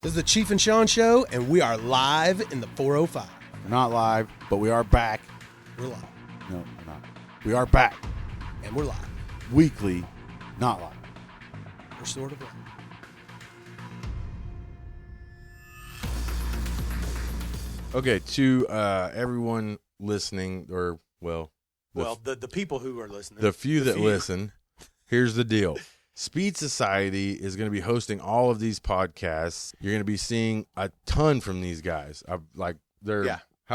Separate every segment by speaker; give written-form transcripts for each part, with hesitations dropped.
Speaker 1: This is the Chief and Shawn show, and we are live in the 405.
Speaker 2: We're not live, but we are back.
Speaker 1: We're live.
Speaker 2: No, we're not. We are back.
Speaker 1: And we're live.
Speaker 2: Weekly, not live.
Speaker 1: We're sort of live.
Speaker 3: Okay, to everyone listening, or,
Speaker 1: the people who are listening.
Speaker 3: the few that listen, here's the deal. Speed Society is going to be hosting all of these podcasts. You're going to be seeing a ton from these guys. How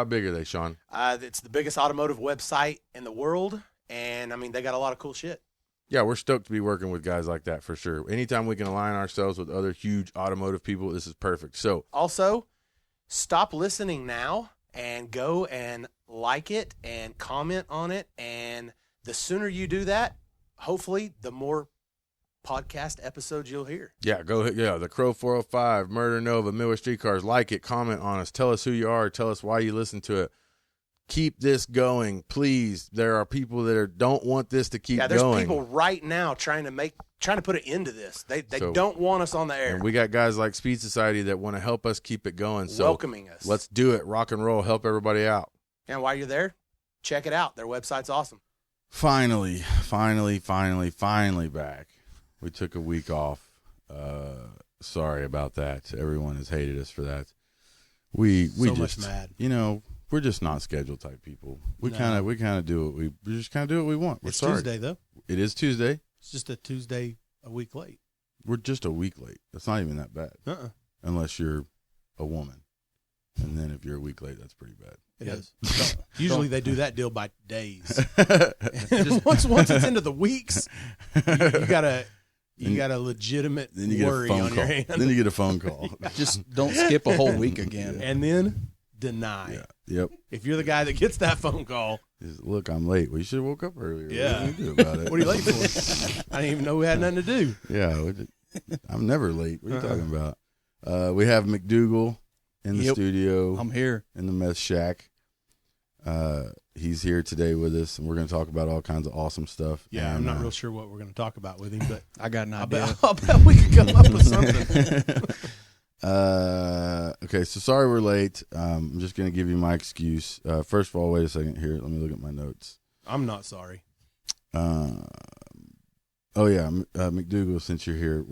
Speaker 3: big are they, Shawn?
Speaker 1: It's the biggest automotive website in the world, and, they got a lot of cool shit.
Speaker 3: Yeah, we're stoked to be working with guys like that for sure. Anytime we can align ourselves with other huge automotive people, this is perfect. So,
Speaker 1: also, stop listening now and go and like it and comment on it, and the sooner you do that, hopefully, the more podcast episodes you'll hear.
Speaker 3: yeah, the Crow 405, Murder Nova, Midwest Streetcars. Like it, comment on us, tell us who you are, tell us why you listen to it. Keep this going, please. There are people that don't want this to keep going.
Speaker 1: Yeah, there's people right now trying to put an end to this. They don't want us on the air.
Speaker 3: And we got guys like Speed Society that want to help us keep it going. So
Speaker 1: welcoming us.
Speaker 3: Let's do it. Rock and roll. Help everybody out.
Speaker 1: And while you're there, check it out. Their website's awesome.
Speaker 3: Finally back. We took a week off. Sorry about that. Everyone has hated us for that. We
Speaker 1: much mad.
Speaker 3: We're just not scheduled type people. We kind of do what we just kind of do what we want.
Speaker 1: It's Tuesday though.
Speaker 3: It is Tuesday.
Speaker 1: It's just a Tuesday a week late.
Speaker 3: We're just a week late. That's not even that bad. Unless you're a woman. And then if you're a week late, that's pretty bad.
Speaker 1: It is. Usually they do that deal by days. once it's into the weeks, you got a legitimate worry on your hand.
Speaker 3: Then you get a phone call.
Speaker 4: Just don't skip a whole week again.
Speaker 1: And then deny.
Speaker 3: Yeah. Yep.
Speaker 1: If you're the guy that gets that phone call.
Speaker 3: Look, I'm late. Well, you should have woke up earlier.
Speaker 1: Yeah.
Speaker 3: What do you do about it?
Speaker 1: What are you late for? I didn't even know we had nothing to do.
Speaker 3: Yeah. I'm never late. What are you talking about? We have McDougal in the studio.
Speaker 4: I'm here.
Speaker 3: In the mess shack. He's here today with us, and we're going to talk about all kinds of awesome stuff.
Speaker 1: Yeah,
Speaker 3: and,
Speaker 1: I'm not real sure what we're going to talk about with him, but
Speaker 4: I got an idea.
Speaker 1: I'll bet we could come up with something.
Speaker 3: Okay, so sorry we're late. I'm just going to give you my excuse. First of all, wait a second here. Let me look at my notes.
Speaker 1: I'm not sorry.
Speaker 3: McDougal, since you're here,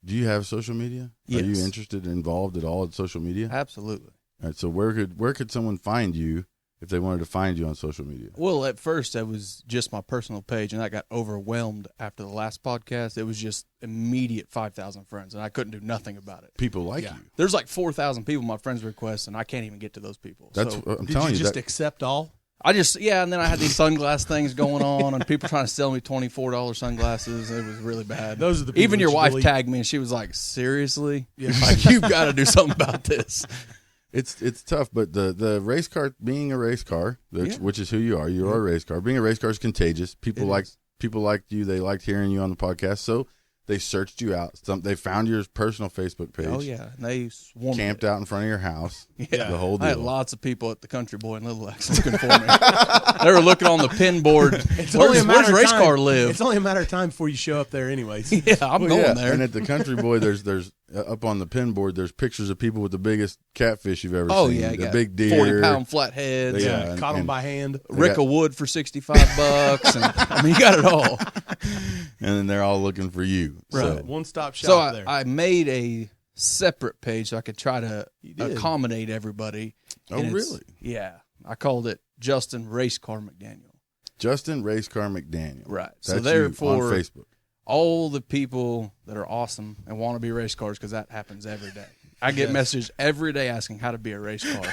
Speaker 3: do you have social media?
Speaker 4: Yes.
Speaker 3: Are you interested, involved at all in social media?
Speaker 4: Absolutely.
Speaker 3: All right, so where could someone find you if they wanted to find you on social media?
Speaker 4: Well, at first, it was just my personal page, and I got overwhelmed after the last podcast. It was just immediate 5,000 friends, and I couldn't do nothing about it.
Speaker 3: People like you.
Speaker 4: There's like 4,000 people my friends request, and I can't even get to those people.
Speaker 3: That's
Speaker 4: so,
Speaker 3: I'm telling you.
Speaker 1: Did you just accept all?
Speaker 4: and then I had these sunglass things going on, and people trying to sell me $24 sunglasses. It was really bad.
Speaker 1: Those are the people
Speaker 4: even your
Speaker 1: that you
Speaker 4: wife
Speaker 1: believe.
Speaker 4: tagged me, and she was like, "Seriously?
Speaker 1: Yeah.
Speaker 4: Like, you've got to do something about this."
Speaker 3: It's tough, but the race car, being a race car, which is who you are. You are a race car. Being a race car is contagious. People liked you. They liked hearing you on the podcast, so they searched you out. They found your personal Facebook page.
Speaker 4: Oh yeah, and they swarmed
Speaker 3: camped out in front of your house.
Speaker 4: Yeah,
Speaker 3: the whole deal.
Speaker 4: I had lots of people at the Country Boy and Little X looking for me. They were looking on the pin board. Where's race car live?
Speaker 1: It's only a matter of time before you show up there, anyways.
Speaker 4: Yeah, I'm going there.
Speaker 3: And at the Country Boy, there's up on the pin board, there's pictures of people with the biggest catfish you've ever seen.
Speaker 4: Oh yeah,
Speaker 3: the big deer,
Speaker 4: 40-pound flatheads.
Speaker 3: Yeah,
Speaker 1: caught them by hand.
Speaker 4: Rick of wood for $65, and you got it all.
Speaker 3: And then they're all looking for you.
Speaker 1: Right,
Speaker 3: So,
Speaker 1: one-stop shop
Speaker 4: So
Speaker 1: there.
Speaker 4: I made a separate page so I could try to accommodate everybody.
Speaker 3: Oh,
Speaker 4: And
Speaker 3: really?
Speaker 4: Yeah, I called it Justin Race Car McDaniel.
Speaker 3: Justin Race Car McDaniel.
Speaker 4: Right.
Speaker 3: That's
Speaker 4: So therefore,
Speaker 3: you on Facebook.
Speaker 4: all the people that are awesome and want to be race cars, because that happens every day. I get messages every day asking how to be a race car.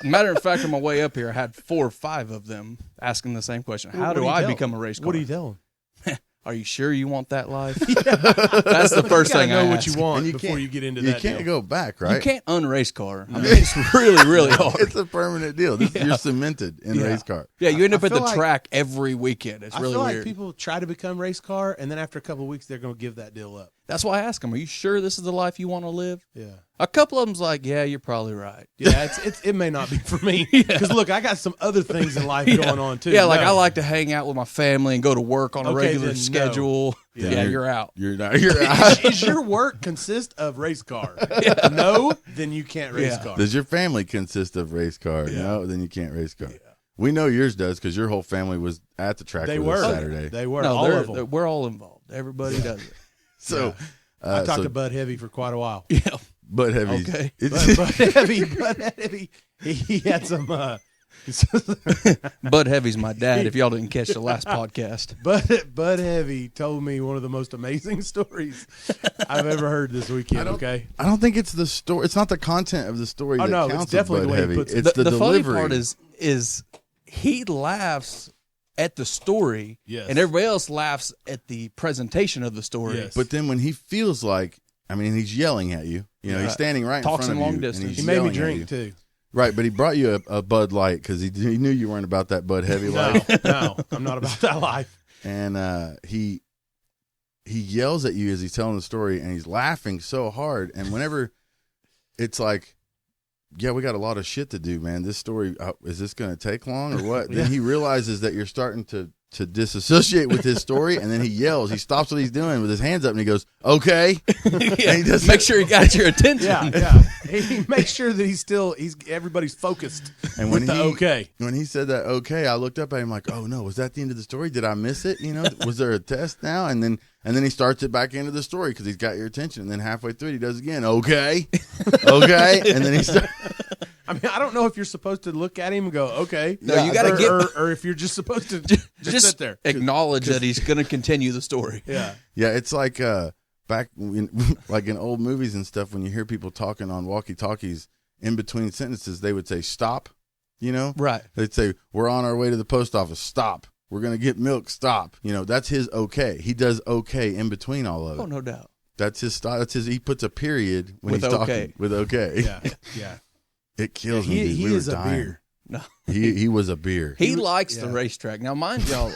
Speaker 4: Matter of fact, on my way up here, I had 4 or 5 of them asking the same question. How do I become a race car?
Speaker 1: What do you tell them?
Speaker 4: Are you sure you want that life? That's the first thing I
Speaker 1: know
Speaker 4: ask.
Speaker 1: what you want
Speaker 3: And
Speaker 1: before you get into
Speaker 3: You
Speaker 1: that
Speaker 3: can't
Speaker 1: deal.
Speaker 3: go back, right?
Speaker 4: You can't unrace car. I mean, it's really, really hard.
Speaker 3: It's a permanent deal. You're cemented in race car.
Speaker 4: Yeah, you end up
Speaker 1: I
Speaker 4: at the
Speaker 1: feel like-
Speaker 4: track every weekend. It's really
Speaker 1: I feel
Speaker 4: weird.
Speaker 1: like people try to become race car, and then after a couple of weeks, they're going to give that deal up.
Speaker 4: That's why I ask them, are you sure this is the life you want to live?
Speaker 1: Yeah.
Speaker 4: A couple of them's like, yeah, you're probably right.
Speaker 1: Yeah, it may not be for me. Because, look, I got some other things in life going on, too.
Speaker 4: Yeah, like I like to hang out with my family and go to work on a regular
Speaker 1: then
Speaker 4: schedule.
Speaker 1: No.
Speaker 4: Yeah, you're out.
Speaker 3: You're out.
Speaker 1: Is your work consist of race car? No, then you can't race car.
Speaker 3: Does your family consist of race car?
Speaker 1: Yeah.
Speaker 3: No, then you can't race car. Yeah. We know yours does because your whole family was at the track
Speaker 1: They
Speaker 3: with
Speaker 1: were.
Speaker 3: us Saturday.
Speaker 1: They were.
Speaker 4: No,
Speaker 1: all of them.
Speaker 4: we're all involved. Everybody does it.
Speaker 3: So
Speaker 1: I talked to Butheavy for quite a while.
Speaker 4: Yeah.
Speaker 3: Butt Heavy.
Speaker 4: Okay.
Speaker 1: Butheavy, he had some.
Speaker 4: Bud Heavy's my dad, if y'all didn't catch the last podcast.
Speaker 1: Butheavy told me one of the most amazing stories I've ever heard this weekend. Okay.
Speaker 3: I don't think it's the story. It's not the content of the story.
Speaker 1: Oh,
Speaker 3: that
Speaker 1: no,
Speaker 3: counts
Speaker 1: it's definitely
Speaker 3: with
Speaker 1: the way
Speaker 3: Butt
Speaker 1: he
Speaker 3: Heavy.
Speaker 1: puts it.
Speaker 3: It's the
Speaker 4: funny
Speaker 3: delivery.
Speaker 4: part is he laughs at the story,
Speaker 1: Yes.
Speaker 4: and everybody else laughs at the presentation of the story.
Speaker 1: Yes.
Speaker 3: But then when he feels like, I mean, he's yelling at you. You know, he's standing right
Speaker 4: Talks
Speaker 3: in
Speaker 4: in
Speaker 3: front of
Speaker 4: long
Speaker 3: you.
Speaker 4: distance.
Speaker 3: And he's
Speaker 1: He made me
Speaker 3: yelling at you.
Speaker 1: drink too.
Speaker 3: Right, but he brought you a Bud Light because he knew you weren't about that Bud Heavy life.
Speaker 1: No, I'm not about that life.
Speaker 3: And he yells at you as he's telling the story, and he's laughing so hard. And whenever it's like, yeah, we got a lot of shit to do, man. This story, is this going to take long or what? Then he realizes that you're starting to disassociate with his story, and then he yells. He stops what he's doing with his hands up, and he goes, okay. And he does
Speaker 4: Make sure he got your attention.
Speaker 1: Yeah. He makes sure that everybody's focused.
Speaker 3: And
Speaker 1: with the
Speaker 3: when he said that okay, I looked up at him like, oh no, was that the end of the story? Did I miss it? You know, was there a test now? And then he starts it back into the story because he's got your attention. And then halfway through it, he does again, okay, and then he starts.
Speaker 1: I mean, I don't know if you're supposed to look at him and go, okay.
Speaker 4: No, you got to
Speaker 1: or if you're just supposed to just sit there.
Speaker 4: Acknowledge that he's going to continue the story.
Speaker 1: Yeah.
Speaker 3: Yeah, it's like back like in old movies and stuff, when you hear people talking on walkie-talkies in between sentences, they would say stop, you know?
Speaker 4: Right.
Speaker 3: They'd say, we're on our way to the post office, stop. We're going to get milk, stop. You know, that's his okay. He does okay in between all of it.
Speaker 4: Oh, no doubt.
Speaker 3: That's his style. He puts a period when
Speaker 4: With
Speaker 3: he's
Speaker 4: okay.
Speaker 3: talking. With okay.
Speaker 1: Yeah.
Speaker 3: It kills me.
Speaker 1: He
Speaker 3: We
Speaker 1: is
Speaker 3: were
Speaker 1: a
Speaker 3: dying.
Speaker 1: beer.
Speaker 4: No.
Speaker 3: He was a beer.
Speaker 4: He likes the racetrack. Now, mind y'all,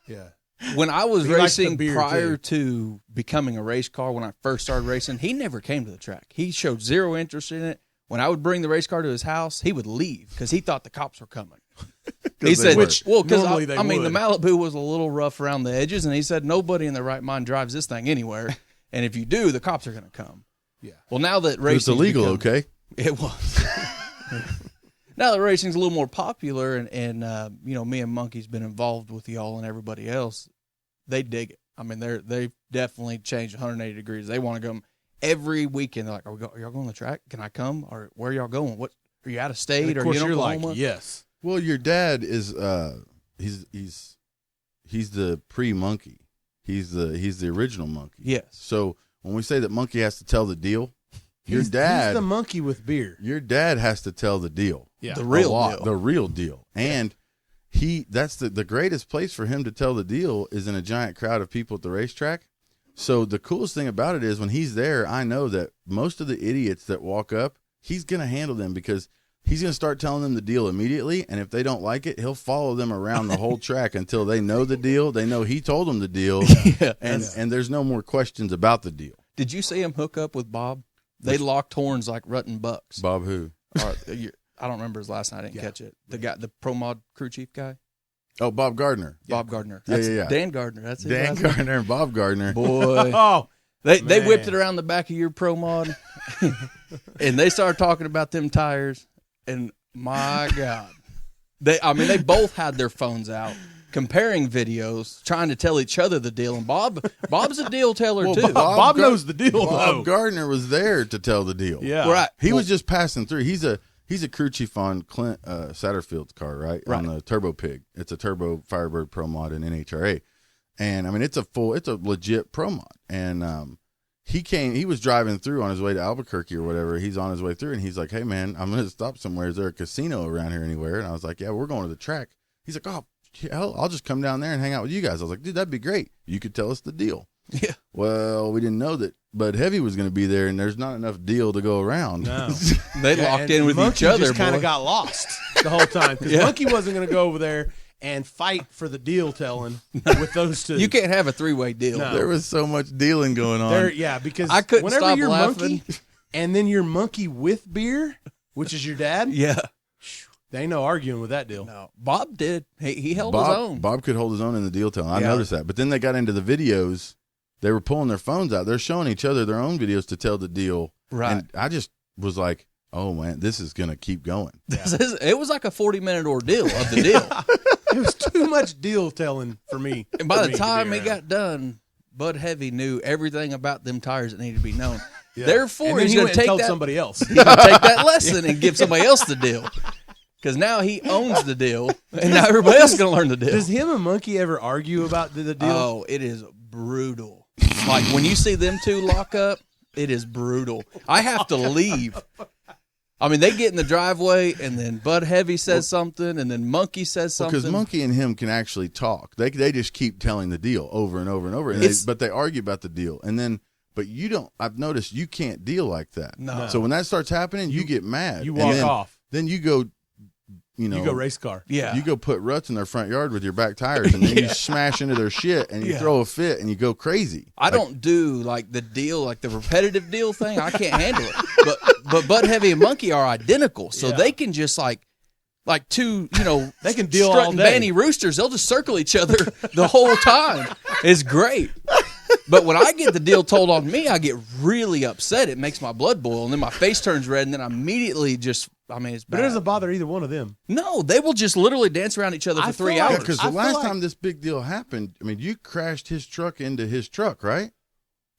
Speaker 1: Yeah.
Speaker 4: when I was
Speaker 1: He likes the
Speaker 4: racing
Speaker 1: beer,
Speaker 4: prior to becoming a race car, when I first started racing, he never came to the track. He showed zero interest in it. When I would bring the race car to his house, he would leave because he thought the cops were coming. He said,
Speaker 1: Which
Speaker 4: well, because
Speaker 1: normally they
Speaker 4: I mean, the
Speaker 1: would.
Speaker 4: Malibu was a little rough around the edges, and he said, nobody in their right mind drives this thing anywhere. And if you do, the cops are going to come.
Speaker 1: Yeah.
Speaker 4: Well, now that
Speaker 3: It's
Speaker 4: racing
Speaker 3: illegal, okay?
Speaker 4: It was. Now that racing's a little more popular, and you know, me and Monkey's been involved with y'all and everybody else, they dig it. I mean, they've definitely changed 180 degrees. They want to go every weekend. They're like, are y'all going to the track? Can I come? Or where are y'all going? What, are you out of state?
Speaker 1: And of
Speaker 4: Or
Speaker 1: course,
Speaker 4: you in
Speaker 1: you're
Speaker 4: Oklahoma?
Speaker 1: like, yes.
Speaker 3: Well, your dad is he's the pre-monkey. He's the original monkey.
Speaker 4: Yes.
Speaker 3: So when we say that monkey has to tell the deal,
Speaker 1: He's the monkey with beer.
Speaker 3: your dad has to tell the deal.
Speaker 1: Yeah.
Speaker 4: The real deal.
Speaker 3: The real deal. And that's the greatest place for him to tell the deal is in a giant crowd of people at the racetrack. So the coolest thing about it is when he's there, I know that most of the idiots that walk up, he's going to handle them because he's going to start telling them the deal immediately. And if they don't like it, he'll follow them around the whole track until they know the deal. They know he told them the deal.
Speaker 4: Yeah.
Speaker 3: And there's no more questions about the deal.
Speaker 4: Did you see him hook up with Bob? They locked horns like rutting bucks.
Speaker 3: Bob who?
Speaker 4: Or, I don't remember his last name. I didn't catch it. The guy, the Pro Mod crew chief guy,
Speaker 3: Oh, Bob Gardner.
Speaker 4: Bob Gardner.
Speaker 3: Yeah,
Speaker 4: That's
Speaker 3: yeah.
Speaker 4: Dan Gardner. That's his
Speaker 3: Dan
Speaker 4: last name.
Speaker 3: Gardner and Bob Gardner.
Speaker 4: Boy,
Speaker 1: Oh,
Speaker 4: they
Speaker 1: man.
Speaker 4: whipped it around the back of your Pro Mod, and they started talking about them tires. And my God, they both had their phones out, comparing videos, trying to tell each other the deal. And Bob's a deal teller
Speaker 3: Well,
Speaker 4: too.
Speaker 1: Bob knows the deal,
Speaker 3: Bob
Speaker 1: though.
Speaker 3: Gardner was there to tell the deal.
Speaker 1: Yeah.
Speaker 4: Right.
Speaker 3: He was just passing through. He's a crew chief on Clint Satterfield's car, right?
Speaker 4: Right.
Speaker 3: On the Turbo Pig. It's a Turbo Firebird Pro Mod in NHRA. And I mean, it's a legit Pro Mod. And he was driving through on his way to Albuquerque or whatever. He's on his way through and he's like, hey man, I'm going to stop somewhere. Is there a casino around here anywhere? And I was like, yeah, we're going to the track. He's like, oh, hell, I'll just come down there and hang out with you guys. I was like, dude, that'd be great. You could tell us the deal.
Speaker 4: Yeah.
Speaker 3: Well, we didn't know that Bud Heavy was going to be there, and there's not enough deal to go around.
Speaker 1: No.
Speaker 4: They locked in with
Speaker 1: Monkey
Speaker 4: each other.
Speaker 1: just kind
Speaker 4: boy.
Speaker 1: of got lost the whole time because
Speaker 4: Yeah.
Speaker 1: Monkey wasn't going to go over there and fight for the deal telling with those two.
Speaker 4: You can't have a 3-way deal.
Speaker 1: No.
Speaker 3: There was so much dealing going on.
Speaker 1: Yeah, because
Speaker 4: I couldn't
Speaker 1: whenever
Speaker 4: stop
Speaker 1: you're
Speaker 4: laughing.
Speaker 1: monkey, and then you're monkey with beer, which is your dad,
Speaker 4: Yeah.
Speaker 1: they ain't no arguing with that deal.
Speaker 4: No, Bob did. He held his own.
Speaker 3: Bob could hold his own in the deal telling. I
Speaker 4: Yeah.
Speaker 3: noticed that. But then they got into the videos. They were pulling their phones out. They're showing each other their own videos to tell the deal.
Speaker 4: Right.
Speaker 3: And I just was like, oh, man, this is going to keep going.
Speaker 4: It was like a 40-minute ordeal of the deal.
Speaker 1: It was too much deal telling for me.
Speaker 4: And by
Speaker 1: for
Speaker 4: the
Speaker 1: me to be
Speaker 4: time it
Speaker 1: around.
Speaker 4: got done, Butheavy knew everything about them tires that needed to be known.
Speaker 1: Yeah.
Speaker 4: Therefore,
Speaker 1: and then
Speaker 4: he's
Speaker 1: he
Speaker 4: going
Speaker 1: went
Speaker 4: to
Speaker 1: and
Speaker 4: take
Speaker 1: told
Speaker 4: that.
Speaker 1: somebody else.
Speaker 4: He's going to take that lesson and give somebody else the deal. Because now he owns the deal, and now everybody else is going to learn the deal.
Speaker 1: Does him and Monkey ever argue about the deal?
Speaker 4: Oh, it is brutal. Like when you see them two lock up, it is brutal. I have to leave. I mean, they get in the driveway, and then Butheavy says something, and then Monkey says something.
Speaker 3: Because Monkey and him can actually talk. They just keep telling the deal over and over and over. And but they argue about the deal. And then, but you don't, I've noticed you can't deal like that.
Speaker 4: No.
Speaker 3: So when that starts happening, you get mad.
Speaker 1: You
Speaker 3: And
Speaker 1: walk
Speaker 3: then-
Speaker 1: off.
Speaker 3: Then you go, you
Speaker 1: You go race car.
Speaker 4: Yeah.
Speaker 3: You go put ruts in their front yard with your back tires, and then you smash into their shit, and you throw a fit, and you go crazy.
Speaker 4: I don't do like the deal, like the repetitive deal thing. I can't handle it. But Butheavy and Monkey are identical, so they can just like two,
Speaker 1: They can deal all
Speaker 4: strutting
Speaker 1: day.
Speaker 4: banny roosters. They'll just circle each other the whole time. It's great. But when I get the deal told on me, I get really upset. It makes my blood boil, and then my face turns red, and then I immediately it's
Speaker 1: But
Speaker 4: bad.
Speaker 1: it doesn't bother either one of them.
Speaker 4: No, they will just literally dance around each other for
Speaker 1: I
Speaker 4: 3
Speaker 1: feel like-
Speaker 4: hours.
Speaker 3: Because
Speaker 1: I
Speaker 3: the
Speaker 1: feel
Speaker 3: last
Speaker 1: like-
Speaker 3: time this big deal happened, I mean, you crashed his truck into his truck, right?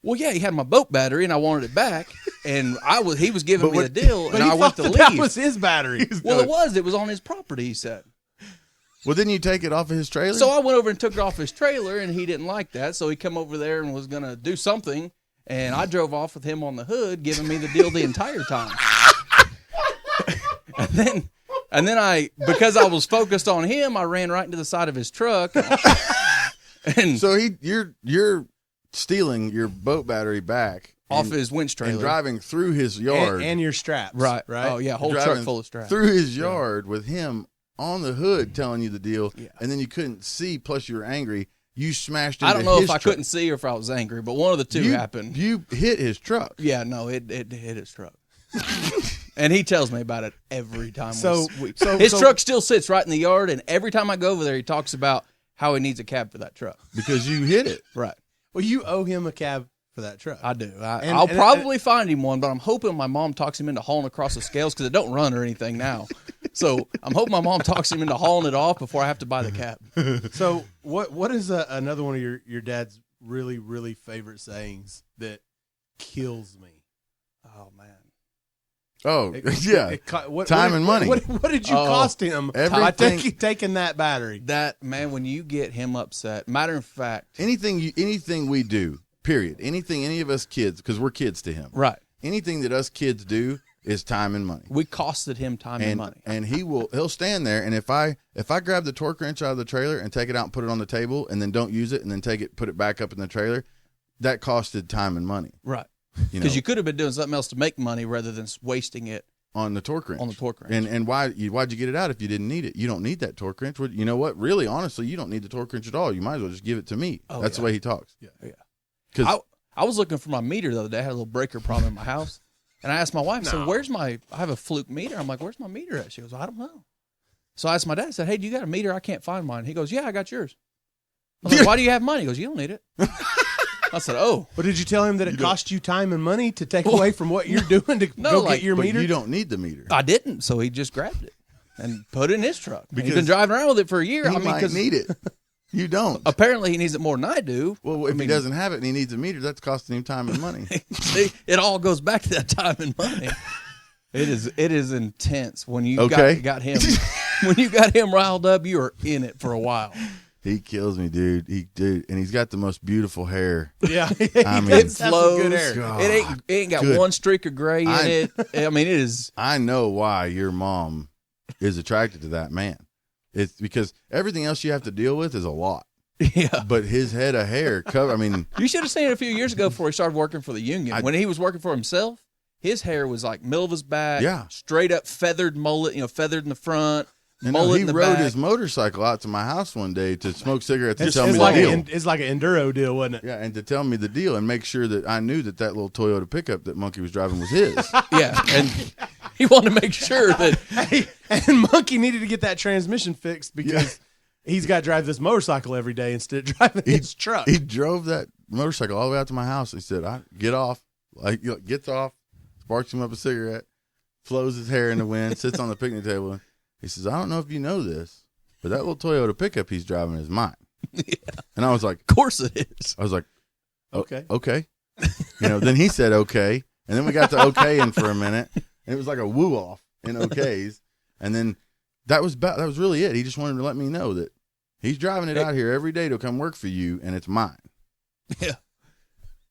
Speaker 4: Well, yeah, he had my boat battery, and I wanted it back, and he was giving
Speaker 3: But
Speaker 4: me
Speaker 3: what-
Speaker 4: the deal,
Speaker 1: But
Speaker 4: and
Speaker 1: he
Speaker 4: I went
Speaker 1: thought
Speaker 4: to
Speaker 1: that
Speaker 4: leave.
Speaker 1: was his battery.
Speaker 4: Well, it was on his property, he said.
Speaker 3: Well, didn't you take it off of his trailer?
Speaker 4: So I went over and took it off his trailer, and he didn't like that. So he come over there and was going to do something, and I drove off with him on the hood, giving me the deal the entire time. and then because I was focused on him, I ran right into the side of his truck. And
Speaker 3: So you're stealing your boat battery back
Speaker 4: off
Speaker 3: and,
Speaker 4: his winch trailer.
Speaker 3: and driving through his yard,
Speaker 1: and your straps.
Speaker 4: right.
Speaker 1: Right.
Speaker 4: Oh, yeah, whole
Speaker 3: driving
Speaker 4: truck full of straps.
Speaker 3: through his yard with him on the hood telling you the deal,
Speaker 4: Yeah.
Speaker 3: and then you couldn't see. Plus, you were angry. You smashed into
Speaker 4: I don't know
Speaker 3: his
Speaker 4: if I
Speaker 3: truck.
Speaker 4: couldn't see or if I was angry, but one of the two happened.
Speaker 3: You hit his truck.
Speaker 4: Yeah, no, it hit his truck. And he tells me about it every time. His truck still sits right in the yard, and every time I go over there, he talks about how he needs a cab for that truck.
Speaker 3: Because you hit it.
Speaker 4: Right.
Speaker 1: Well, you owe him a cab for that truck.
Speaker 4: I do.
Speaker 1: And-
Speaker 4: I'll
Speaker 1: and-
Speaker 4: probably find him one, but I'm hoping my mom talks him into hauling across the scales because it don't run or anything now. So I'm hoping my mom talks him into hauling it off before I have to buy the cab.
Speaker 1: So what is another one of your dad's really, really favorite sayings that kills me?
Speaker 4: Oh, man.
Speaker 3: Oh, yeah. Time and money.
Speaker 1: What did you cost him by
Speaker 3: Everything-
Speaker 1: taking that battery?
Speaker 4: That, man, when you get him upset, matter of fact.
Speaker 3: Anything we do, period. Anything any of us kids, because we're kids to him.
Speaker 4: Right.
Speaker 3: Anything that us kids do is time and money.
Speaker 4: We costed him time and money.
Speaker 3: And he'll stand there, and if I grab the torque wrench out of the trailer and take it out and put it on the table and then don't use it and then put it back up in the trailer, that costed time and money.
Speaker 4: Right.
Speaker 3: You know,
Speaker 4: Because you could have been doing something else to make money rather than wasting it.
Speaker 3: on the torque wrench.
Speaker 4: On the torque wrench.
Speaker 3: And why'd you get it out if you didn't need it? You don't need that torque wrench. You know what? Really, honestly, you don't need the torque wrench at all. You might as well just give it to me.
Speaker 4: Oh,
Speaker 3: That's
Speaker 4: yeah.
Speaker 3: the way he talks.
Speaker 4: Yeah.
Speaker 3: Because
Speaker 4: I was looking for my meter the other day. I had a little breaker problem in my house. And I asked my wife, I said, I have a fluke meter. I'm like, where's my meter at? She goes, I don't know. So I asked my dad, I said, hey, do you got a meter? I can't find mine. He goes, yeah, I got yours. I was like, why do you have mine? He goes, you don't need it. I said, oh.
Speaker 1: But did you tell him that it cost you time and money to take away from what you're doing to go get your
Speaker 3: but
Speaker 1: meter?
Speaker 3: you don't need the meter.
Speaker 4: I didn't. So he just grabbed it and put it in his truck. He's
Speaker 3: Because
Speaker 4: been driving around with it for a year.
Speaker 3: He might need it. You don't.
Speaker 4: Apparently he needs it more than I do.
Speaker 3: Well, if he doesn't have it and he needs a meter, that's costing him time and money.
Speaker 4: See, it all goes back to that time and money. It is intense when you got him when you got him riled up. You are in it for a while.
Speaker 3: He kills me, dude. And he's got the most beautiful hair.
Speaker 1: Yeah,
Speaker 3: I mean,
Speaker 4: It flows.
Speaker 1: good hair.
Speaker 3: God.
Speaker 4: It ain't got
Speaker 3: Good.
Speaker 4: one streak of gray in it. I mean, it is.
Speaker 3: I know why your mom is attracted to that man. It's because everything else you have to deal with is a lot.
Speaker 4: Yeah.
Speaker 3: But his head of hair cover. I mean,
Speaker 4: You should have seen it a few years ago before he started working for the union. When he was working for himself, his hair was like middle of his back.
Speaker 3: Yeah.
Speaker 4: Straight up feathered mullet. Feathered in the front.
Speaker 3: And
Speaker 4: mullet
Speaker 3: he
Speaker 4: in the
Speaker 3: rode
Speaker 4: back.
Speaker 3: his motorcycle out to my house one day to smoke cigarettes and
Speaker 1: It's,
Speaker 3: tell me
Speaker 1: it's
Speaker 3: the
Speaker 1: like
Speaker 3: deal.
Speaker 1: it's like an enduro deal, wasn't it?
Speaker 3: Yeah, and to tell me the deal and make sure that I knew that little Toyota pickup that Monkey was driving was his.
Speaker 4: Yeah, and he wanted to make sure that
Speaker 1: Hey, and Monkey needed to get that transmission fixed because he's got to drive this motorcycle every day instead of driving his truck.
Speaker 3: He drove that motorcycle all the way out to my house. He said, get off. Like, gets off, sparks him up a cigarette, flows his hair in the wind, sits on the picnic table. He says, I don't know if you know this, but that little Toyota pickup he's driving is mine.
Speaker 4: Yeah.
Speaker 3: And I was like,
Speaker 4: of course it is.
Speaker 3: I was like,
Speaker 1: Okay.
Speaker 3: Okay. Then he said okay. And then we got to okay in for a minute. And it was like a woo off in okays. And then that was really it. He just wanted to let me know that he's driving it out here every day to come work for you, and it's mine.
Speaker 4: Yeah.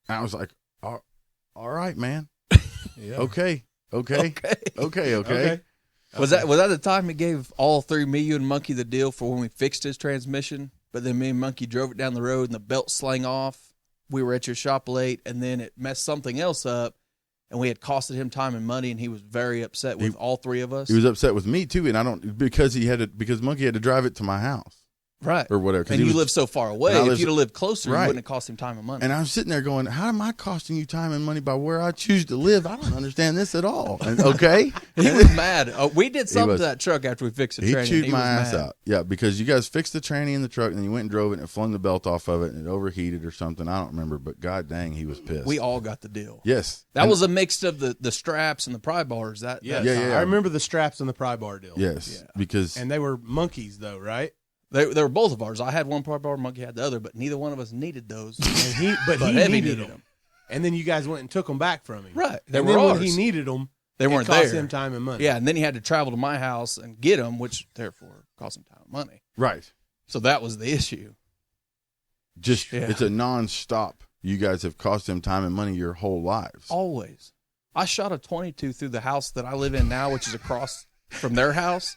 Speaker 3: And I was like, all right, man.
Speaker 1: Yeah.
Speaker 3: Okay.
Speaker 4: Was that the time he gave all three, me, you, and Monkey, the deal for when we fixed his transmission? But then me and Monkey drove it down the road and the belt slang off. We were at your shop late, and then it messed something else up, and we had costed him time and money, and he was very upset with all three of us.
Speaker 3: He was upset with me too, and because Monkey had to drive it to my house.
Speaker 4: Right.
Speaker 3: Or whatever.
Speaker 4: And you live so far away. If you'd have lived closer,
Speaker 3: Right.
Speaker 4: you wouldn't have cost him time and money.
Speaker 3: And I'm sitting there going, how am I costing you time and money by where I choose to live? I don't understand this at all. And, okay?
Speaker 4: He was mad. We did something
Speaker 3: was.
Speaker 4: to that truck after we fixed the
Speaker 3: He
Speaker 4: tranny.
Speaker 3: chewed my
Speaker 4: was
Speaker 3: ass
Speaker 4: mad.
Speaker 3: out. Yeah, because you guys fixed the tranny in the truck, and then you went and drove it, and it flung the belt off of it, and it overheated or something. I don't remember, but god dang, he was pissed.
Speaker 4: We all got the deal.
Speaker 3: Yes.
Speaker 4: That was a mix of the straps and the pry bars.
Speaker 1: Yeah,
Speaker 3: Yeah.
Speaker 1: I remember the straps and the pry bar deal.
Speaker 3: Yes,
Speaker 4: Yeah.
Speaker 3: because
Speaker 1: And they were Monkeys, though, right?
Speaker 4: They were both of ours. I had one pry bar, Monkey had the other, but neither one of us needed those.
Speaker 1: And he
Speaker 4: Heavy
Speaker 1: needed them. And then you guys went and took them back from him.
Speaker 4: Right. They
Speaker 1: And
Speaker 4: were
Speaker 1: then
Speaker 4: ours.
Speaker 1: when he needed them,
Speaker 4: They weren't
Speaker 1: it cost
Speaker 4: there.
Speaker 1: him time and money.
Speaker 4: Yeah, and then he had to travel to my house and get them, which therefore cost him time and money.
Speaker 3: right,
Speaker 4: So that was the issue.
Speaker 3: just
Speaker 4: Yeah.
Speaker 3: it's a non-stop. You guys have cost him time and money your whole lives.
Speaker 4: Always. I shot a 22 through the house that I live in now, which is across from their house.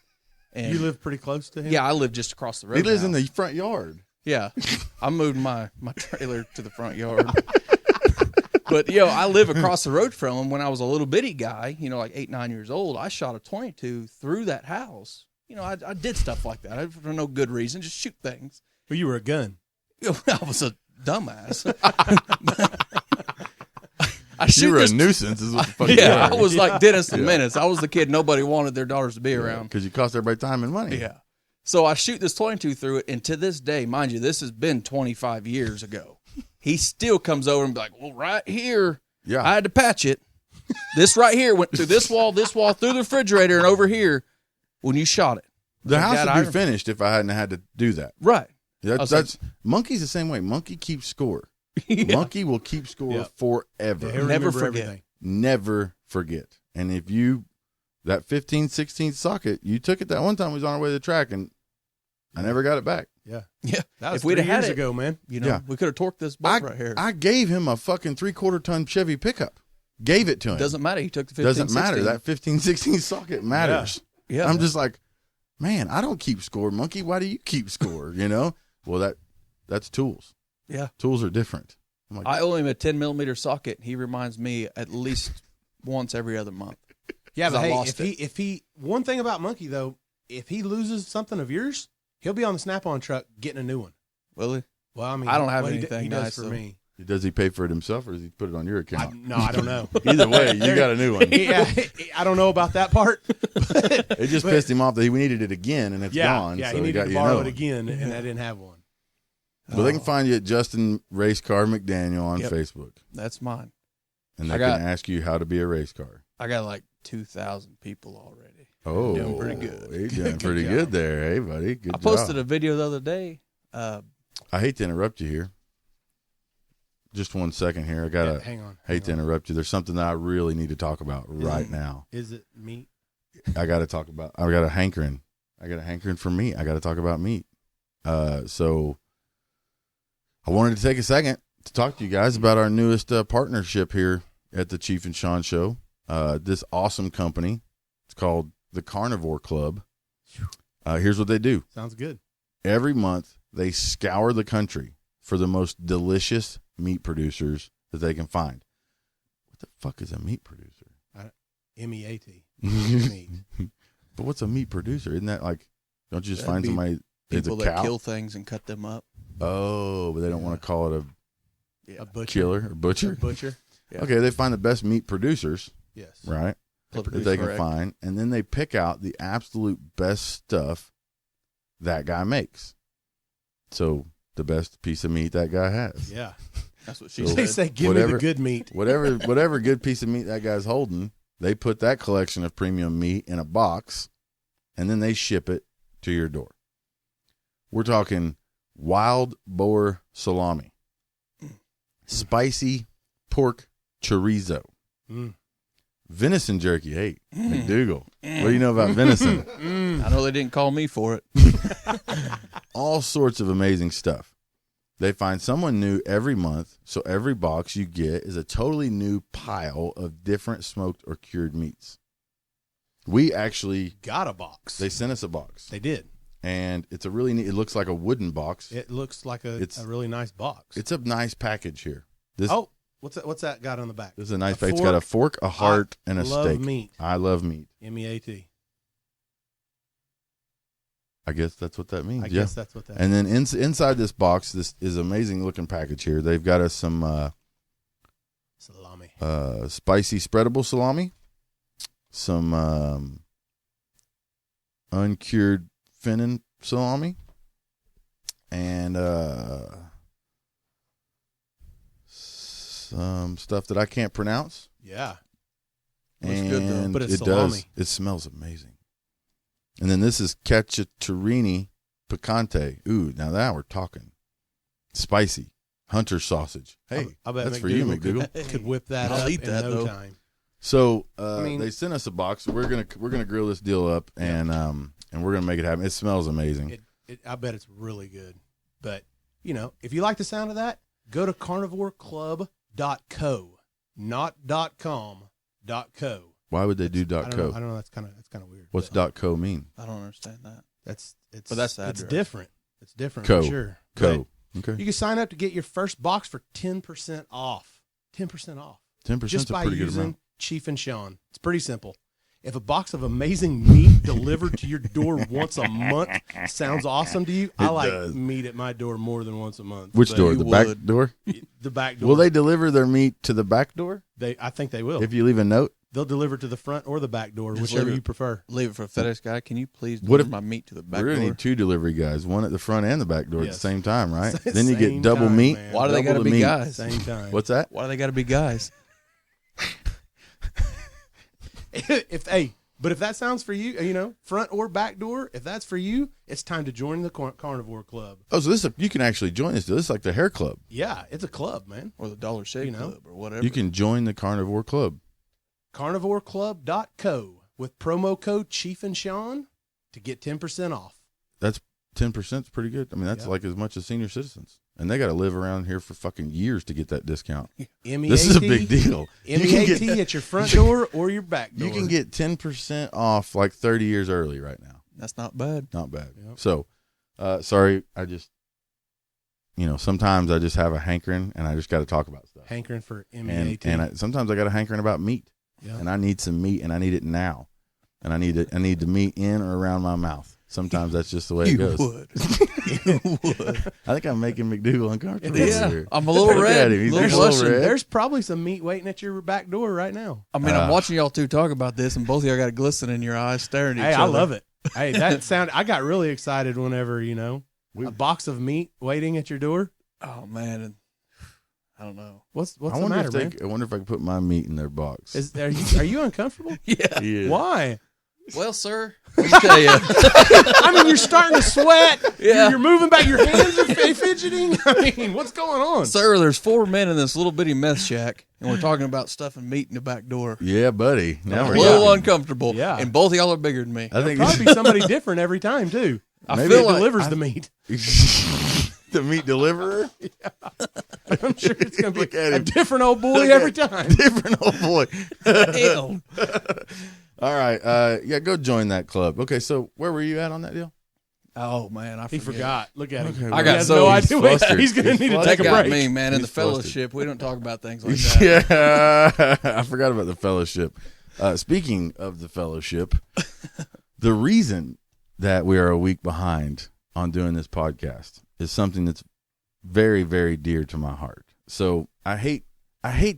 Speaker 4: And
Speaker 1: You live pretty close to him?
Speaker 4: yeah, I live just across the road.
Speaker 3: He lives
Speaker 4: now.
Speaker 3: in the front yard.
Speaker 4: Yeah, I moved my trailer to the front yard. But, I live across the road from him. When I was a little bitty guy, like 8, 9 years old, I shot a 22 through that house. I did stuff like that for no good reason, just shoot things.
Speaker 1: Well, you were a gun.
Speaker 4: I was a dumbass. I shoot
Speaker 3: You were a
Speaker 4: this.
Speaker 3: nuisance, is what the fuck
Speaker 4: Yeah, I
Speaker 3: you
Speaker 4: was like Dennis the Menace. I was the kid nobody wanted their daughters to be around.
Speaker 3: because you cost everybody time and money.
Speaker 4: Yeah. So I shoot this 22 through it, and to this day, mind you, this has been 25 years ago. He still comes over and be like, well, right here,
Speaker 3: Yeah.
Speaker 4: I had to patch it. This right here went through this wall, through the refrigerator, and over here when you shot it.
Speaker 3: The
Speaker 4: Like,
Speaker 3: house
Speaker 4: Dad,
Speaker 3: would be finished if I hadn't had to do that.
Speaker 4: Right.
Speaker 3: That's Monkey's the same way. Monkey keeps score.
Speaker 4: Yeah.
Speaker 3: Monkey will keep score
Speaker 1: Yep.
Speaker 3: forever.
Speaker 1: He'll
Speaker 4: Never
Speaker 1: remember
Speaker 4: forget.
Speaker 1: everything.
Speaker 3: Never forget. And if that 15/16 socket, you took it that one time we was on our way to the track, and I never got it back.
Speaker 1: Yeah.
Speaker 4: Yeah.
Speaker 1: That was
Speaker 4: If we'd
Speaker 1: 3
Speaker 4: have had
Speaker 1: years
Speaker 4: it,
Speaker 1: ago, man.
Speaker 3: Yeah.
Speaker 4: we could have torqued this bolt right here.
Speaker 3: I gave him a fucking 3/4 ton Chevy pickup. Gave it to him.
Speaker 4: Doesn't matter. He took the 15,
Speaker 3: Doesn't matter.
Speaker 4: 16.
Speaker 3: That 15/16 socket matters.
Speaker 4: Yeah.
Speaker 3: I'm just like, man, I don't keep score, Monkey. Why do you keep score? Well, that's tools.
Speaker 4: Yeah.
Speaker 3: Tools are different. I'm like,
Speaker 4: I owe him a 10mm socket. He reminds me at least once every other month.
Speaker 1: Yeah, but
Speaker 4: I
Speaker 1: hey,
Speaker 4: lost
Speaker 1: if he one thing about Monkey though, if he loses something of yours, he'll be on the Snap-on truck getting a new one.
Speaker 4: Will he?
Speaker 1: Well, I mean,
Speaker 4: I don't have
Speaker 1: what
Speaker 4: anything
Speaker 1: he does
Speaker 4: nice,
Speaker 1: for
Speaker 4: though.
Speaker 1: me.
Speaker 3: does he pay for it himself, or does he put it on your account?
Speaker 1: No, I don't know.
Speaker 3: Either way, you got a new one.
Speaker 1: Yeah, I don't know about that part.
Speaker 3: It just pissed him off that we needed it again, and it's gone.
Speaker 1: Yeah,
Speaker 3: so
Speaker 1: he needed
Speaker 3: got
Speaker 1: to
Speaker 3: you
Speaker 1: borrow
Speaker 3: another
Speaker 1: it
Speaker 3: one.
Speaker 1: again, and I didn't have one.
Speaker 3: But they can find you at Justin Race Car McDaniel on
Speaker 4: Yep.
Speaker 3: Facebook,
Speaker 4: That's mine.
Speaker 3: and
Speaker 4: I
Speaker 3: they
Speaker 4: got-
Speaker 3: can ask you how to be a race car.
Speaker 4: I got like 2,000 people already.
Speaker 3: Oh,
Speaker 4: doing pretty good.
Speaker 3: You're doing
Speaker 4: Good
Speaker 3: pretty
Speaker 4: job.
Speaker 3: good there, hey buddy. Good
Speaker 4: I posted
Speaker 3: job.
Speaker 4: a video the other day.
Speaker 3: I hate to interrupt you here. Just 1 second here. I gotta
Speaker 1: Hang on.
Speaker 3: hate to interrupt you. There's something that I really need to talk about right now.
Speaker 1: Is it meat?
Speaker 3: I got to talk about. I got a hankering. I got a hankering for meat. I got to talk about meat. So I wanted to take a second to talk to you guys about our newest partnership here at the Chief and Shawn Show. This awesome company. It's called the Carnivore Club. Here's what they do.
Speaker 1: Sounds good.
Speaker 3: Every month, they scour the country for the most delicious meat producers that they can find. What the fuck is a meat producer?
Speaker 1: MEAT.
Speaker 3: But
Speaker 1: Meat.
Speaker 3: what's a meat producer? Isn't that like Don't you just
Speaker 4: That'd
Speaker 3: find
Speaker 4: be
Speaker 3: somebody it's a
Speaker 4: People that
Speaker 3: cow?
Speaker 4: kill things and cut them up.
Speaker 3: Oh, but they don't want to call it
Speaker 4: Yeah.
Speaker 1: A butcher.
Speaker 3: killer or butcher.
Speaker 1: Butcher.
Speaker 4: Yeah.
Speaker 3: Okay, they find the best meat producers,
Speaker 1: Yes.
Speaker 3: right?
Speaker 4: Flip it
Speaker 3: That they can
Speaker 4: correct.
Speaker 3: find, and then they pick out the absolute best stuff that guy makes. So the best piece of meat that guy has.
Speaker 1: Yeah.
Speaker 4: That's what she
Speaker 3: So-
Speaker 1: They
Speaker 4: said.
Speaker 1: say, give me
Speaker 3: Whatever-
Speaker 1: the good meat.
Speaker 3: Whatever good piece of meat that guy's holding, they put that collection of premium meat in a box, and then they ship it to your door. We're talking wild boar salami, spicy pork chorizo,
Speaker 1: Mm.
Speaker 3: venison jerky. Hey, McDougal, what do you know about venison?
Speaker 4: I know they didn't call me for it.
Speaker 3: All sorts of amazing stuff. They find someone new every month, so every box you get is a totally new pile of different smoked or cured meats. We actually,
Speaker 1: Got a box.
Speaker 3: they sent us a box,
Speaker 1: They did.
Speaker 3: and it's a really neat, it looks like a wooden box.
Speaker 1: It looks like a
Speaker 3: It's-
Speaker 1: really nice box.
Speaker 3: It's a nice package here. This,
Speaker 1: Oh, what's that got on the back?
Speaker 3: this is a nice
Speaker 1: a
Speaker 3: package. It's got a
Speaker 1: fork.
Speaker 3: fork, a heart, and a
Speaker 1: Love
Speaker 3: steak.
Speaker 1: meat.
Speaker 3: I love meat.
Speaker 1: MEAT.
Speaker 3: I guess that's what that means.
Speaker 1: I
Speaker 3: yeah.
Speaker 1: guess that's what that
Speaker 3: And then inside this box, this is amazing looking package here. They've got us some
Speaker 1: salami.
Speaker 3: spicy spreadable salami, some uncured finnan salami, and some stuff that I can't pronounce.
Speaker 1: Yeah.
Speaker 4: Looks good, though.
Speaker 3: And
Speaker 1: But it's
Speaker 3: it
Speaker 1: salami.
Speaker 3: does. It smells amazing. And then this is cacciatore picante. Ooh, now we're talking. Spicy hunter sausage. Hey,
Speaker 1: I bet
Speaker 3: that's for you,
Speaker 1: McDougal
Speaker 3: McDougal.
Speaker 1: could whip that
Speaker 4: I'll
Speaker 1: up
Speaker 4: eat
Speaker 1: in
Speaker 4: that,
Speaker 1: no
Speaker 4: though.
Speaker 1: time.
Speaker 3: So
Speaker 1: mean-
Speaker 3: they sent us a box. We're gonna grill this deal up and we're gonna make it happen. It smells amazing.
Speaker 1: I bet it's really good. But, if you like the sound of that, go to carnivoreclub.co, not .com, .co.
Speaker 3: Why would they do
Speaker 1: I don't know.
Speaker 3: .co?
Speaker 1: That's kind of weird.
Speaker 3: What's
Speaker 1: but
Speaker 3: .co mean?
Speaker 4: I don't understand that.
Speaker 1: It's
Speaker 4: But that's the
Speaker 1: it's
Speaker 4: address.
Speaker 1: different. It's different
Speaker 3: Co.
Speaker 1: for sure.
Speaker 3: Co.
Speaker 1: But
Speaker 3: Okay.
Speaker 1: you can sign up to get your first box for 10% off. 10% off.
Speaker 3: 10% is
Speaker 1: Just
Speaker 3: a
Speaker 1: by
Speaker 3: pretty good
Speaker 1: using
Speaker 3: amount.
Speaker 1: Chief and Shawn. It's pretty simple. If a box of amazing meat delivered to your door once a month sounds awesome to you, I like
Speaker 3: does.
Speaker 1: meat at my door more than once a month.
Speaker 3: Which
Speaker 1: But
Speaker 3: door?
Speaker 4: you
Speaker 3: The back
Speaker 4: would.
Speaker 3: door?
Speaker 1: The back door.
Speaker 3: Will they deliver their meat to the back door
Speaker 1: I think they will.
Speaker 3: if you leave a note?
Speaker 1: They'll deliver to the front or the back door,
Speaker 4: Just
Speaker 1: whichever
Speaker 4: leave it.
Speaker 1: you prefer.
Speaker 4: Leave it for a FedEx guy. Can you please
Speaker 3: What
Speaker 4: deliver
Speaker 3: if-
Speaker 4: my meat to the back
Speaker 3: We're gonna
Speaker 4: door?
Speaker 3: need 2 delivery guys, one at the front and the back door at the
Speaker 1: Yes.
Speaker 3: same time, right?
Speaker 1: Same
Speaker 3: Then you get double
Speaker 1: time,
Speaker 3: meat.
Speaker 1: man.
Speaker 4: Why do they
Speaker 3: double
Speaker 4: got to
Speaker 3: the
Speaker 4: be
Speaker 3: meat.
Speaker 4: guys?
Speaker 1: Same time.
Speaker 3: What's that?
Speaker 4: Why do they got to be guys?
Speaker 1: But if that sounds for you, front or back door, if that's for you, it's time to join the Carnivore Club.
Speaker 3: Oh, so you can actually join this. This is like the hair club.
Speaker 1: Yeah, it's a club, man.
Speaker 4: Or the Dollar Shave
Speaker 1: You know?
Speaker 4: Club or whatever.
Speaker 3: You can join the Carnivore Club.
Speaker 1: carnivoreclub.co with promo code Chief and Shawn to get 10% off.
Speaker 3: That's 10% is pretty good. I mean, that's
Speaker 1: Yeah.
Speaker 3: like as much as senior citizens, and they got to live around here for fucking years to get that discount.
Speaker 1: MEAT,
Speaker 3: This is a big deal. You can
Speaker 1: MEAT
Speaker 3: get
Speaker 1: at your front door or your back door.
Speaker 3: you can get 10% off like 30 years early right now.
Speaker 4: That's not bad.
Speaker 3: Not bad.
Speaker 1: Yep.
Speaker 3: So, sorry, I just sometimes I just have a hankering, and I just got to talk about stuff.
Speaker 1: hankering for
Speaker 3: And
Speaker 1: MEAT.
Speaker 3: sometimes I got a hankering about meat,
Speaker 1: Yeah.
Speaker 3: and I need some meat, and I need it now, and I need the meat in or around my mouth. Sometimes that's just the way it
Speaker 4: You
Speaker 3: goes.
Speaker 4: would. You would.
Speaker 3: I think I'm making McDougal uncomfortable.
Speaker 4: Yeah.
Speaker 3: here.
Speaker 4: I'm a little
Speaker 3: Look
Speaker 4: red.
Speaker 3: at him. He's
Speaker 4: Little
Speaker 3: getting a little
Speaker 4: blushing.
Speaker 3: red.
Speaker 1: There's probably some meat waiting at your back door right now.
Speaker 4: I mean, I'm watching y'all two talk about this, and both of y'all got a glisten in your eyes staring at
Speaker 1: Hey,
Speaker 4: each
Speaker 1: I
Speaker 4: other.
Speaker 1: love it. Hey, I got really excited whenever, a box of meat waiting at your door.
Speaker 4: Oh, man. And I don't know.
Speaker 1: What's
Speaker 3: I
Speaker 1: the
Speaker 3: wonder
Speaker 1: matter, man?
Speaker 3: I wonder if I can put my meat in their box.
Speaker 1: Are you uncomfortable?
Speaker 4: Yeah.
Speaker 3: Yeah.
Speaker 1: Why?
Speaker 4: Well, sir, let me tell you.
Speaker 1: I mean, you're starting to sweat.
Speaker 4: Yeah.
Speaker 1: You're moving back. Your hands are fidgeting. I mean, what's going on?
Speaker 4: Sir, there's 4 men in this little bitty meth shack, and we're talking about stuffing meat in the back door.
Speaker 3: Yeah, buddy. Now
Speaker 4: I'm a
Speaker 3: we're
Speaker 4: little
Speaker 3: talking.
Speaker 4: uncomfortable.
Speaker 1: Yeah.
Speaker 4: And both of y'all are bigger than me.
Speaker 3: I think
Speaker 1: Probably be somebody different every time too.
Speaker 4: I
Speaker 3: Maybe
Speaker 4: feel
Speaker 1: It
Speaker 4: like
Speaker 1: delivers the meat.
Speaker 3: the meat deliverer.
Speaker 1: I'm sure it's going to
Speaker 3: Look
Speaker 1: be
Speaker 3: at
Speaker 1: a
Speaker 3: him.
Speaker 1: different old boy
Speaker 3: Look
Speaker 1: every
Speaker 3: at-
Speaker 1: time.
Speaker 3: Different old boy.
Speaker 4: Hell.
Speaker 3: All right. Yeah, go join that club. Okay, so where were you at on that deal?
Speaker 4: Oh, man, I
Speaker 1: He
Speaker 4: forget.
Speaker 1: forgot. Look at him.
Speaker 3: Okay,
Speaker 1: He
Speaker 3: well,
Speaker 4: got
Speaker 1: has
Speaker 4: so
Speaker 1: no
Speaker 3: he's
Speaker 1: idea. What,
Speaker 3: flustered.
Speaker 1: he's going to
Speaker 3: He's
Speaker 1: need to
Speaker 3: flustered.
Speaker 1: take
Speaker 4: That
Speaker 1: a
Speaker 4: got
Speaker 1: break.
Speaker 4: me, man. In the
Speaker 3: He's flustered.
Speaker 4: fellowship, we don't talk about things like that.
Speaker 3: Yeah, I forgot about the fellowship. Speaking of the fellowship, the reason that we are a week behind on doing this podcast is something that's very, very dear to my heart. So I hate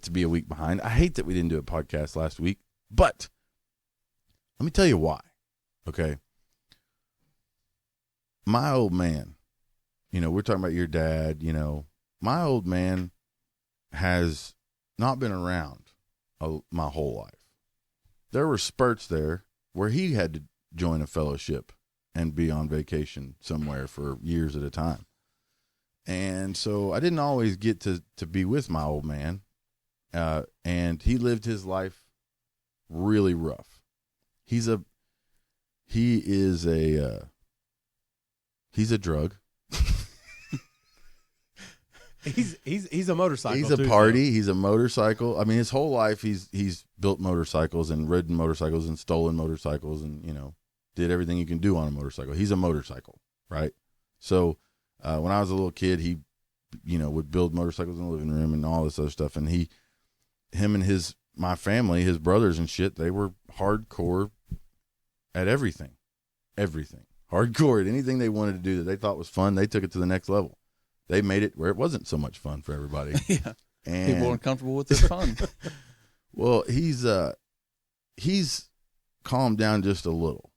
Speaker 3: to be a week behind. I hate that we didn't do a podcast last week, but let me tell you why. Okay. My old man, we're talking about your dad, my old man has not been around my whole life. There were spurts there where he had to join a fellowship and be on vacation somewhere for years at a time. And so I didn't always get to be with my old man. And he lived his life really rough. He's a drug.
Speaker 1: He's a motorcycle.
Speaker 3: He's a party. He's a motorcycle. I mean, his whole life he's built motorcycles and ridden motorcycles and stolen motorcycles and did everything you can do on a motorcycle. He's a motorcycle, right? So when I was a little kid, he would build motorcycles in the living room and all this other stuff. And him and my family, his brothers and shit, they were hardcore at everything. Hardcore at anything they wanted to do that they thought was fun. They took it to the next level. They made it where it wasn't so much fun for everybody.
Speaker 4: Yeah.
Speaker 3: And
Speaker 4: people weren't comfortable with this fun.
Speaker 3: Well, he's calmed down just a little,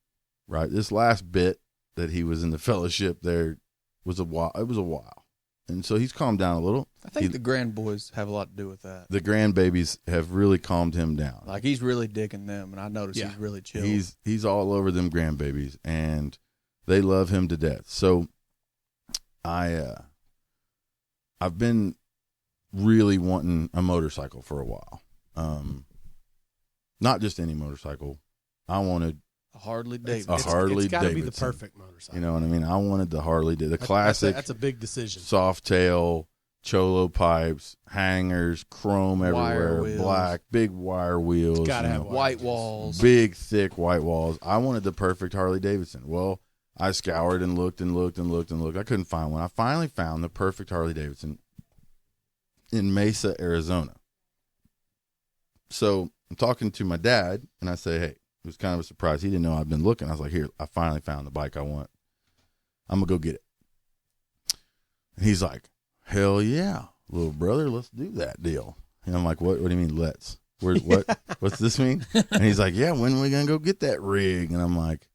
Speaker 3: right? This last bit that he was in the fellowship there was a while. And so he's calmed down a little.
Speaker 4: I think the grandboys have a lot to do with that.
Speaker 3: The grandbabies have really calmed him down.
Speaker 4: Like, he's really digging them, and I noticed he's really chill.
Speaker 3: He's all over them grandbabies, and they love him to death. So I've been really wanting a motorcycle for a while. Not just any motorcycle. I wanted
Speaker 4: a Harley Davidson.
Speaker 3: It's got to
Speaker 1: be the perfect motorcycle.
Speaker 3: You know what I mean? I wanted the Harley, the classic.
Speaker 1: That's a big decision.
Speaker 3: Soft tail, cholo pipes, hangers, chrome everywhere, black, big wire wheels.
Speaker 1: It's gotta have
Speaker 4: white walls.
Speaker 3: Big, thick white walls. I wanted the perfect Harley Davidson. Well, I scoured and looked and looked and looked and looked. I couldn't find one. I finally found the perfect Harley Davidson in Mesa, Arizona. So I'm talking to my dad, and I say, hey, it was kind of a surprise. He didn't know I'd been looking. I was like, here, I finally found the bike I want. I'm going to go get it. And he's like, hell yeah, little brother, let's do that deal. And I'm like, what do you mean, let's? What's this mean? And he's like, yeah, when are we going to go get that rig? And I'm like,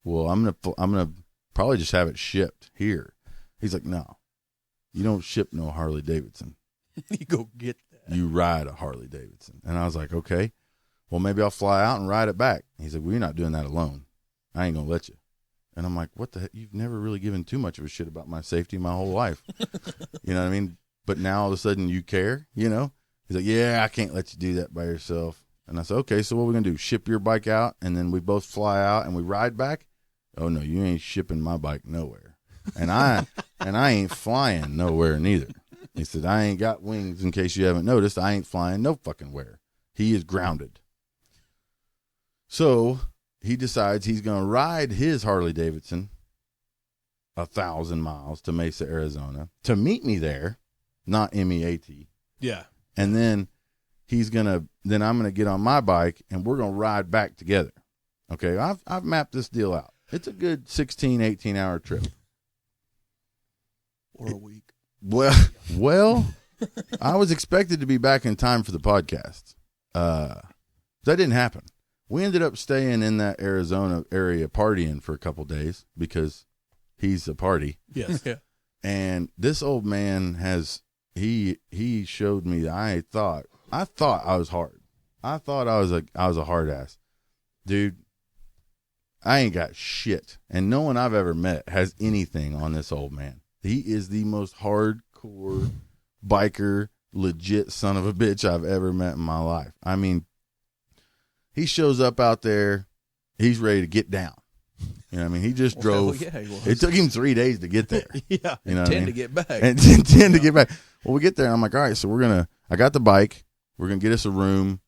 Speaker 3: well, I'm gonna probably just have it shipped here. He's like, no, you don't ship no Harley Davidson.
Speaker 4: You go get that.
Speaker 3: You ride a Harley Davidson. And I was like, okay, well, maybe I'll fly out and ride it back. He's like, well, you're not doing that alone. I ain't gonna let you. And I'm like, what the heck? You've never really given too much of a shit about my safety my whole life. You know what I mean? But now all of a sudden you care, He's like, yeah, I can't let you do that by yourself. And I said, okay, so what are we gonna do? Ship your bike out and then we both fly out and we ride back? Oh no, you ain't shipping my bike nowhere. And I ain't flying nowhere neither. He said, I ain't got wings in case you haven't noticed. I ain't flying no fucking where. He is grounded. So he decides he's going to ride his Harley Davidson 1,000 miles to Mesa, Arizona to meet me there, not MEAT.
Speaker 1: Yeah.
Speaker 3: And then I'm going to get on my bike and we're going to ride back together. Okay. I've mapped this deal out. It's a good 16, 18 hour trip.
Speaker 4: Or a week.
Speaker 3: Well, I was expected to be back in time for the podcast. That didn't happen. We ended up staying in that Arizona area partying for a couple days because he's a party.
Speaker 1: Yes.
Speaker 4: Yeah.
Speaker 3: And this old man he showed me that I thought I was hard. I thought I was a hard ass. Dude, I ain't got shit. And no one I've ever met has anything on this old man. He is the most hardcore biker, legit son of a bitch I've ever met in my life. I mean, he shows up out there, he's ready to get down. You know what I mean? He just drove.
Speaker 4: Yeah, he was.
Speaker 3: It took him 3 days to get there.
Speaker 1: Yeah.
Speaker 3: You know what I
Speaker 4: 10
Speaker 3: mean?
Speaker 4: to get back.
Speaker 3: And 10 to get back. Well, we get there, and I'm like, all right, so I got the bike. We're going to get us a room.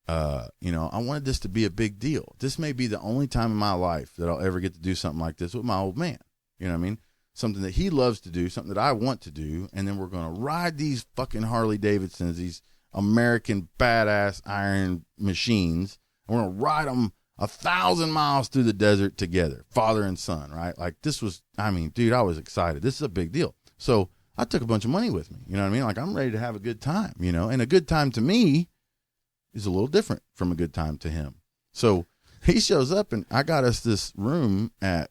Speaker 3: I wanted this to be a big deal. This may be the only time in my life that I'll ever get to do something like this with my old man. You know what I mean? Something that he loves to do, something that I want to do, and then we're going to ride these fucking Harley Davidsons, these American badass iron machines, and we're going to ride them 1,000 miles through the desert together, father and son, right? Like this was, I mean, dude, I was excited. This is a big deal. So I took a bunch of money with me. You know what I mean? Like I'm ready to have a good time, you know, and a good time to me is a little different from a good time to him. So he shows up and I got us this room at,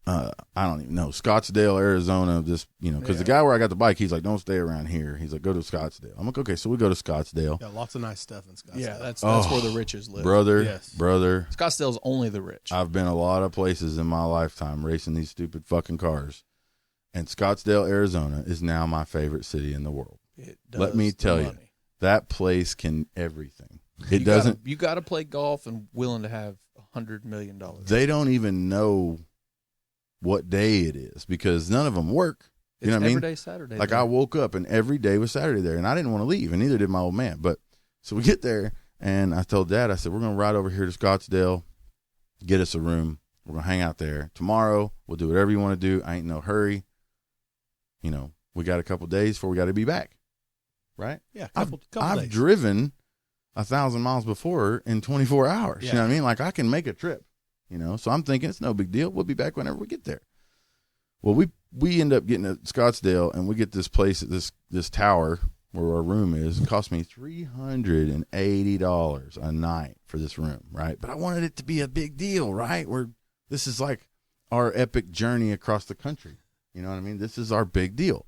Speaker 3: I don't even know, Scottsdale, Arizona. This, you know, because the guy where I got the bike, he's like, don't stay around here. He's like, go to Scottsdale. I'm like, okay, so we go to Scottsdale.
Speaker 1: Yeah, lots of nice stuff in Scottsdale.
Speaker 4: Yeah, that's where the riches live.
Speaker 3: Brother.
Speaker 4: Scottsdale's only the rich.
Speaker 3: I've been a lot of places in my lifetime racing these stupid fucking cars. And Scottsdale, Arizona is now my favorite city in the world.
Speaker 4: It does.
Speaker 3: Let me tell you, that place can everything. It doesn't.
Speaker 4: You got to play golf and willing to have $100 million.
Speaker 3: They don't even know what day it is because none of them work. You know what I mean?
Speaker 4: Every day Saturday.
Speaker 3: Like I woke up and every day was Saturday there, and I didn't want to leave, and neither did my old man. But so we get there, and I told Dad, I said, we're going to ride over here to Scottsdale, get us a room. We're going to hang out there. Tomorrow, we'll do whatever you want to do. I ain't no hurry. You know, we got a couple days before we got to be back. Right?
Speaker 1: Yeah,
Speaker 3: I've
Speaker 1: days.
Speaker 3: driven 1,000 miles before in 24 hours.
Speaker 1: Yeah.
Speaker 3: You know what I mean? Like I can make a trip, you know? So I'm thinking it's no big deal. We'll be back whenever we get there. Well, we end up getting to Scottsdale and we get this place at this tower where our room is. It cost me $380 a night for this room. Right. But I wanted it to be a big deal, right? This is like our epic journey across the country. You know what I mean? This is our big deal.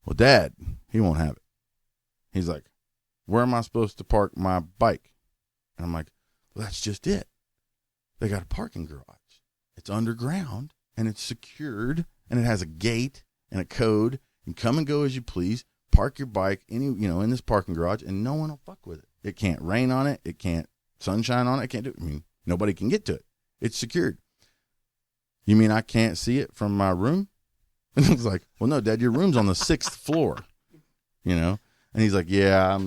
Speaker 3: Well, Dad, he won't have it. He's like, where am I supposed to park my bike? And I'm like, well, that's just it. They got a parking garage. It's underground and it's secured and it has a gate and a code. You can come and go as you please. Park your bike in this parking garage and no one will fuck with it. It can't rain on it. It can't sunshine on it. It can't do it. I mean, nobody can get to it. It's secured. You mean I can't see it from my room? And I was like, well, no, Dad, your room's on the 6th floor, you know? And he's like, yeah,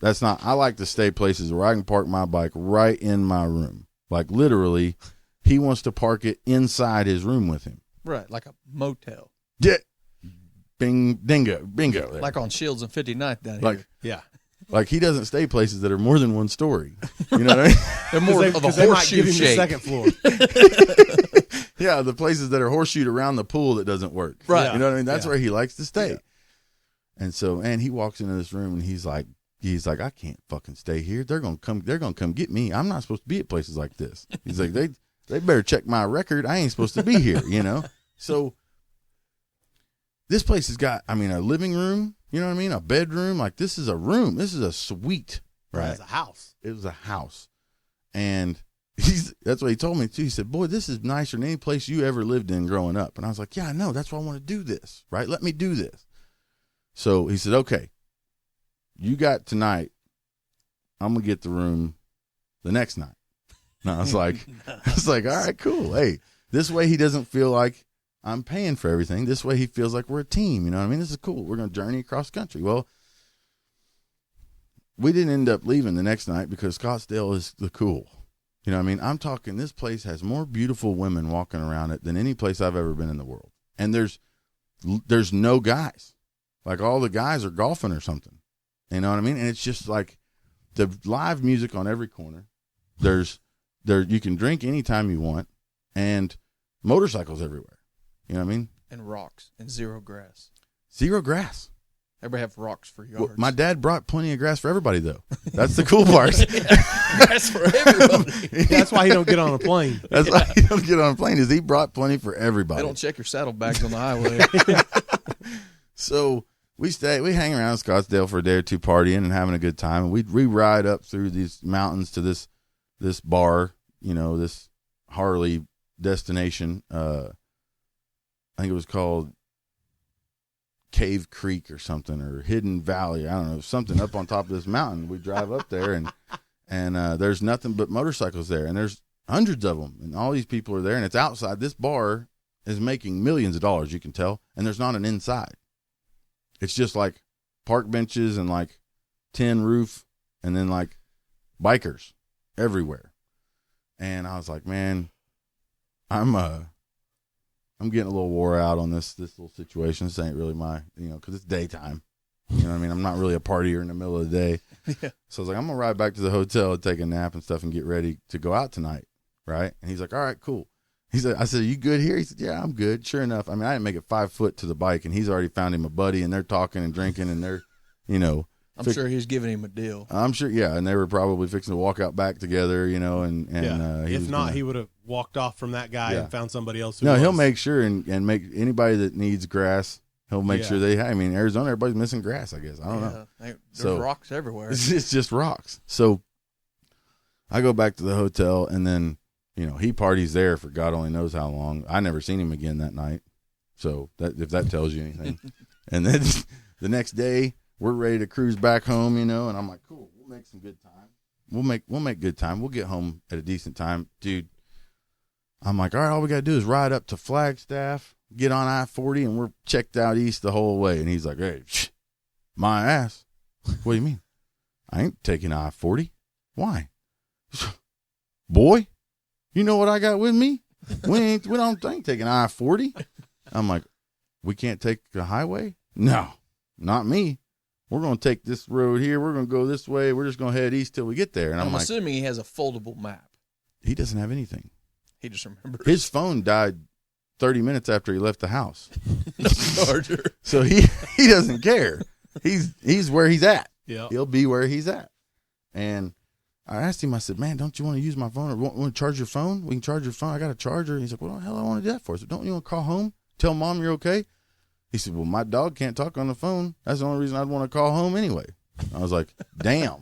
Speaker 3: I like to stay places where I can park my bike right in my room. Like literally, he wants to park it inside his room with him.
Speaker 4: Right, like a motel.
Speaker 3: Yeah. Bingo. There.
Speaker 4: Like on Shields and 59th down
Speaker 3: like,
Speaker 4: here.
Speaker 1: Yeah.
Speaker 3: Like he doesn't stay places that are more than one story. You know what I mean?
Speaker 4: They're more of a
Speaker 1: they might
Speaker 4: horseshoe
Speaker 1: give him
Speaker 4: shape.
Speaker 1: the second floor.
Speaker 3: Yeah, the places that are horseshoed around the pool that doesn't work.
Speaker 4: Right.
Speaker 3: You know what I mean? That's where he likes to stay.
Speaker 1: Yeah.
Speaker 3: And so, and he walks into this room and he's like, I can't fucking stay here. They're gonna come get me. I'm not supposed to be at places like this. He's like, they better check my record. I ain't supposed to be here, you know? So this place has got, a living room, you know what I mean? A bedroom. Like this is a room. This is a suite. Right.
Speaker 1: It's a house.
Speaker 3: It was a house. And that's what he told me too. He said, boy, this is nicer than any place you ever lived in growing up. And I was like, yeah, I know. That's why I want to do this. Right. Let me do this. So he said, okay, you got tonight. I'm going to get the room the next night. And I was like, all right, cool. Hey, this way he doesn't feel like I'm paying for everything. This way he feels like we're a team. You know what I mean? This is cool. We're going to journey across country. Well, we didn't end up leaving the next night because Scottsdale is the cool. You know what I mean? I'm talking, this place has more beautiful women walking around it than any place I've ever been in the world. And there's no guys. Like all the guys are golfing or something. You know what I mean? And it's just like the live music on every corner. You can drink anytime you want and motorcycles everywhere. You know what I mean?
Speaker 4: And rocks and zero grass.
Speaker 3: Zero grass.
Speaker 4: Everybody have rocks for yards.
Speaker 3: Well, my dad brought plenty of grass for everybody, though. That's the cool part.
Speaker 4: Grass for everybody.
Speaker 1: That's why he don't get on a plane.
Speaker 3: That's why he don't get on a plane, is he brought plenty for everybody.
Speaker 4: They don't check your saddlebags on the highway.
Speaker 3: So we hang around Scottsdale for a day or two partying and having a good time. And we ride up through these mountains to this bar, this Harley destination. I think it was called Cave Creek or something, or Hidden Valley. I don't know, something up on top of this mountain. We drive up there and there's nothing but motorcycles there, and there's hundreds of them, and all these people are there, and it's outside. This bar is making millions of dollars, you can tell, and there's not an inside. It's just like park benches and like tin roof, and then like bikers everywhere. And I was like, man, I'm getting a little wore out on this little situation. This ain't really my, because it's daytime, You know what I mean? I'm not really a partier in the middle of the day.
Speaker 4: Yeah.
Speaker 3: So I was like, I'm going to ride back to the hotel and take a nap and stuff and get ready to go out tonight. Right? And he's like, all right, cool. I said, are you good here? He said, yeah, I'm good. Sure enough. I mean, I didn't make it 5 foot to the bike, and he's already found him a buddy, and they're talking and drinking, and they're, you know.
Speaker 4: I'm sure he's giving him a deal.
Speaker 3: I'm sure, yeah. And they were probably fixing to walk out back together, you know, and
Speaker 5: if not, he would have walked off from that guy and found somebody else.
Speaker 3: He'll make sure and make anybody that needs grass, he'll make sure I mean, Arizona, everybody's missing grass, I guess. I don't know.
Speaker 4: There's rocks everywhere.
Speaker 3: It's just rocks. So I go back to the hotel, and then, you know, he parties there for God only knows how long. I never seen him again that night. So that if that tells you anything. And then the next day, we're ready to cruise back home, you know, and I'm like, cool, we'll make some good time. We'll make good time. We'll get home at a decent time. Dude, I'm like, all right, all we got to do is ride up to Flagstaff, get on I-40, and we're checked out east the whole way. And he's like, hey, my ass. What do you mean? I ain't taking I-40. Why? Boy, you know what I got with me? We ain't taking I-40. I'm like, we can't take the highway? No, not me. We're going to take this road here. We're going to go this way. We're just going to head east till we get there. And I'm like,
Speaker 4: assuming he has a foldable map.
Speaker 3: He doesn't have anything.
Speaker 4: He just remembers.
Speaker 3: His phone died 30 minutes after he left the house.
Speaker 4: Charger.
Speaker 3: So he doesn't care. He's where he's at.
Speaker 5: Yeah.
Speaker 3: He'll be where he's at. And I asked him, I said, man, don't you want to use my phone or want to charge your phone? We can charge your phone. I got a charger. And he's like, what the hell I want to do that for? I said, don't you want to call home? Tell mom you're okay? He said, well, my dog can't talk on the phone. That's the only reason I'd want to call home anyway. I was like, damn.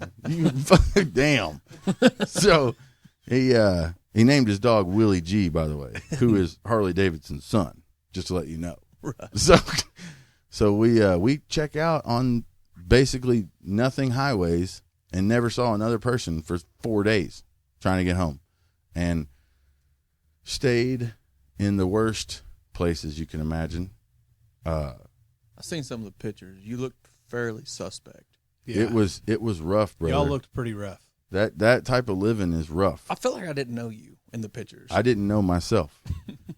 Speaker 3: Damn. So he named his dog Willie G, by the way, who is Harley Davidson's son, just to let you know. Right. So we check out on basically nothing highways and never saw another person for 4 days trying to get home, and stayed in the worst places you can imagine.
Speaker 4: I've seen some of the pictures. You looked fairly suspect.
Speaker 3: Yeah. It was rough, brother.
Speaker 5: Y'all looked pretty rough.
Speaker 3: That type of living is rough.
Speaker 4: I feel like I didn't know you in the pictures.
Speaker 3: I didn't know myself.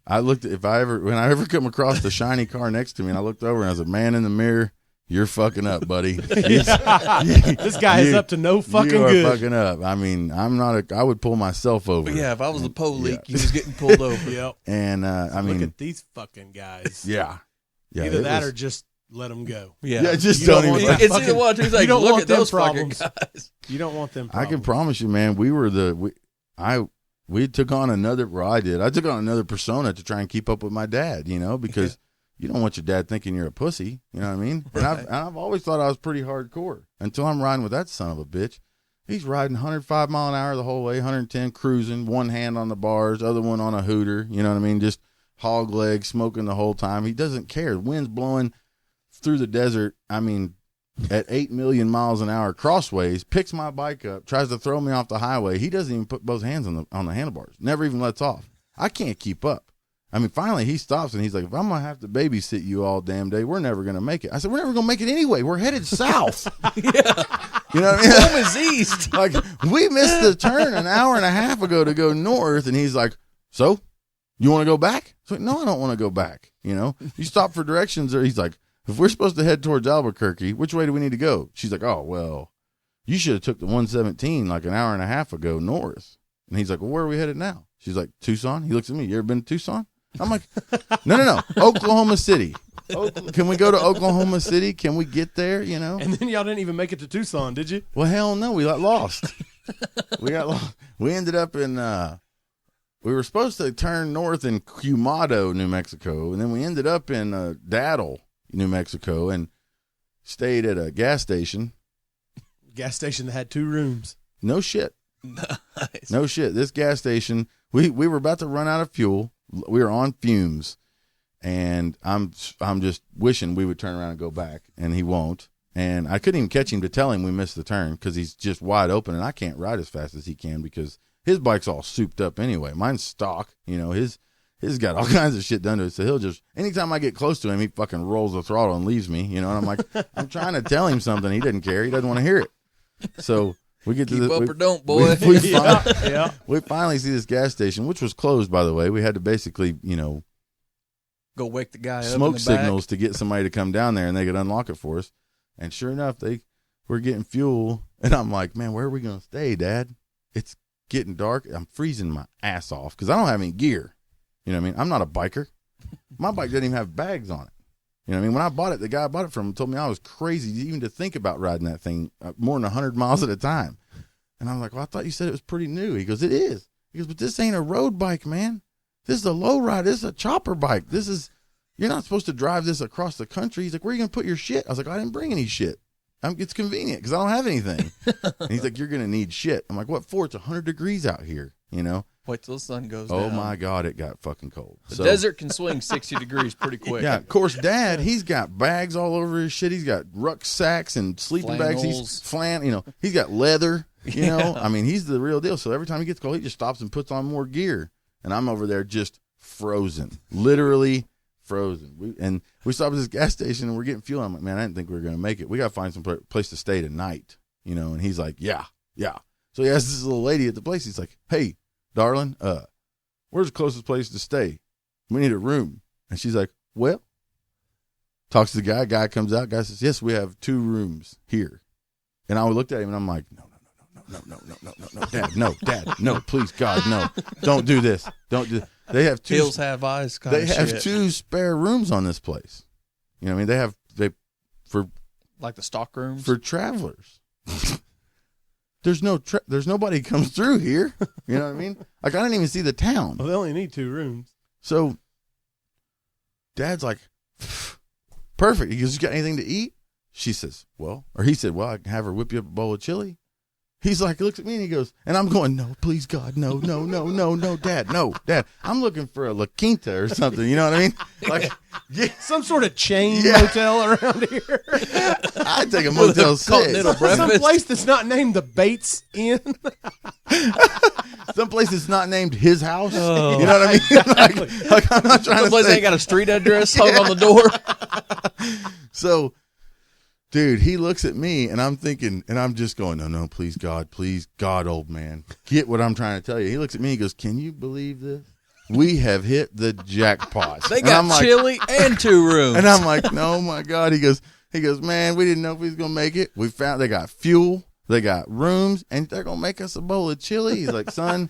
Speaker 3: I looked when I ever come across the shiny car next to me, and I looked over and I was a man in the mirror. You're fucking up, buddy.
Speaker 5: This guy is up to no fucking
Speaker 3: good.
Speaker 5: good.
Speaker 3: Fucking up. I mean, I would pull myself over.
Speaker 4: But yeah, if I was the police, he was getting pulled over.
Speaker 5: Yep.
Speaker 3: And I mean,
Speaker 5: look at these fucking guys.
Speaker 3: Yeah.
Speaker 5: Either that or just let them go.
Speaker 3: Yeah, just don't even.
Speaker 4: It's either one. He's like, look at those problems. Guys.
Speaker 5: You don't want them
Speaker 3: I
Speaker 5: problems.
Speaker 3: can promise you, man. We took on another. Well, I did. I took on another persona to try and keep up with my dad. You know, because you don't want your dad thinking you're a pussy. You know what I mean? Right. And I've always thought I was pretty hardcore until I'm riding with that son of a bitch. He's riding 105 mile an hour the whole way, 110 cruising, one hand on the bars, other one on a hooter. You know what I mean? Just hog leg smoking the whole time. He doesn't care. The wind's blowing through the desert. I mean, at 8 million miles an hour crossways, picks my bike up, tries to throw me off the highway. He doesn't even put both hands on the handlebars. Never even lets off. I can't keep up. I mean, finally he stops and he's like, if I'm going to have to babysit you all damn day, we're never going to make it. I said, we're never going to make it anyway. We're headed south.
Speaker 4: Yeah.
Speaker 3: You know what I mean?
Speaker 4: Home is east.
Speaker 3: Like, we missed the turn an hour and a half ago to go north. And he's like, so you want to go back? So, no, I don't want to go back. You know, you stop for directions. Or he's like, if we're supposed to head towards Albuquerque, which way do we need to go? She's like, oh, well, you should have took the 117 like an hour and a half ago north. And he's like, well, where are we headed now? She's like, Tucson. He looks at me. You ever been to Tucson? I'm like, no. Oklahoma City. Can we go to Oklahoma City? Can we get there? You know?
Speaker 5: And then y'all didn't even make it to Tucson, did you?
Speaker 3: Well, hell no. We got lost. We ended up in, we were supposed to turn north in Quemado, New Mexico. And then we ended up in Daddle, New Mexico, and stayed at a gas station.
Speaker 5: Gas station that had 2 rooms.
Speaker 3: No shit.
Speaker 4: Nice.
Speaker 3: No shit. This gas station, we were about to run out of fuel. We were on fumes, and I'm just wishing we would turn around and go back, and he won't. And I couldn't even catch him to tell him we missed the turn because he's just wide open, and I can't ride as fast as he can because his bike's all souped up anyway. Mine's stock, you know. His got all kinds of shit done to it, so he'll just anytime I get close to him, he fucking rolls the throttle and leaves me, you know. And I'm like, I'm trying to tell him something, he doesn't care, he doesn't want to hear it. So we get
Speaker 4: Keep
Speaker 3: to
Speaker 4: up or don't, boy.
Speaker 3: We finally see this gas station, which was closed, by the way. We had to basically, you know,
Speaker 4: go wake the guy up.
Speaker 3: Smoke
Speaker 4: in the
Speaker 3: signals
Speaker 4: back.
Speaker 3: to get somebody to come down there, and they could unlock it for us. And sure enough, we're getting fuel. And I'm like, man, where are we going to stay, Dad? It's getting dark. I'm freezing my ass off because I don't have any gear. You know what I mean? I'm not a biker. My bike doesn't even have bags on it. You know what I mean? When I bought it, the guy I bought it from told me I was crazy even to think about riding that thing more than 100 miles at a time. And I'm like, well, I thought you said it was pretty new. He goes, it is. He goes, but this ain't a road bike, man. This is a low ride. This is a chopper bike. You're not supposed to drive this across the country. He's like, where are you going to put your shit? I was like, I didn't bring any shit. It's convenient because I don't have anything. And he's like, you're going to need shit. I'm like, what for? It's 100 degrees out here, you know?
Speaker 4: Wait till the sun goes down.
Speaker 3: Oh, my God, it got fucking cold.
Speaker 4: The desert can swing 60 degrees pretty quick.
Speaker 3: Yeah, of course, Dad, he's got bags all over his shit. He's got rucksacks and sleeping bags. He's got leather, you know? I mean, he's the real deal. So every time he gets cold, he just stops and puts on more gear. And I'm over there just frozen, literally frozen. We stopped at this gas station and we're getting fuel. I'm like, man, I didn't think we were going to make it. We got to find some place to stay tonight, you know? And he's like, yeah. So he asks this little lady at the place. He's like, hey, darling, where's the closest place to stay? We need a room. And she's like, well, talks to the guy comes out, guy says, yes, we have 2 rooms here. And I looked at him and I'm like, no, Dad, no, please, God, no, don't do this. Don't do. They have 2.
Speaker 4: Hills have eyes.
Speaker 3: They have 2 spare rooms on this place. You know what I mean? They for
Speaker 4: like the stock rooms
Speaker 3: for travelers. There's nobody comes through here. You know what I mean? Like, I didn't even see the town.
Speaker 5: Well, they only need 2 rooms.
Speaker 3: So Dad's like, perfect. He goes, you got anything to eat? He said, well, I can have her whip you up a bowl of chili. He's like, he looks at me and he goes, and I'm going, no, please, God, no, Dad, no, Dad. I'm looking for a La Quinta or something. You know what I mean? Like, yeah.
Speaker 5: Some sort of chain motel around here.
Speaker 3: I'd take a Motel 6.
Speaker 5: Some place that's not named the Bates Inn.
Speaker 3: Some place that's not named his house. Oh. You know what I mean? like I'm not trying
Speaker 4: Some place ain't got a street address hung on the door.
Speaker 3: So, dude, he looks at me and I'm thinking, and I'm just going, no, please, God, old man, get what I'm trying to tell you. He looks at me and goes, can you believe this? We have hit the jackpot.
Speaker 4: They got chili and 2 rooms.
Speaker 3: And I'm like, no, my God. He goes, man, we didn't know if we was going to make it. We found they got fuel, they got rooms, and they're going to make us a bowl of chili. He's like, son,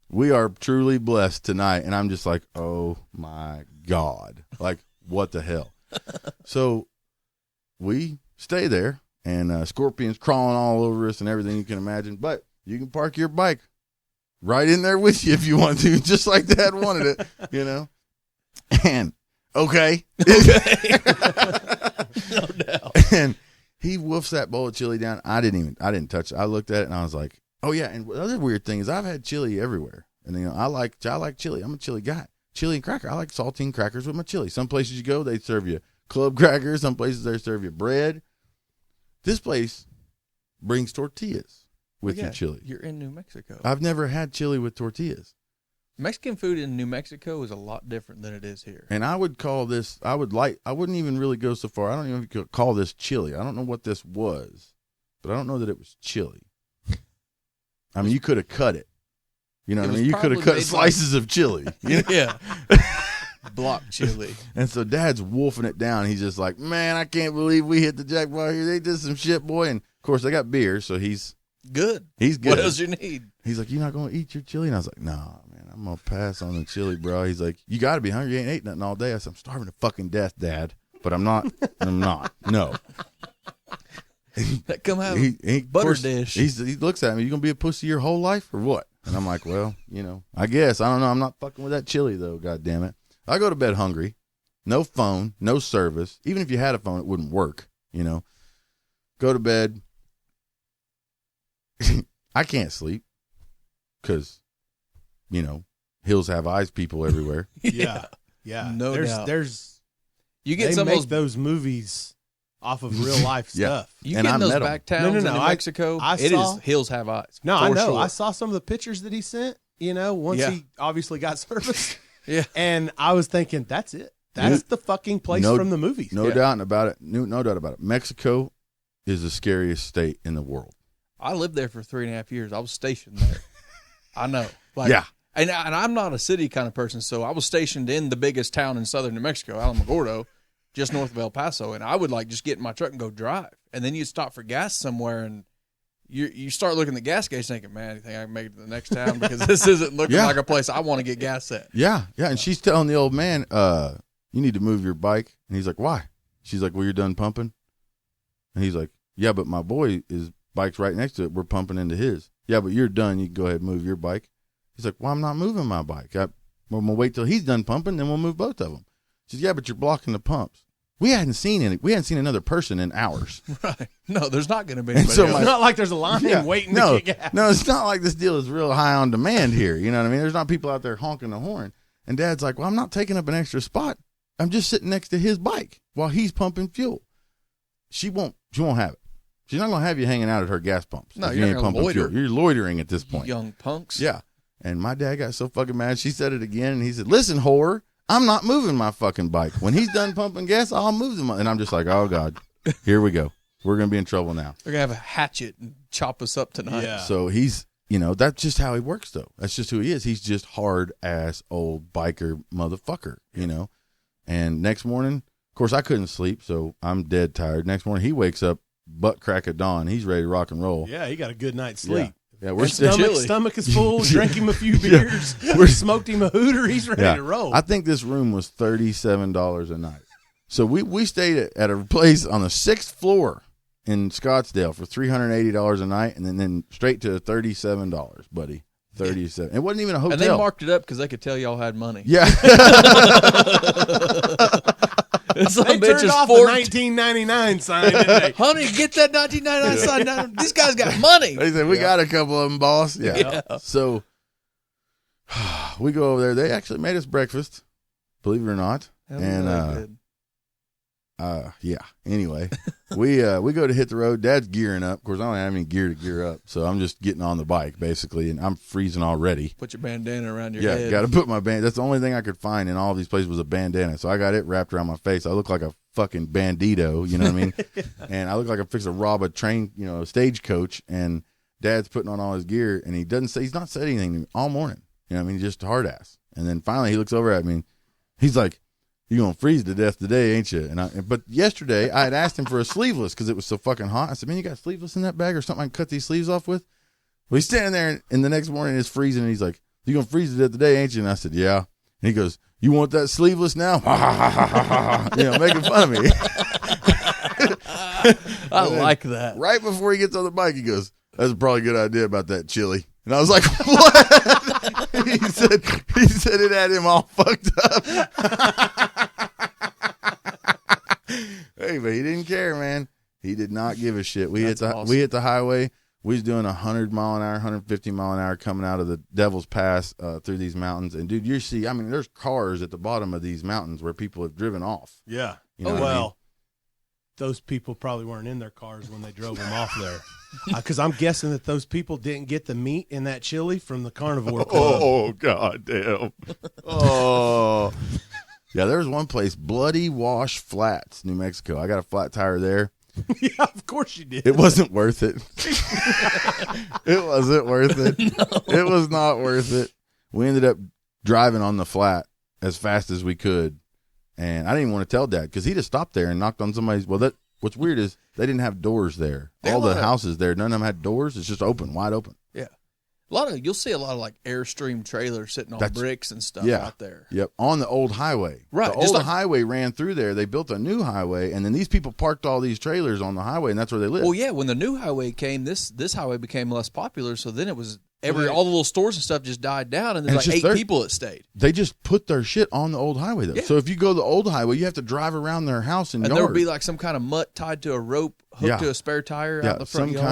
Speaker 3: we are truly blessed tonight. And I'm just like, oh my God. Like, what the hell? So we stay there, and scorpions crawling all over us and everything you can imagine. But you can park your bike right in there with you if you want to, just like Dad wanted it, you know. And okay.
Speaker 4: No doubt.
Speaker 3: And he woofs that bowl of chili down. I didn't touch it. I looked at it and I was like, oh yeah. And the other weird thing is I've had chili everywhere, and you know I like chili. I'm a chili guy. Chili and cracker. I like saltine crackers with my chili. Some places you go, they serve you club crackers. Some places they serve you bread. This place brings tortillas with your chili.
Speaker 4: You're in New Mexico.
Speaker 3: I've never had chili with tortillas.
Speaker 4: Mexican food in New Mexico is a lot different than it is here.
Speaker 3: And I would call this, I wouldn't even really go so far. I don't even know if you could call this chili. I don't know what this was, but I don't know that it was chili. I mean, you could have cut it. You know what I mean? You could have cut slices of chili. You know?
Speaker 4: Yeah. Block chili.
Speaker 3: And so Dad's wolfing it down. He's just like, man, I can't believe we hit the jackpot here. They did some shit, boy. And of course, they got beer, so he's
Speaker 4: good.
Speaker 3: He's good.
Speaker 4: What else you need?
Speaker 3: He's like, you're not going to eat your chili? And I was like, nah, man, I'm going to pass on the chili, bro. He's like, you got to be hungry. You ain't ate nothing all day. I said, I'm starving to fucking death, Dad. But I'm not. No.
Speaker 4: That come out butter dish.
Speaker 3: He looks at me, you going to be a pussy your whole life or what? And I'm like, well, you know, I guess. I don't know. I'm not fucking with that chili, though, God damn it. I go to bed hungry. No phone, no service. Even if you had a phone, it wouldn't work, you know. Go to bed. I can't sleep because, you know, hills have eyes people everywhere.
Speaker 5: Yeah.
Speaker 4: No doubt.
Speaker 5: There's
Speaker 4: you get
Speaker 5: they
Speaker 4: some
Speaker 5: make
Speaker 4: of
Speaker 5: those movies off of real life stuff.
Speaker 4: You
Speaker 3: And
Speaker 4: get
Speaker 3: I
Speaker 4: in those
Speaker 3: met 'em.
Speaker 4: back towns in New Mexico, it is hills have eyes.
Speaker 5: No, I know.
Speaker 4: Sure.
Speaker 5: I saw some of the pictures that he sent, you know, once he obviously got service.
Speaker 4: Yeah.
Speaker 5: And I was thinking, that's it. That's the fucking place from the movies.
Speaker 3: No doubt about it. No doubt about it. Mexico is the scariest state in the world.
Speaker 4: I lived there for 3.5 years. I was stationed there. I know. Like,
Speaker 3: yeah.
Speaker 4: And I'm not a city kind of person, so I was stationed in the biggest town in southern New Mexico, Alamogordo, just north of El Paso, and I would like just get in my truck and go drive, and then you'd stop for gas somewhere, and you start looking at the gas gauge thinking, man, you think I can make it to the next town because this isn't looking like a place I want to get gas at.
Speaker 3: Yeah, and she's telling the old man, you need to move your bike, and he's like, why? She's like, well, you're done pumping, and he's like, yeah, but my his bike's right next to it. We're pumping into his. Yeah, but you're done. You can go ahead and move your bike. He's like, well, I'm not moving my bike. I'm going to wait till he's done pumping, then we'll move both of them. She says, yeah, but you're blocking the pumps. We hadn't seen another person in hours.
Speaker 4: Right. No, there's not going to be anybody
Speaker 3: so
Speaker 4: else.
Speaker 5: It's not like there's a line waiting to get gas.
Speaker 3: No, it's not like this deal is real high on demand here. You know what I mean? There's not people out there honking the horn. And Dad's like, well, I'm not taking up an extra spot. I'm just sitting next to his bike while he's pumping fuel. She won't have it. She's not going to have you hanging out at her gas pumps.
Speaker 4: No,
Speaker 3: you ain't pumping
Speaker 4: loiter.
Speaker 3: fuel. You're loitering at this point.
Speaker 4: Young punks.
Speaker 3: Yeah. And my dad got so fucking mad. She said it again, and he said, listen, whore, I'm not moving my fucking bike. When he's done pumping gas, I'll move them. And I'm just like, oh, God, here we go. We're going to be in trouble now.
Speaker 4: They're going to have a hatchet and chop us up tonight.
Speaker 5: Yeah.
Speaker 3: So he's, that's just how he works, though. That's just who he is. He's just hard-ass old biker motherfucker, And next morning, of course, I couldn't sleep, so I'm dead tired. Next morning, he wakes up, butt crack of dawn. He's ready to rock and roll.
Speaker 5: Yeah, he got a good night's sleep.
Speaker 3: Yeah, we're
Speaker 5: His
Speaker 3: still
Speaker 5: stomach is full. Drank him a few beers. Smoked him a hooter. He's ready to roll.
Speaker 3: I think this room was $37 a night. So we stayed at a place on the 6th floor in Scottsdale for $380 a night, and then straight to $37, buddy. 37. It wasn't even a hotel.
Speaker 4: And they marked it up because they could tell y'all had money.
Speaker 3: Yeah.
Speaker 5: They turned off the 1999 sign, didn't they?
Speaker 4: Honey, get that 1999 sign down. These guys got money.
Speaker 3: They said, we got a couple of them, boss. Yeah. So we go over there. They actually made us breakfast, believe it or not. Yeah. Anyway, we go to hit the road. Dad's gearing up. Of course, I don't have any gear to gear up, so I'm just getting on the bike basically, and I'm freezing already.
Speaker 4: Put your bandana around your head.
Speaker 3: Yeah, got to put my band. That's the only thing I could find in all these places was a bandana, so I got it wrapped around my face. I look like a fucking bandito, you know what I mean? And I look like I'm fixing to rob a train, a stagecoach. And Dad's putting on all his gear, and he's not said anything to me all morning. You know what I mean? Just hard ass. And then finally he looks over at me, and he's like, you're going to freeze to death today, ain't you? But yesterday, I had asked him for a sleeveless because it was so fucking hot. I said, man, you got sleeveless in that bag or something I can cut these sleeves off with? Well, he's standing there, and the next morning it's freezing, and he's like, you're going to freeze to death today, ain't you? And I said, yeah. And he goes, you want that sleeveless now? Making fun of me.
Speaker 4: I like that.
Speaker 3: Right before he gets on the bike, he goes, that's probably a good idea about that chili. And I was like, what? he said it had him all fucked up. Hey, but he didn't care, man. He did not give a shit. We hit the highway. We was doing 100 mile an hour, 150 mile an hour coming out of the Devil's Pass through these mountains. And dude, there's cars at the bottom of these mountains where people have driven off.
Speaker 5: Yeah.
Speaker 3: You know what I mean?
Speaker 5: Those people probably weren't in their cars when they drove them off there. Because I'm guessing that those people didn't get the meat in that chili from the Carnivore Club.
Speaker 3: Oh, God damn. Oh. Yeah, there was one place, Bloody Wash Flats, New Mexico. I got a flat tire there.
Speaker 5: Yeah, of course you did.
Speaker 3: It wasn't worth it. It wasn't worth it. No. It was not worth it. We ended up driving on the flat as fast as we could. And I didn't even want to tell Dad because he just stopped there and knocked on somebody's. What's weird is they didn't have doors there. All the houses there, none of them had doors. It's just open, wide open.
Speaker 4: Yeah. You'll see a lot of like Airstream trailers sitting on bricks and stuff out there.
Speaker 3: Yep. On the old highway.
Speaker 4: Right.
Speaker 3: The old highway ran through there. They built a new highway, and then these people parked all these trailers on the highway, and that's where they live.
Speaker 4: Well, yeah, when the new highway came, this highway became less popular, so then it was all the little stores and stuff just died down, and there's like 8 people that stayed.
Speaker 3: They just put their shit on the old highway, though. Yeah. So if you go to the old highway, you have to drive around their house and
Speaker 4: there would be like some kind of mutt tied to a rope hooked to a spare tire out in the front yard.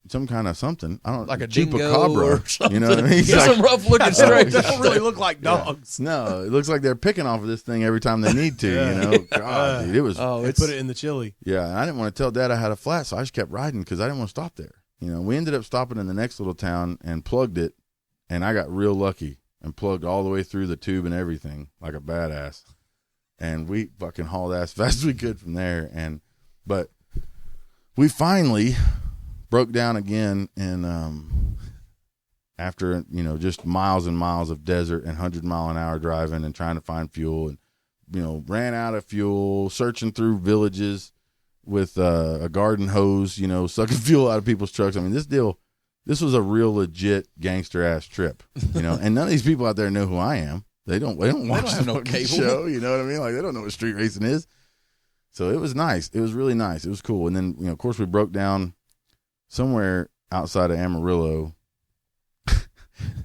Speaker 3: Some kind of something. I don't know.
Speaker 4: Like a
Speaker 3: chupacabra
Speaker 4: dingo or something.
Speaker 3: You know what I mean?
Speaker 4: It's some rough looking straight.
Speaker 5: They don't really look like dogs.
Speaker 3: No, it looks like they're picking off of this thing every time they need to, God, dude, it was.
Speaker 5: They put it in the chili.
Speaker 3: Yeah, and I didn't want to tell Dad I had a flat, so I just kept riding because I didn't want to stop there. We ended up stopping in the next little town and plugged it, and I got real lucky and plugged all the way through the tube and everything like a badass. And we fucking hauled ass fast as we could from there. But we finally broke down again, and after just miles and miles of desert and 100-mile-an-hour driving and trying to find fuel, and ran out of fuel, searching through villages with a garden hose, sucking fuel out of people's trucks. I mean, this was a real legit gangster ass trip, and none of these people out there know who I am. They don't watch the fucking show. You know what I mean? Like, they don't know what street racing is. So it was nice. It was really nice. It was cool. And then, of course, we broke down somewhere outside of Amarillo,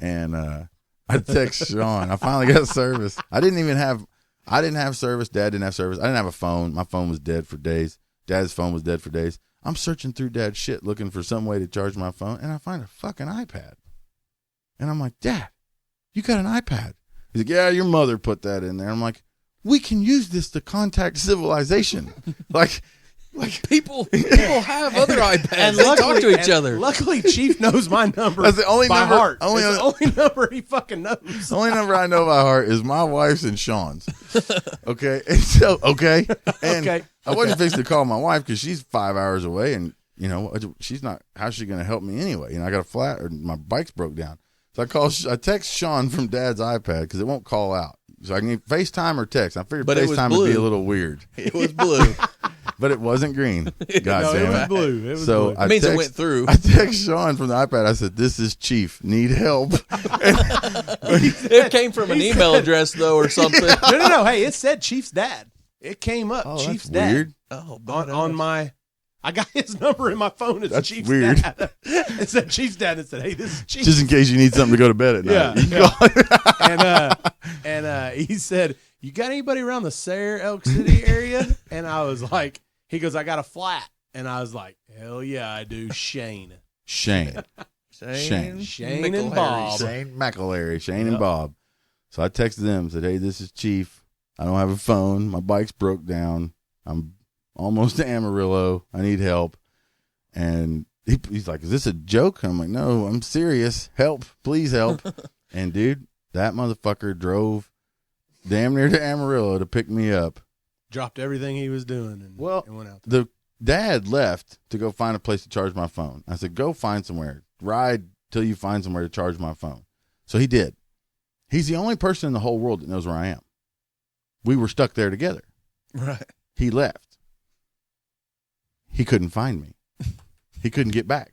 Speaker 3: and I text Shawn. I finally got service. I didn't have service. Dad didn't have service. I didn't have a phone. My phone was dead for days. Dad's phone was dead for days. I'm searching through Dad's shit looking for some way to charge my phone, and I find a fucking iPad. And I'm like, Dad, you got an iPad? He's like, yeah, your mother put that in there. I'm like, we can use this to contact civilization. like
Speaker 4: people have other iPads. And they talk to each other.
Speaker 5: Luckily, Chief knows my number.
Speaker 3: That's the only
Speaker 5: by
Speaker 3: number.
Speaker 5: Heart. It's the only number he fucking knows.
Speaker 3: The only number I know by heart is my wife's and Shawn's. Okay, and so and
Speaker 5: Okay.
Speaker 3: I wasn't fixing to call my wife because she's 5 hours away, and she's not. How's she going to help me anyway? I got a flat, or my bike's broke down. So I text Shawn from Dad's iPad because it won't call out. So I can FaceTime or text. I figured FaceTime would be a little weird.
Speaker 4: It was blue.
Speaker 3: But it wasn't green. God damn
Speaker 5: it was blue. It was blue.
Speaker 3: It
Speaker 4: means it went through.
Speaker 3: I text Shawn from the iPad. I said, "This is Chief. Need help."
Speaker 4: It came from an email address though, or something.
Speaker 5: No. Hey, it said Chief's dad. It came up. Chief's
Speaker 3: that's
Speaker 5: dad.
Speaker 3: weird.
Speaker 4: Oh,
Speaker 5: on my. I got his number in my phone. It's
Speaker 3: That's
Speaker 5: Chief's
Speaker 3: weird.
Speaker 5: dad. It said Chief's dad. It said, "Hey, this is Chief."
Speaker 3: Just in case you need something to go to bed at night.
Speaker 5: Yeah. And he said, "You got anybody around the Sayre, Elk City area?" And I was like, he goes, "I got a flat." And I was like, "Hell yeah, I do." Shane
Speaker 3: Shane
Speaker 5: and
Speaker 4: McElharry.
Speaker 5: Bob.
Speaker 3: Shane McElharry. Shane and Bob. So I texted them, said, "Hey, this is Chief. I don't have a phone. My bike's broke down. I'm almost to Amarillo. I need help." And he's like, "Is this a joke?" I'm like, "No, I'm serious. Help. Please help." And, dude, that motherfucker drove damn near to Amarillo to pick me up.
Speaker 5: Dropped everything he was doing and went out there.
Speaker 3: The dad left to go find a place to charge my phone. I said, "Go find somewhere. Ride till you find somewhere to charge my phone." So he did. He's the only person in the whole world that knows where I am. We were stuck there together.
Speaker 4: Right.
Speaker 3: He left. He couldn't find me. He couldn't get back.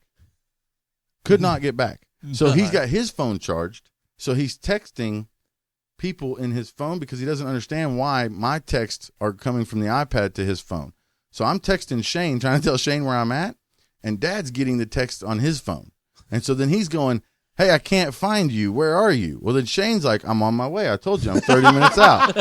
Speaker 3: Could not get back. So he's got his phone charged. So he's texting people in his phone because he doesn't understand why my texts are coming from the iPad to his phone. So I'm texting Shane, trying to tell Shane where I'm at, and Dad's getting the text on his phone. And so then he's going, "Hey, I can't find you. Where are you?" Well, then Shane's like, "I'm on my way. I told you I'm 30 minutes out."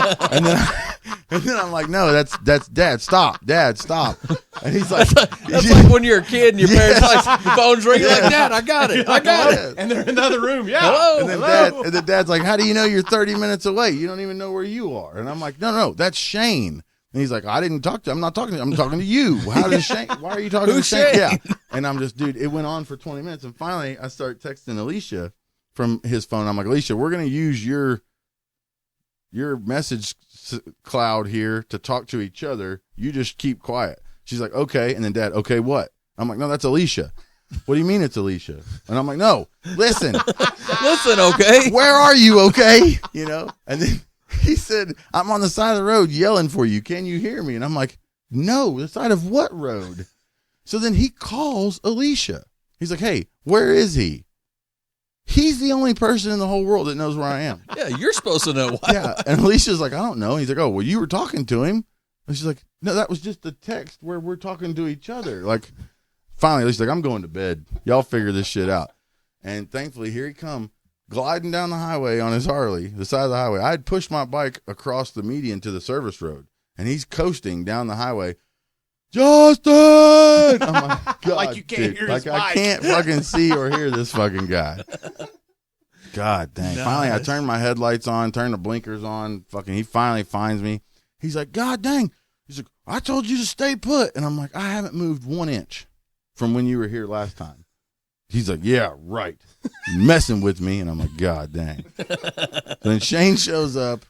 Speaker 3: And then I'm like, "No, that's Dad. Stop. Dad, stop." And he's like,
Speaker 4: That's like when you're a kid and your parents like the phone's ringing, like, "Dad, I got it. I got it."
Speaker 5: And they're in another room. Yeah.
Speaker 4: Hello.
Speaker 3: And then Dad's like, "How do you know you're 30 minutes away? You don't even know where you are." And I'm like, No, that's Shane. And he's like, "I didn't talk to you. I'm not talking to you. I'm talking to you. How does Shane? Why are you talking
Speaker 4: Who's
Speaker 3: to Shane?"
Speaker 4: Shane?
Speaker 3: Yeah. And I'm just, dude, it went on for 20 minutes. And finally, I start texting Alicia from his phone. I'm like, "Alicia, we're going to use your message cloud here to talk to each other. You just keep quiet." She's like, "Okay." And then Dad, "Okay, what?" I'm like, "No, that's Alicia." "What do you mean it's Alicia?" And I'm like, "No, listen,
Speaker 4: Listen, okay.
Speaker 3: where are you? Okay." And then he said, "I'm on the side of the road yelling for you. Can you hear me?" And I'm like, "No, the side of what road?" So then he calls Alicia. He's like, "Hey, where is he?" He's the only person in the whole world that knows where I am.
Speaker 4: Yeah, you're supposed to know why.
Speaker 3: Yeah. And Alicia's like, "I don't know." And he's like, "Oh, well, you were talking to him." And she's like, "No, that was just the text where we're talking to each other." Like, finally, Alicia's like, "I'm going to bed. Y'all figure this shit out." And thankfully, here he come, gliding down the highway on his Harley, the side of the highway. I had pushed my bike across the median to the service road, and he's coasting down the highway. "Justin!" I'm like, God,
Speaker 5: Like you can't hear his
Speaker 3: I
Speaker 5: mic.
Speaker 3: can't fucking see or hear this fucking guy. God dang.
Speaker 4: Nice.
Speaker 3: Finally, I turned my headlights on, turned the blinkers on. Fucking, he finally finds me. He's like, "God dang." He's like, "I told you to stay put." And I'm like, "I haven't moved 1 inch from when you were here last time." He's like, "Yeah, right." Messing with me. And I'm like, God dang. So then Shane shows up,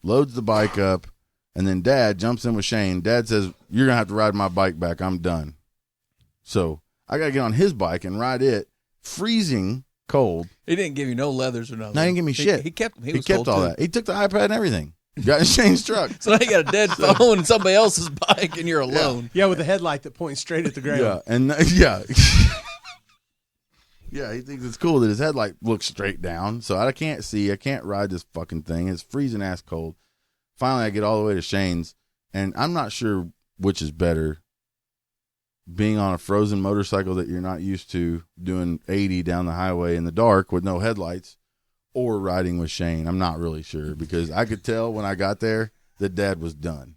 Speaker 3: loads the bike up, and then Dad jumps in with Shane. Dad says, "You're going to have to ride my bike back. I'm done." So I got to get on his bike and ride it, freezing cold.
Speaker 4: He didn't give you no leathers or nothing.
Speaker 3: No, he didn't give me shit.
Speaker 4: He kept
Speaker 3: He
Speaker 4: was
Speaker 3: kept
Speaker 4: cold
Speaker 3: all
Speaker 4: too.
Speaker 3: that. He took the iPad and everything. Got in Shane's truck.
Speaker 4: So now you got a dead phone and somebody else's bike, and you're alone.
Speaker 5: Yeah, with a headlight that points straight at the ground.
Speaker 3: Yeah, and yeah. Yeah, he thinks it's cool that his headlight looks straight down. So I can't see. I can't ride this fucking thing. It's freezing ass cold. Finally, I get all the way to Shane's, and I'm not sure which is better, being on a frozen motorcycle that you're not used to, doing 80 down the highway in the dark with no headlights, or riding with Shane. I'm not really sure, because I could tell when I got there that Dad was done.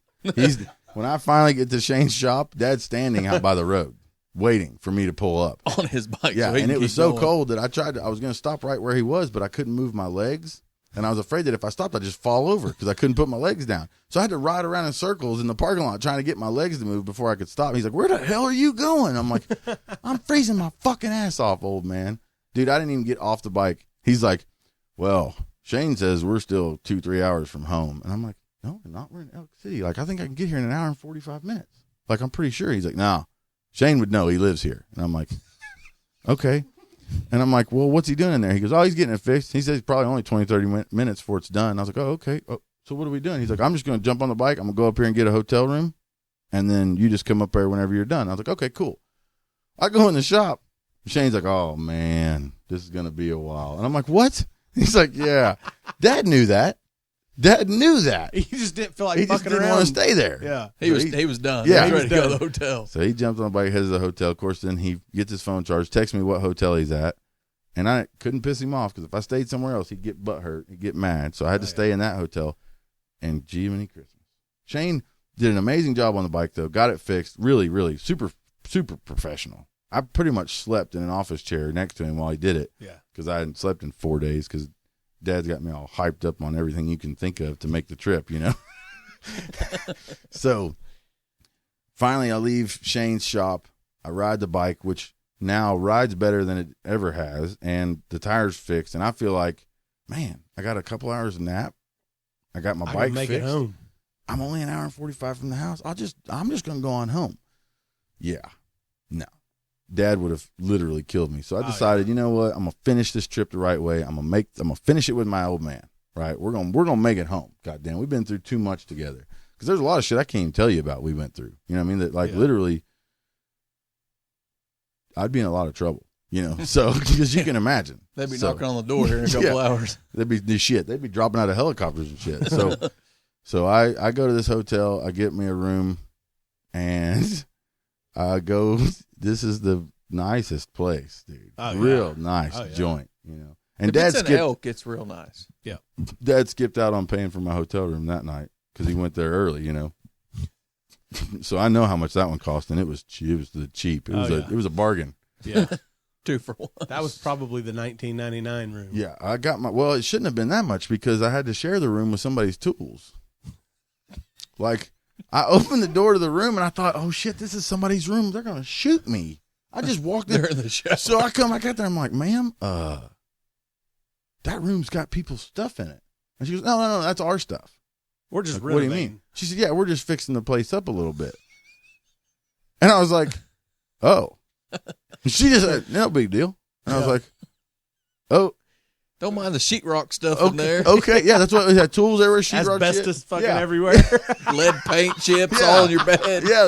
Speaker 3: When I finally get to Shane's shop, Dad's standing out by the road waiting for me to pull up
Speaker 4: On his bike.
Speaker 3: yeah,
Speaker 4: so he
Speaker 3: and
Speaker 4: can
Speaker 3: it was
Speaker 4: keep
Speaker 3: so
Speaker 4: going.
Speaker 3: cold that I was going to stop right where he was, but I couldn't move my legs, and I was afraid that if I stopped, I'd just fall over because I couldn't put my legs down. So I had to ride around in circles in the parking lot trying to get my legs to move before I could stop. He's like, "Where the hell are you going?" I'm like, "I'm freezing my fucking ass off, old man." Dude, I didn't even get off the bike. He's like, "Well, Shane says we're still 2-3 hours from home," and I'm like, "No, we're not. We're in Elk City. Like, I think I can get here in an hour and 45 minutes. Like, I'm pretty sure." He's like, "No, Shane would know. He lives here." And I'm like, "Okay." And I'm like, "Well, what's he doing in there?" He goes, "Oh, he's getting it fixed." He says it's probably only 20-30 minutes before it's done. I was like, "Oh, okay. Oh, so what are we doing?" He's like, "I'm just going to jump on the bike. I'm going to go up here and get a hotel room, and then you just come up there whenever you're done." I was like, "Okay, cool." I go in the shop. Shane's like, "Oh, man, this is going to be a while." And I'm like, "What?" He's like, "Yeah." Dad knew that. Dad knew that.
Speaker 5: He just didn't feel like
Speaker 3: He just
Speaker 5: fucking
Speaker 3: didn't
Speaker 5: around.
Speaker 3: want to stay there.
Speaker 5: Yeah.
Speaker 4: He was done.
Speaker 3: Yeah.
Speaker 4: He was
Speaker 3: He
Speaker 4: ready to go to
Speaker 5: done.
Speaker 4: the hotel.
Speaker 3: So he jumps on the bike, heads to the hotel. Of course, then he gets his phone charged, texts me what hotel he's at. And I couldn't piss him off because if I stayed somewhere else, he'd get butthurt. He'd get mad. So I had to stay in that hotel. And gee, many Christmas. Shane did an amazing job on the bike, though. Got it fixed. Really, really super, super professional. I pretty much slept in an office chair next to him while he did it.
Speaker 5: Yeah.
Speaker 3: Because I hadn't slept in 4 days because Dad's got me all hyped up on everything you can think of to make the trip, you know? So finally I leave Shane's shop. I ride the bike, which now rides better than it ever has, and the tire's fixed. And I feel like, man, I got a couple hours of nap. I got my
Speaker 5: I
Speaker 3: bike
Speaker 5: can make
Speaker 3: fixed.
Speaker 5: it home.
Speaker 3: I'm only an hour and 45 from the house. I'm just going to go on home. Yeah. No. Dad would have literally killed me. So I decided, you know what? I'm going to finish this trip the right way. I'm going to finish it with my old man, right? We're going to make it home. God damn, we've been through too much together. Cuz there's a lot of shit I can't even tell you about we went through. You know what I mean? That literally I'd be in a lot of trouble, you know. So because you can imagine.
Speaker 4: They'd be knocking on the door here in a couple hours.
Speaker 3: They'd be dropping out of helicopters and shit. So I go to this hotel, I get me a room, and I go, this is the nicest place, dude.
Speaker 5: Oh,
Speaker 3: Real nice joint, you know. And
Speaker 4: If it's an Elk, it's real nice.
Speaker 3: Dad skipped out on paying for my hotel room that night because he went there early, you know. So I know how much that one cost, and it was cheap. It was a bargain.
Speaker 5: Yeah.
Speaker 4: 2 for 1.
Speaker 5: That was probably the 1999 room.
Speaker 3: Yeah, I got it shouldn't have been that much because I had to share the room with somebody's tools. Like, I opened the door to the room and I thought, oh shit, this is somebody's room. They're going to shoot me. I just walked in.
Speaker 4: They're in the shower.
Speaker 3: So I got there. I'm like, ma'am, that room's got people's stuff in it. And she goes, no, that's our stuff.
Speaker 5: We're just
Speaker 3: Like, what do you
Speaker 5: renovating.
Speaker 3: mean? She said, yeah, we're just fixing the place up a little bit. And I was like, oh. She just said, no big deal. And I was like, oh.
Speaker 4: Don't mind the sheetrock stuff in there.
Speaker 3: Okay, yeah, that's what we had tools everywhere.
Speaker 5: Asbestos fucking
Speaker 3: Yeah.
Speaker 5: everywhere.
Speaker 4: Lead paint chips
Speaker 3: Yeah.
Speaker 4: all in your bed.
Speaker 3: Yeah,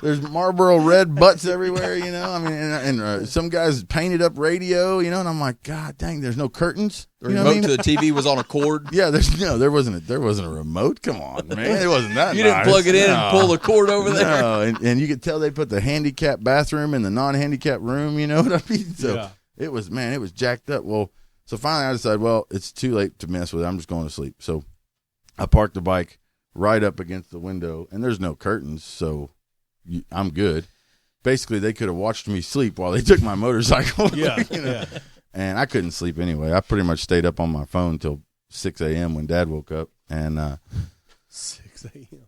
Speaker 3: there's Marlboro red butts everywhere, you know. I mean, and some guys painted up radio, you know. And I'm like, God dang, there's no curtains.
Speaker 4: The
Speaker 3: You know what I
Speaker 4: remote
Speaker 3: mean?
Speaker 4: to the TV was on a cord.
Speaker 3: Yeah, there wasn't a remote. Come on, man, it wasn't that.
Speaker 4: You didn't
Speaker 3: nice.
Speaker 4: plug it in
Speaker 3: No.
Speaker 4: and pull the cord over there.
Speaker 3: No, and you could tell they put the handicapped bathroom in the non-handicapped room. You know what I mean? So
Speaker 5: Yeah.
Speaker 3: it was jacked up. Well, so finally I decided, well, it's too late to mess with it. I'm just going to sleep. So I parked the bike right up against the window, and there's no curtains, so I'm good. Basically, they could have watched me sleep while they took my motorcycle.
Speaker 5: Yeah.
Speaker 3: You know?
Speaker 5: Yeah.
Speaker 3: And I couldn't sleep anyway. I pretty much stayed up on my phone till 6 a.m. when Dad woke up. And
Speaker 5: 6 a.m.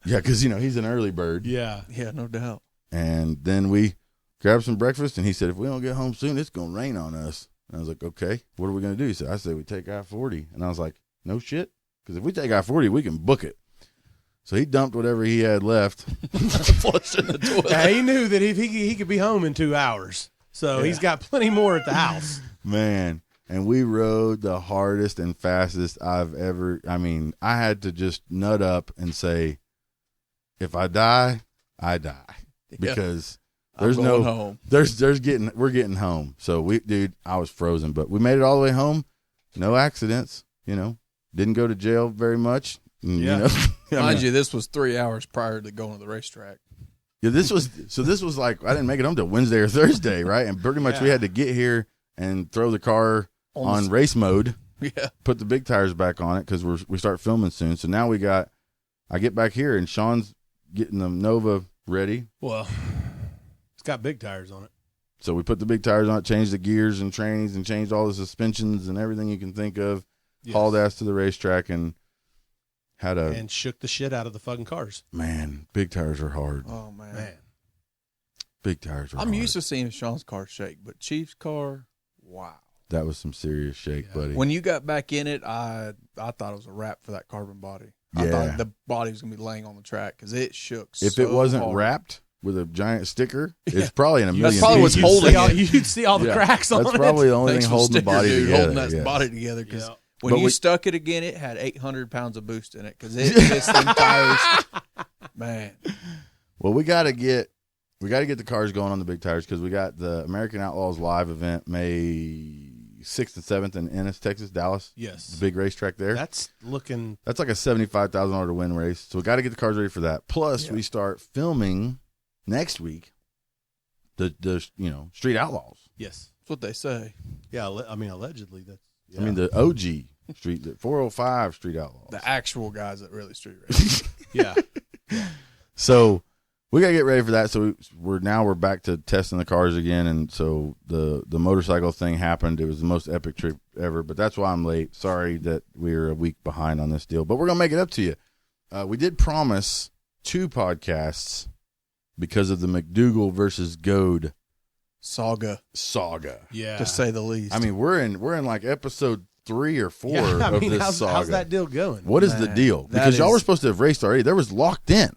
Speaker 3: yeah, because, you know, he's an early bird.
Speaker 5: Yeah.
Speaker 4: Yeah, no doubt.
Speaker 3: And then we grabbed some breakfast, and he said, if we don't get home soon, it's going to rain on us. And I was like, okay, what are we going to do? He said, I said, we take I-40. And I was like, no shit. Because if we take I-40, we can book it. So he dumped whatever he had left.
Speaker 4: Flushed in the toilet.
Speaker 5: Yeah, he knew that if he could be home in 2 hours. So he's got plenty more at the house.
Speaker 3: Man. and we rode the hardest and fastest I've ever. I mean, I had to just nut up and say, if I die, I die, because there's
Speaker 4: I'm going home.
Speaker 3: we're getting home. So I was frozen, but we made it all the way home. No accidents, didn't go to jail very much.
Speaker 5: Yeah.
Speaker 4: Mind you, this was 3 hours prior to going to the racetrack.
Speaker 3: Yeah, this was like, I didn't make it home till Wednesday or Thursday, right? And pretty much we had to get here and throw the car on race mode.
Speaker 4: Yeah.
Speaker 3: Put the big tires back on it because we start filming soon. So now I get back here and Shawn's getting the Nova ready.
Speaker 5: Well, it's got big tires on it.
Speaker 3: So we put the big tires on it, changed the gears and trains, and changed all the suspensions and everything you can think of. Yes. Hauled ass to the racetrack and and
Speaker 5: shook the shit out of the fucking cars.
Speaker 3: Man, big tires are hard.
Speaker 4: Oh man.
Speaker 3: Big tires are hard.
Speaker 4: I'm used to seeing Shawn's car shake, but Chief's car, wow.
Speaker 3: That was some serious shake, buddy.
Speaker 4: When you got back in it, I thought it was a wrap for that carbon body.
Speaker 3: Yeah.
Speaker 4: I thought the body was going to be laying on the track because it shook
Speaker 3: If it wasn't
Speaker 4: hard.
Speaker 3: wrapped with a giant sticker, it's probably in a million
Speaker 4: That's probably what's
Speaker 3: pieces.
Speaker 4: holding it.
Speaker 5: You'd see all the cracks on it.
Speaker 3: That's probably the only
Speaker 4: Thanks
Speaker 3: thing
Speaker 4: for
Speaker 3: holding the
Speaker 4: sticker,
Speaker 3: body
Speaker 4: dude,
Speaker 3: together.
Speaker 4: holding that
Speaker 3: yes.
Speaker 4: body together because when
Speaker 3: But
Speaker 4: you stuck it again, it had 800 pounds of boost in it because it hits them tires. Man.
Speaker 3: Well, we got to get the cars going on the big tires because we got the American Outlaws Live event May 6th and 7th in Ennis, Texas, Dallas.
Speaker 5: Yes.
Speaker 3: The big racetrack there.
Speaker 5: That's like
Speaker 3: a $75,000 to win race. So we got to get the cars ready for that. Plus, we start filming next week the Street Outlaws.
Speaker 5: Yes.
Speaker 4: That's what they say.
Speaker 5: Yeah, allegedly that's. Yeah.
Speaker 3: I mean, the OG Street, the 405 Street Outlaws.
Speaker 4: The actual guys that really street race.
Speaker 5: Yeah.
Speaker 3: So we got to get ready for that. So we're back to testing the cars again. And so the motorcycle thing happened. It was the most epic trip ever, but that's why I'm late. Sorry that we're a week behind on this deal, but we're going to make it up to you. We did promise 2 podcasts because of the McDougal versus Goad
Speaker 4: saga.
Speaker 5: Yeah.
Speaker 4: To say the least.
Speaker 3: I mean, we're in like episode 3 or 4
Speaker 5: of this
Speaker 3: saga.
Speaker 5: How's that deal going?
Speaker 3: What is the deal? Because y'all were supposed to have raced already. There was locked in.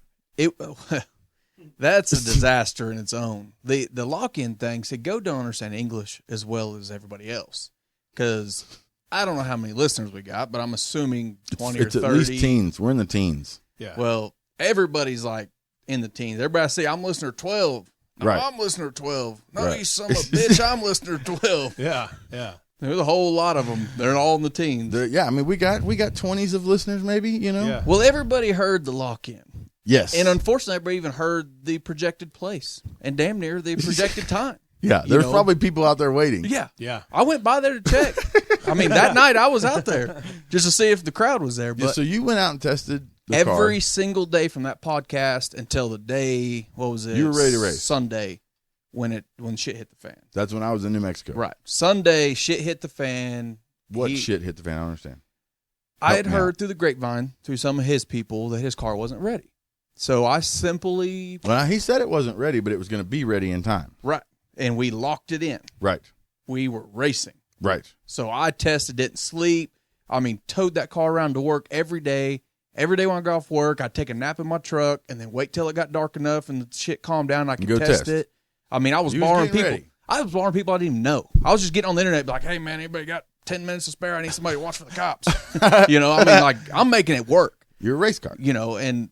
Speaker 4: That's a disaster in its own. The lock-in thing, see, Go don't understand English as well as everybody else. Because I don't know how many listeners we got, but I'm assuming 20
Speaker 3: it's
Speaker 4: or 30.
Speaker 3: At least teens. We're in the teens.
Speaker 5: Yeah.
Speaker 4: Well, everybody's like in the teens. Everybody say, I'm listener 12. No,
Speaker 3: Right.
Speaker 4: I'm listener 12. No,
Speaker 3: Right.
Speaker 4: you son of a bitch, I'm listener 12.
Speaker 5: Yeah.
Speaker 4: There's a whole lot of them. They're all in the teens.
Speaker 3: I mean, we got 20s of listeners, maybe,
Speaker 5: Yeah.
Speaker 4: Well, everybody heard the lock-in.
Speaker 3: Yes.
Speaker 4: And unfortunately, everybody even heard the projected place and damn near the projected time.
Speaker 3: Yeah, there's probably people out there waiting.
Speaker 5: Yeah.
Speaker 4: I went by there to check. I mean, that night I was out there just to see if the crowd was there.
Speaker 3: Yeah,
Speaker 4: But
Speaker 3: so you went out and tested the
Speaker 4: every
Speaker 3: car.
Speaker 4: single day from that podcast until the day, what was it?
Speaker 3: You were ready to race.
Speaker 4: Sunday when shit hit the fan.
Speaker 3: That's when I was in New Mexico.
Speaker 4: Right. Sunday, shit hit the fan.
Speaker 3: What shit hit the fan? I don't understand.
Speaker 4: I had heard through the grapevine, through some of his people, that his car wasn't ready. So I simply...
Speaker 3: Well, he said it wasn't ready, but it was going to be ready in time.
Speaker 4: Right. And we locked it in.
Speaker 3: Right.
Speaker 4: We were racing.
Speaker 3: Right.
Speaker 4: So I tested, didn't sleep. I mean, towed that car around to work every day. Every day when I got off work, I'd take a nap in my truck and then wait till it got dark enough and the shit calmed down and I could
Speaker 3: Go
Speaker 4: test
Speaker 3: test
Speaker 4: it. I mean, I was
Speaker 3: You was
Speaker 4: borrowing
Speaker 3: getting
Speaker 4: people.
Speaker 3: ready.
Speaker 4: I was borrowing people I didn't even know. I was just getting on the internet like, hey, man, anybody got 10 minutes to spare? I need somebody to watch for the cops. I mean, like, I'm making it work.
Speaker 3: You're a race car.
Speaker 4: And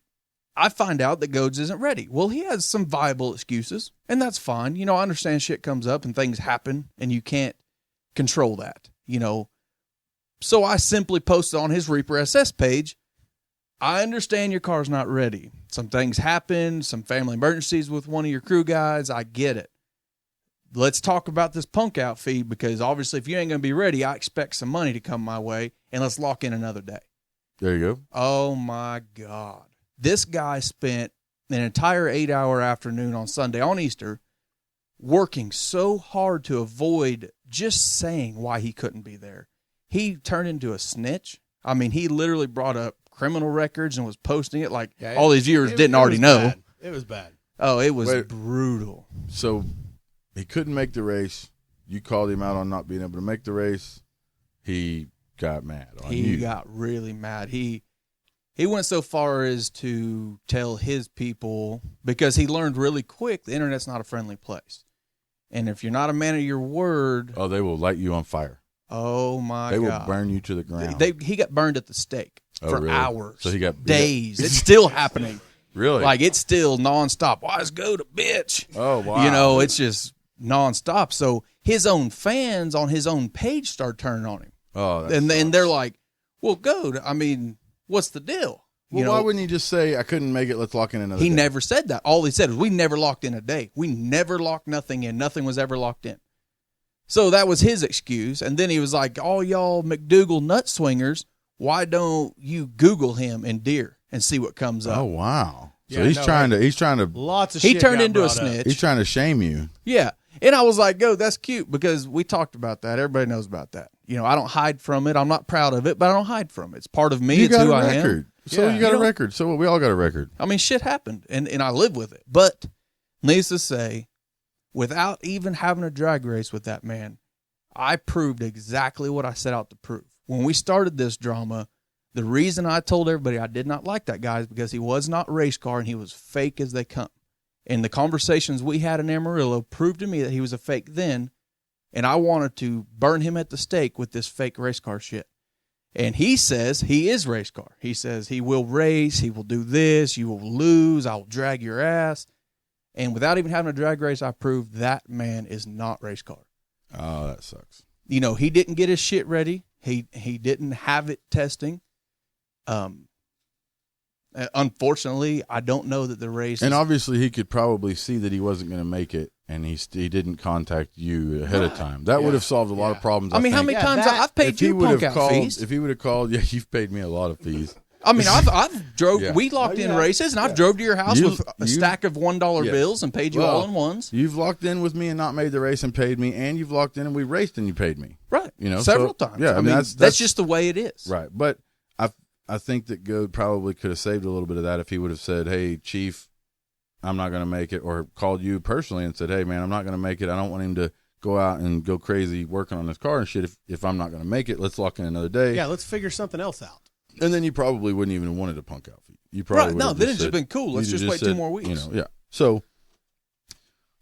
Speaker 4: I find out that Goads isn't ready. Well, he has some viable excuses, and that's fine. I understand shit comes up and things happen, and you can't control that, So I simply posted on his Reaper SS page, I understand your car's not ready. Some things happen, some family emergencies with one of your crew guys. I get it. Let's talk about this punk out fee because obviously if you ain't going to be ready, I expect some money to come my way, and let's lock in another day.
Speaker 3: There you go.
Speaker 4: Oh, my God. This guy spent an entire 8-hour afternoon on Sunday, on Easter, working so hard to avoid just saying why he couldn't be there. He turned into a snitch. I mean, he literally brought up criminal records and was posting it like all these viewers didn't already know.
Speaker 5: Bad. It was bad.
Speaker 4: Oh, it was brutal.
Speaker 3: So he couldn't make the race. You called him out on not being able to make the race. He got mad on you.
Speaker 4: He got really mad. He went so far as to tell his people, because he learned really quick the internet's not a friendly place. And if you're not a man of your word,
Speaker 3: Oh, they will light you on fire.
Speaker 4: Oh my
Speaker 3: They
Speaker 4: God.
Speaker 3: will burn you to the ground.
Speaker 4: He got burned at the stake for
Speaker 3: really?
Speaker 4: hours.
Speaker 3: So he got
Speaker 4: days. It's still happening.
Speaker 3: Really?
Speaker 4: Like, it's still nonstop. Why is Goad a bitch?
Speaker 3: Oh, wow.
Speaker 4: It's just nonstop. So his own fans on his own page start turning on him.
Speaker 3: Oh, that
Speaker 4: And then
Speaker 3: sucks.
Speaker 4: they're like, well, Goad, I mean, what's the deal?
Speaker 3: Well, why wouldn't he just say, I couldn't make it, let's lock in another
Speaker 4: He
Speaker 3: day?
Speaker 4: never said that. All he said was, we never locked in a day. We never locked nothing in. Nothing was ever locked in. So that was his excuse. And then he was like, all y'all McDougal nut swingers, why don't you Google him and deer and see what comes up?
Speaker 3: Oh, wow. So
Speaker 5: Yeah,
Speaker 3: he's trying to
Speaker 5: Lots of
Speaker 4: He
Speaker 5: shit
Speaker 4: turned
Speaker 5: got
Speaker 4: into a
Speaker 5: brought up.
Speaker 4: snitch.
Speaker 3: he's trying to shame you.
Speaker 4: Yeah. And I was like, Goad, that's cute because we talked about that. Everybody knows about that. I don't hide from it. I'm not proud of it, but I don't hide from it. It's part of me.
Speaker 3: You
Speaker 4: It's
Speaker 3: got
Speaker 4: who
Speaker 3: a
Speaker 4: I am.
Speaker 3: record. So
Speaker 5: Yeah.
Speaker 3: you got
Speaker 4: You
Speaker 3: a
Speaker 4: know-
Speaker 3: record. So we all got a record.
Speaker 4: I mean, shit happened, and I live with it. But needless to say, without even having a drag race with that man, I proved exactly what I set out to prove. When we started this drama, the reason I told everybody I did not like that guy is because he was not race car and he was fake as they come. And the conversations we had in Amarillo proved to me that he was a fake then, and I wanted to burn him at the stake with this fake race car shit. And he says he is race car. He says he will race, he will do this, you will lose, I will drag your ass. And without even having a drag race, I proved that man is not race car.
Speaker 3: Oh, that sucks.
Speaker 4: He didn't get his shit ready. He didn't have it testing. Unfortunately, I don't know that the race.
Speaker 3: And obviously, he could probably see that he wasn't going to make it, and he didn't contact you ahead of time. That would have solved a lot of problems.
Speaker 4: I mean, how
Speaker 3: think.
Speaker 4: many times I've paid
Speaker 3: If he
Speaker 4: you
Speaker 3: would
Speaker 4: punk
Speaker 3: have
Speaker 4: out
Speaker 3: called,
Speaker 4: fees?
Speaker 3: if he would have called, yeah, you've paid me a lot of fees.
Speaker 4: I mean, I've drove.
Speaker 3: Yeah.
Speaker 4: We locked
Speaker 3: Oh,
Speaker 4: in
Speaker 3: yeah.
Speaker 4: races, and I've drove to your house
Speaker 3: You-
Speaker 4: with a
Speaker 3: you-
Speaker 4: stack of $1
Speaker 3: Yes.
Speaker 4: bills and paid you
Speaker 3: Well,
Speaker 4: all in ones.
Speaker 3: You've locked in with me and not made the race and paid me, and you've locked in and we raced and you paid me.
Speaker 4: Right.
Speaker 3: So,
Speaker 4: Several times.
Speaker 3: Yeah,
Speaker 4: I mean, that's just the way it is.
Speaker 3: right. But I think that Goad probably could have saved a little bit of that if he would have said, "Hey, Chief, I'm not going to make it," or called you personally and said, "Hey, man, I'm not going to make it. I don't want him to go out and go crazy working on his car and shit. If I'm not going to make it, let's lock in another day."
Speaker 5: Yeah, let's figure something else out.
Speaker 3: And then you probably wouldn't even have wanted a punk outfit. You probably
Speaker 4: Right.
Speaker 3: would
Speaker 4: No,
Speaker 3: have
Speaker 4: then it's just
Speaker 3: said-
Speaker 4: been cool. Let's
Speaker 3: you'd
Speaker 4: just
Speaker 3: have
Speaker 4: wait 2 more weeks.
Speaker 3: Yeah. So,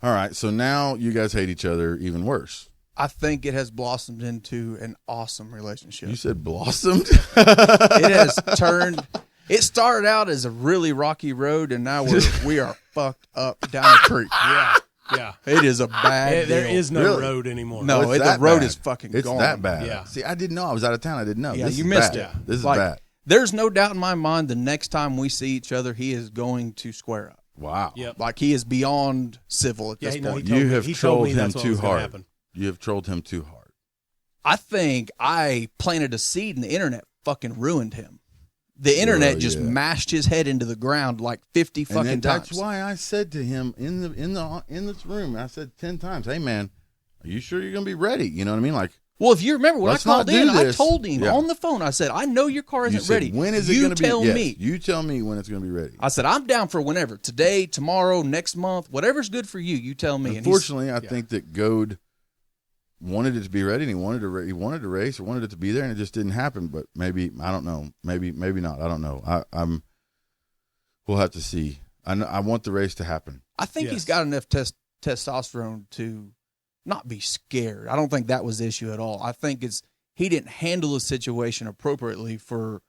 Speaker 3: all right. So now you guys hate each other even worse.
Speaker 4: I think it has blossomed into an awesome relationship.
Speaker 3: You said blossomed.
Speaker 4: It has turned. It started out as a really rocky road, and now we are fucked up down a creek.
Speaker 5: Yeah.
Speaker 4: It is a bad.
Speaker 5: There
Speaker 4: deal.
Speaker 5: is no
Speaker 3: Really?
Speaker 5: road anymore.
Speaker 4: No,
Speaker 3: Oh, it's
Speaker 4: the
Speaker 3: that
Speaker 4: road
Speaker 3: bad.
Speaker 4: is fucking
Speaker 3: It's
Speaker 4: gone.
Speaker 3: that bad.
Speaker 5: Yeah.
Speaker 3: See, I didn't know. I was out of town. I didn't know.
Speaker 4: Yeah,
Speaker 3: This
Speaker 4: you
Speaker 3: is
Speaker 4: missed
Speaker 3: bad.
Speaker 4: it.
Speaker 3: This is
Speaker 4: Like,
Speaker 3: bad.
Speaker 4: There's no doubt in my mind the next time we see each other, he is going to square up.
Speaker 3: Wow.
Speaker 5: Yep.
Speaker 4: Like, he is beyond civil at
Speaker 5: Yeah,
Speaker 4: this
Speaker 5: no,
Speaker 4: point.
Speaker 5: he told
Speaker 3: You
Speaker 5: me-
Speaker 3: have
Speaker 5: he told
Speaker 3: trolled
Speaker 5: me
Speaker 3: him
Speaker 5: that's what
Speaker 3: too
Speaker 5: was gonna
Speaker 3: hard.
Speaker 5: happen.
Speaker 3: You have trolled him too hard.
Speaker 4: I think I planted a seed and the internet fucking ruined him. The internet
Speaker 3: Well,
Speaker 4: just
Speaker 3: yeah.
Speaker 4: mashed his head into the ground like 50
Speaker 3: And
Speaker 4: fucking
Speaker 3: then
Speaker 4: times.
Speaker 3: that's why I said to him in this room, I said 10 times, "Hey man, are you sure you're gonna be ready?" You know what I mean? Like,
Speaker 4: Well, if you remember when
Speaker 3: Let's
Speaker 4: I called
Speaker 3: not do
Speaker 4: in, I
Speaker 3: this.
Speaker 4: told him
Speaker 3: Yeah.
Speaker 4: on the phone. I said, "I know your car
Speaker 3: you
Speaker 4: isn't
Speaker 3: said,
Speaker 4: ready.
Speaker 3: when is it
Speaker 4: you
Speaker 3: gonna
Speaker 4: tell
Speaker 3: be? Yes,
Speaker 4: me."
Speaker 3: you tell me when it's gonna be ready.
Speaker 4: I said, "I'm down for whenever. Today, tomorrow, next month, whatever's good for you. You tell me." And he's-
Speaker 3: Unfortunately, I think that Goad wanted it to be ready, and he wanted to race or wanted it to be there, and it just didn't happen. But maybe I don't know. Maybe not. I don't know. We'll have to see. I want the race to happen.
Speaker 4: I think he's
Speaker 5: Yes.
Speaker 4: got enough testosterone to not be scared. I don't think that was the issue at all. I think he didn't handle the situation appropriately for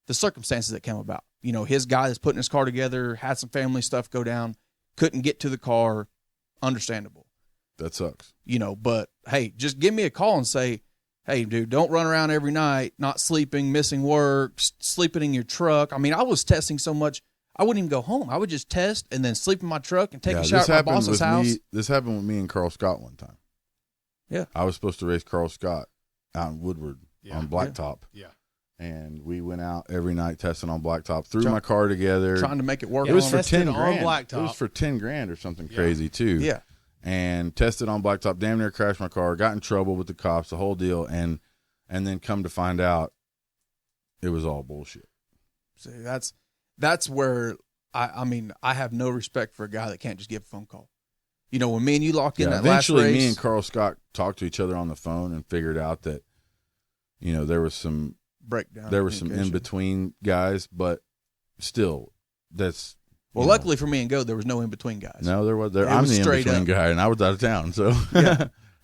Speaker 4: the circumstances that came about. His guy that's putting his car together had some family stuff go down, couldn't get to the car. Understandable.
Speaker 3: That sucks.
Speaker 4: But hey, just give me a call and say, "Hey, dude, don't run around every night, not sleeping, missing work, sleeping in your truck." I mean, I was testing so much, I wouldn't even go home. I would just test and then sleep in my truck and take a shower at my boss's house.
Speaker 3: This happened with me and Carl Scott one time.
Speaker 4: Yeah.
Speaker 3: I was supposed to race Carl Scott out in Woodward on Blacktop.
Speaker 5: Yeah.
Speaker 3: And we went out every night testing on Blacktop, threw
Speaker 4: Try-
Speaker 3: my car together.
Speaker 4: Trying to make it work.
Speaker 3: It was
Speaker 4: on
Speaker 3: for
Speaker 4: him.
Speaker 5: Tested
Speaker 3: 10
Speaker 5: on
Speaker 3: grand.
Speaker 5: Blacktop.
Speaker 3: It was for 10 grand or something
Speaker 5: Yeah.
Speaker 3: crazy too.
Speaker 4: Yeah.
Speaker 3: And tested on Blacktop, damn near crashed my car, got in trouble with the cops, the whole deal, and then come to find out it was all bullshit.
Speaker 4: See, that's where I have no respect for a guy that can't just give a phone call. When me and you locked in that
Speaker 3: Eventually,
Speaker 4: last race,
Speaker 3: me and Carl Scott talked to each other on the phone and figured out that, there was some
Speaker 4: breakdown.
Speaker 3: in
Speaker 4: communication.
Speaker 3: between guys, but still, that's
Speaker 4: Well,
Speaker 3: you know.
Speaker 4: luckily for me and Goad, there was no in between guys.
Speaker 3: No, there was.
Speaker 4: It
Speaker 3: I'm
Speaker 4: was
Speaker 3: the in
Speaker 4: straight
Speaker 3: between
Speaker 4: up.
Speaker 3: guy, and I was out of town, so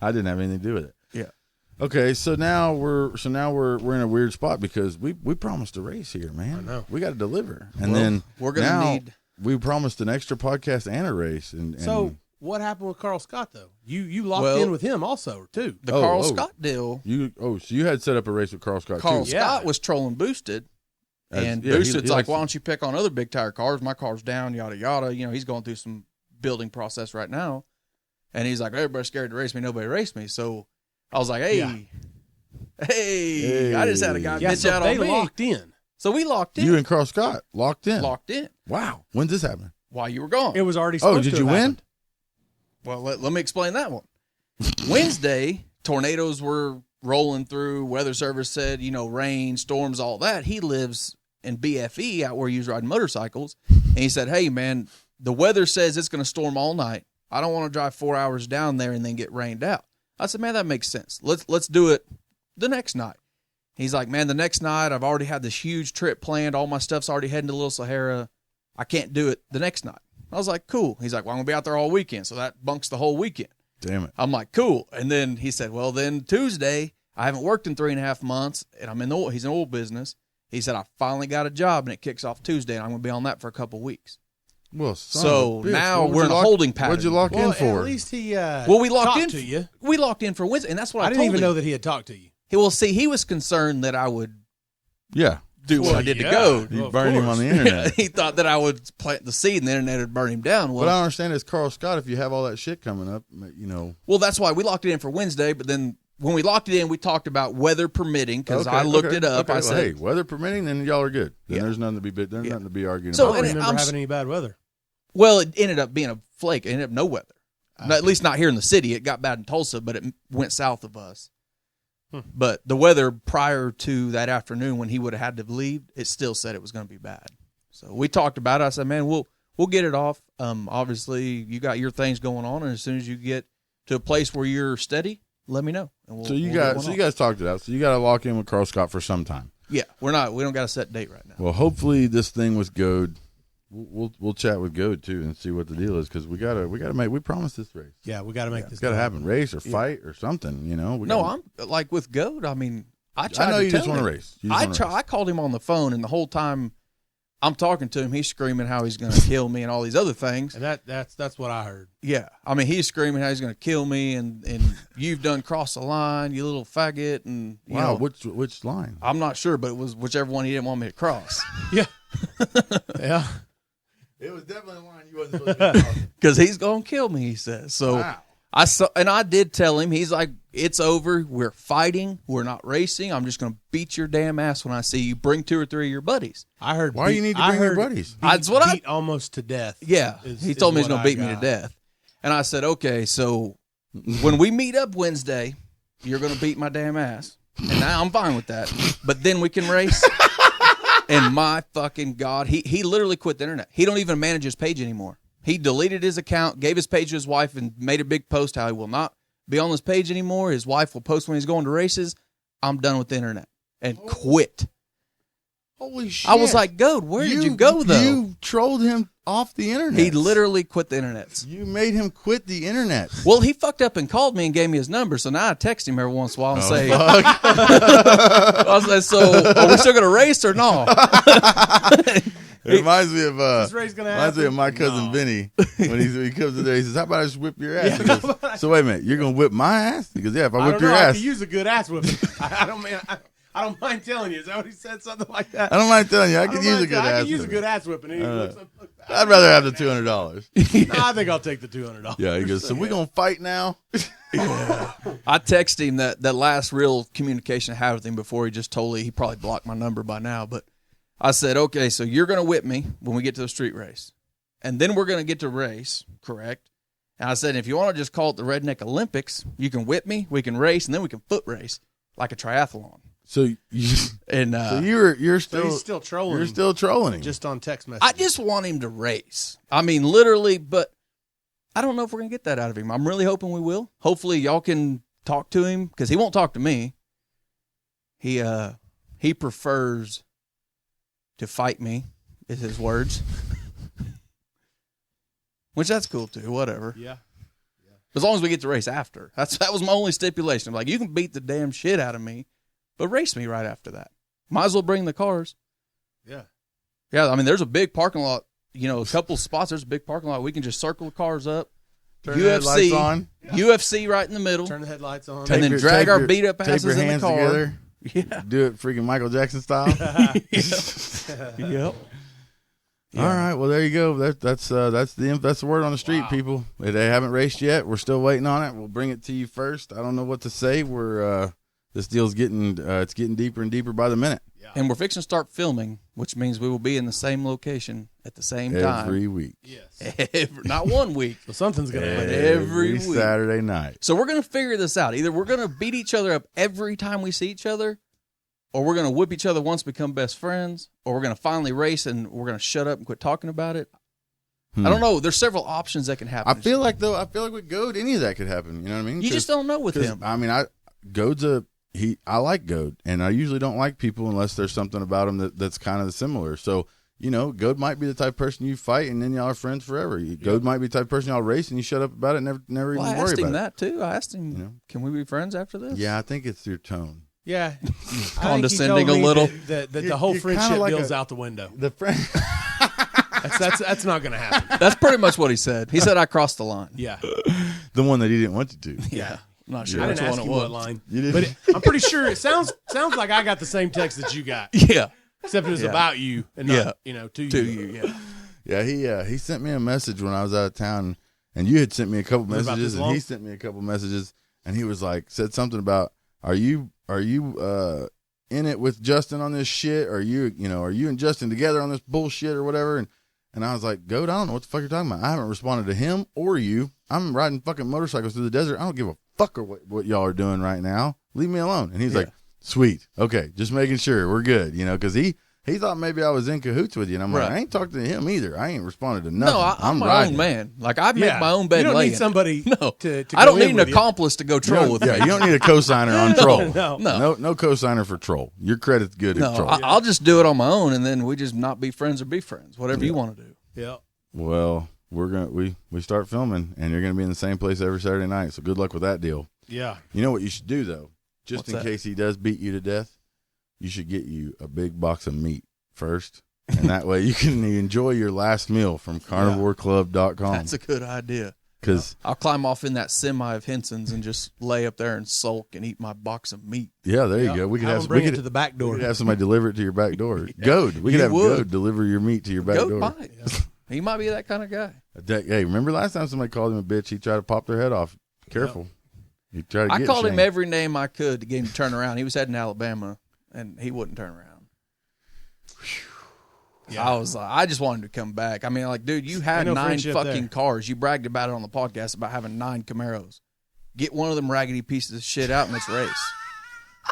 Speaker 3: I didn't have anything to do with it.
Speaker 4: Yeah.
Speaker 3: Okay, so now we're in a weird spot because we promised a race here, man.
Speaker 5: I know.
Speaker 3: We got to deliver, and then
Speaker 4: we're gonna need.
Speaker 3: We promised an extra podcast and a race, and
Speaker 5: So what happened with Carl Scott though? You locked in with him also too.
Speaker 4: The Carl Scott deal.
Speaker 3: so you had set up a race with Carl Scott
Speaker 4: Carl
Speaker 3: too.
Speaker 4: Scott was trolling Boosted. And Boosted's like, why don't you pick on other big tire cars? My car's down, yada, yada. You know, he's going through some building process right now. And he's like, everybody's scared to race me. Nobody raced me. So I was like, hey, I just had a guy bitch out on me.
Speaker 5: They locked in.
Speaker 4: So we locked in.
Speaker 3: You and Carl Scott locked in.
Speaker 4: Locked in.
Speaker 3: Wow. When's this happen?
Speaker 4: While you were gone.
Speaker 5: It was already supposed to
Speaker 3: did you
Speaker 5: have
Speaker 3: win?
Speaker 5: happened.
Speaker 4: Well, let me explain that one. Wednesday, tornadoes were rolling through. Weather service said, rain, storms, all that. He lives in BFE out where he's riding motorcycles. And he said, hey, man, the weather says it's going to storm all night. I don't want to drive 4 hours down there and then get rained out. I said, man, that makes sense. Let's do it the next night. He's like, man, the next night I've already had this huge trip planned. All my stuff's already heading to Little Sahara. I can't do it the next night. I was like, cool. He's like, well, I'm going to be out there all weekend. So that bunks the whole weekend.
Speaker 3: Damn it.
Speaker 4: I'm like, cool. And then he said, well, then Tuesday, I haven't worked in 3.5 months, and he's in the oil business. He said, I finally got a job, and it kicks off Tuesday, and I'm going to be on that for a couple weeks.
Speaker 3: Well,
Speaker 4: so now we're in a holding pattern.
Speaker 3: What'd you lock in for?
Speaker 5: At least he
Speaker 4: we locked in
Speaker 5: to you.
Speaker 4: We locked in for Wednesday, and that's what I
Speaker 5: didn't
Speaker 4: told
Speaker 5: even
Speaker 4: him.
Speaker 5: know that he had talked to you.
Speaker 4: He was concerned that I would do what I did to Goad.
Speaker 3: You burned him on the internet.
Speaker 4: He thought that I would plant the seed, and the internet would burn him down. Well,
Speaker 3: what I don't understand is Carl Scott, if you have all that shit coming up,
Speaker 4: Well, that's why we locked it in for Wednesday, but then when we locked it in, we talked about weather permitting because I looked it up. I said,
Speaker 3: hey, weather permitting, then y'all are good. Then there's nothing to be arguing
Speaker 5: So
Speaker 3: about.
Speaker 5: I don't remember having any bad weather.
Speaker 4: Well, it ended up being a flake. It ended up no weather. At least not here in the city. It got bad in Tulsa, but it went south of us. But the weather prior to that afternoon when he would have had to leave, it still said it was going to be bad. So we talked about it. I said, man, we'll get it off. Obviously, you got your things going on, and as soon as you get to a place where you're steady, let me know. And
Speaker 3: you guys talked it out. So you got to lock in with Carl Scott for some time.
Speaker 4: Yeah, we don't got a set date right now.
Speaker 3: Well, hopefully this thing with Goad, we'll chat with Goad too and see what the deal is because we promised this race.
Speaker 5: Yeah, we got to make this.
Speaker 3: It's got to happen, race or fight or something.
Speaker 4: I'm like with Goad. I mean, I
Speaker 3: know you just want to race.
Speaker 4: I called him on the phone, and the whole time I'm talking to him, he's screaming how he's going to kill me and all these other things.
Speaker 5: And that's what I heard.
Speaker 4: Yeah, I mean, he's screaming how he's going to kill me, and you've done crossed the line, you little faggot, and
Speaker 3: which line?
Speaker 4: I'm not sure, but it was whichever one he didn't want me to cross.
Speaker 5: Yeah, yeah.
Speaker 3: It was definitely a line you wasn't supposed to cross.
Speaker 4: Because he's going to kill me, he says. So
Speaker 3: wow.
Speaker 4: I did tell him, he's like, it's over. We're fighting. We're not racing. I'm just going to beat your damn ass when I see you. Bring 2 or 3 of your buddies.
Speaker 5: I heard.
Speaker 3: Why do you need to bring your buddies?
Speaker 4: That's what
Speaker 5: beat almost to death.
Speaker 4: Yeah. He told me he's going to beat me to death. And I said, okay, so when we meet up Wednesday, you're going to beat my damn ass. And now I'm fine with that. But then we can race. And my fucking God, he literally quit the internet. He don't even manage his page anymore. He deleted his account, gave his page to his wife, and made a big post how he will not be on this page anymore. His wife will post when he's going to races. I'm done with the internet. And quit.
Speaker 3: Holy shit.
Speaker 4: I was like, Goad, where did you go, though?
Speaker 3: You trolled him off the internet.
Speaker 4: He literally quit the internet.
Speaker 3: You made him quit the internet.
Speaker 4: Well, he fucked up and called me and gave me his number, so now I text him every once in a while and say, I was like, so are we still going to race or no?
Speaker 3: It reminds me of my cousin Vinny when he comes in there. He says, "How about I just whip your ass?" He goes, so wait a minute, you're gonna whip my ass? He goes, "Yeah, if I whip your ass,
Speaker 5: I could use a good ass whipping." I don't mind telling you. Is that what he said? Something like that.
Speaker 3: I don't mind telling you. I could use a good ass.
Speaker 5: I could use a good ass whipping. And he looks up,
Speaker 3: I'd rather have the $200.
Speaker 5: No, I think I'll take the $200.
Speaker 3: Yeah, he goes, "So we gonna fight now?"
Speaker 4: Yeah. I texted him that last real communication I had with him before he probably blocked my number by now, but I said, okay, so you're going to whip me when we get to the street race. And then we're going to get to race, correct? And I said, if you want to just call it the Redneck Olympics, you can whip me, we can race, and then we can foot race like a triathlon.
Speaker 3: So you're still
Speaker 5: trolling.
Speaker 3: You're still trolling him.
Speaker 5: Just on text message.
Speaker 4: I just want him to race. I mean, literally, but I don't know if we're going to get that out of him. I'm really hoping we will. Hopefully y'all can talk to him because he won't talk to me. He prefers to fight me, is his words. Which that's cool too, whatever.
Speaker 5: Yeah.
Speaker 4: As long as we get to race after. That was my only stipulation. Like, you can beat the damn shit out of me, but race me right after that. Might as well bring the cars.
Speaker 5: Yeah.
Speaker 4: Yeah, I mean, there's a big parking lot. You know, a couple spots. There's a big parking lot. We can just circle the cars up.
Speaker 3: Turn the headlights on.
Speaker 4: UFC right in the middle.
Speaker 5: Turn the headlights on.
Speaker 4: And then drag our beat up asses
Speaker 3: tape your
Speaker 4: in the
Speaker 3: hands
Speaker 4: car.
Speaker 3: together.
Speaker 4: Yeah.
Speaker 3: Do it freaking Michael Jackson style.
Speaker 4: Yep.
Speaker 3: All right, well there you go. That's the word on the street, people. They haven't raced yet. We're still waiting on it. We'll bring it to you first. I don't know what to say. This deal's getting deeper and deeper by the minute.
Speaker 5: Yeah.
Speaker 4: And we're fixing to start filming, which means we will be in the same location at the same time
Speaker 3: every week.
Speaker 5: Yes.
Speaker 4: Not 1 week.
Speaker 5: So something's gonna happen.
Speaker 4: Every week.
Speaker 3: Saturday night.
Speaker 4: So we're gonna figure this out. Either we're gonna beat each other up every time we see each other, or we're going to whip each other once, become best friends, or we're going to finally race and we're going to shut up and quit talking about it. I don't know. There's several options that can happen.
Speaker 3: I feel like with Goad, any of that could happen. You know what I mean?
Speaker 4: You just don't know with him.
Speaker 3: I mean, I like Goad, and I usually don't like people unless there's something about him that's kind of similar. So, you know, Goad might be the type of person you fight, and then y'all are friends forever. Goad might be the type of person y'all race, and you shut up about it, and never even worry about it.
Speaker 4: I asked him that too. I asked him, can we be friends after this?
Speaker 3: Yeah, I think it's your tone.
Speaker 5: Yeah.
Speaker 4: Condescending a little.
Speaker 5: That the whole friendship
Speaker 3: like
Speaker 5: deal's out the window.
Speaker 3: The friend.
Speaker 5: That's not going to happen.
Speaker 4: That's pretty much what he said. He said I crossed the line.
Speaker 5: Yeah.
Speaker 3: The one that he didn't want you to.
Speaker 4: Yeah. I'm not sure
Speaker 5: I
Speaker 4: which
Speaker 5: didn't
Speaker 4: one
Speaker 5: ask
Speaker 4: it
Speaker 5: you
Speaker 4: was.
Speaker 5: what line.
Speaker 3: You didn't?
Speaker 5: But I'm pretty sure it sounds like I got the same text that you got.
Speaker 4: Yeah.
Speaker 5: Except it was about you and not, to you.
Speaker 4: To you, yeah.
Speaker 3: Yeah, he sent me a message when I was out of town, and you had sent me a couple
Speaker 5: Was it about
Speaker 3: messages,
Speaker 5: this
Speaker 3: and
Speaker 5: long?
Speaker 3: he sent me a couple messages, and he was like, said something about, are you in it with Justin on this shit? Are you and Justin together on this bullshit or whatever? And I was like, Goad, I don't know what the fuck you're talking about. I haven't responded to him or you. I'm riding fucking motorcycles through the desert. I don't give a fuck what y'all are doing right now. Leave me alone. And he's like, sweet. Okay, just making sure we're good, because he thought maybe I was in cahoots with you. And I'm like, I ain't talked to him either. I ain't responded to nothing.
Speaker 4: No, I'm my
Speaker 3: riding.
Speaker 4: own man. Like, I make my own bed.
Speaker 5: You don't
Speaker 4: laying.
Speaker 5: need somebody
Speaker 4: No.
Speaker 5: to
Speaker 4: I don't
Speaker 5: go in
Speaker 4: need an
Speaker 5: with you.
Speaker 4: accomplice to go troll with me.
Speaker 3: Yeah, you don't need a cosigner on troll.
Speaker 5: No.
Speaker 3: No cosigner for troll. Your credit's good at troll.
Speaker 4: I'll just do it on my own, and then we just not be friends or be friends. Whatever you want to do.
Speaker 5: Yeah.
Speaker 3: Well, we start filming, and you're gonna be in the same place every Saturday night. So good luck with that deal.
Speaker 5: Yeah.
Speaker 3: You know what you should do though, just
Speaker 4: What's
Speaker 3: in
Speaker 4: that?
Speaker 3: case he does beat you to death, you should get you a big box of meat first, and that way you can enjoy your last meal from CarnivoreClub.com.
Speaker 4: That's a good idea.
Speaker 3: Because
Speaker 4: I'll climb off in that semi of Henson's and just lay up there and sulk and eat my box of meat.
Speaker 3: there you go. We could
Speaker 5: Have
Speaker 3: have
Speaker 5: them bring
Speaker 3: we
Speaker 5: it
Speaker 3: could
Speaker 5: to the back
Speaker 3: we
Speaker 5: door.
Speaker 3: could have somebody deliver it to your back door. Goad. We could
Speaker 4: You
Speaker 3: have
Speaker 4: would.
Speaker 3: Goad deliver your meat to your back
Speaker 4: Goat
Speaker 3: door.
Speaker 4: might. He might be that kind of guy.
Speaker 3: Hey, remember last time somebody called him a bitch? He tried to pop their head off. Careful. He tried to
Speaker 4: I
Speaker 3: get
Speaker 4: called him
Speaker 3: shamed.
Speaker 4: every name I could to get him to turn around. He was heading to Alabama, and he wouldn't turn around.
Speaker 5: Yeah.
Speaker 4: I was like, I just wanted him to come back. I mean, like, dude, you had
Speaker 5: Ain't no
Speaker 4: 9
Speaker 5: friendship
Speaker 4: fucking
Speaker 5: there.
Speaker 4: cars. You bragged about it on the podcast about having 9 Camaros. Get one of them raggedy pieces of shit out and let's race.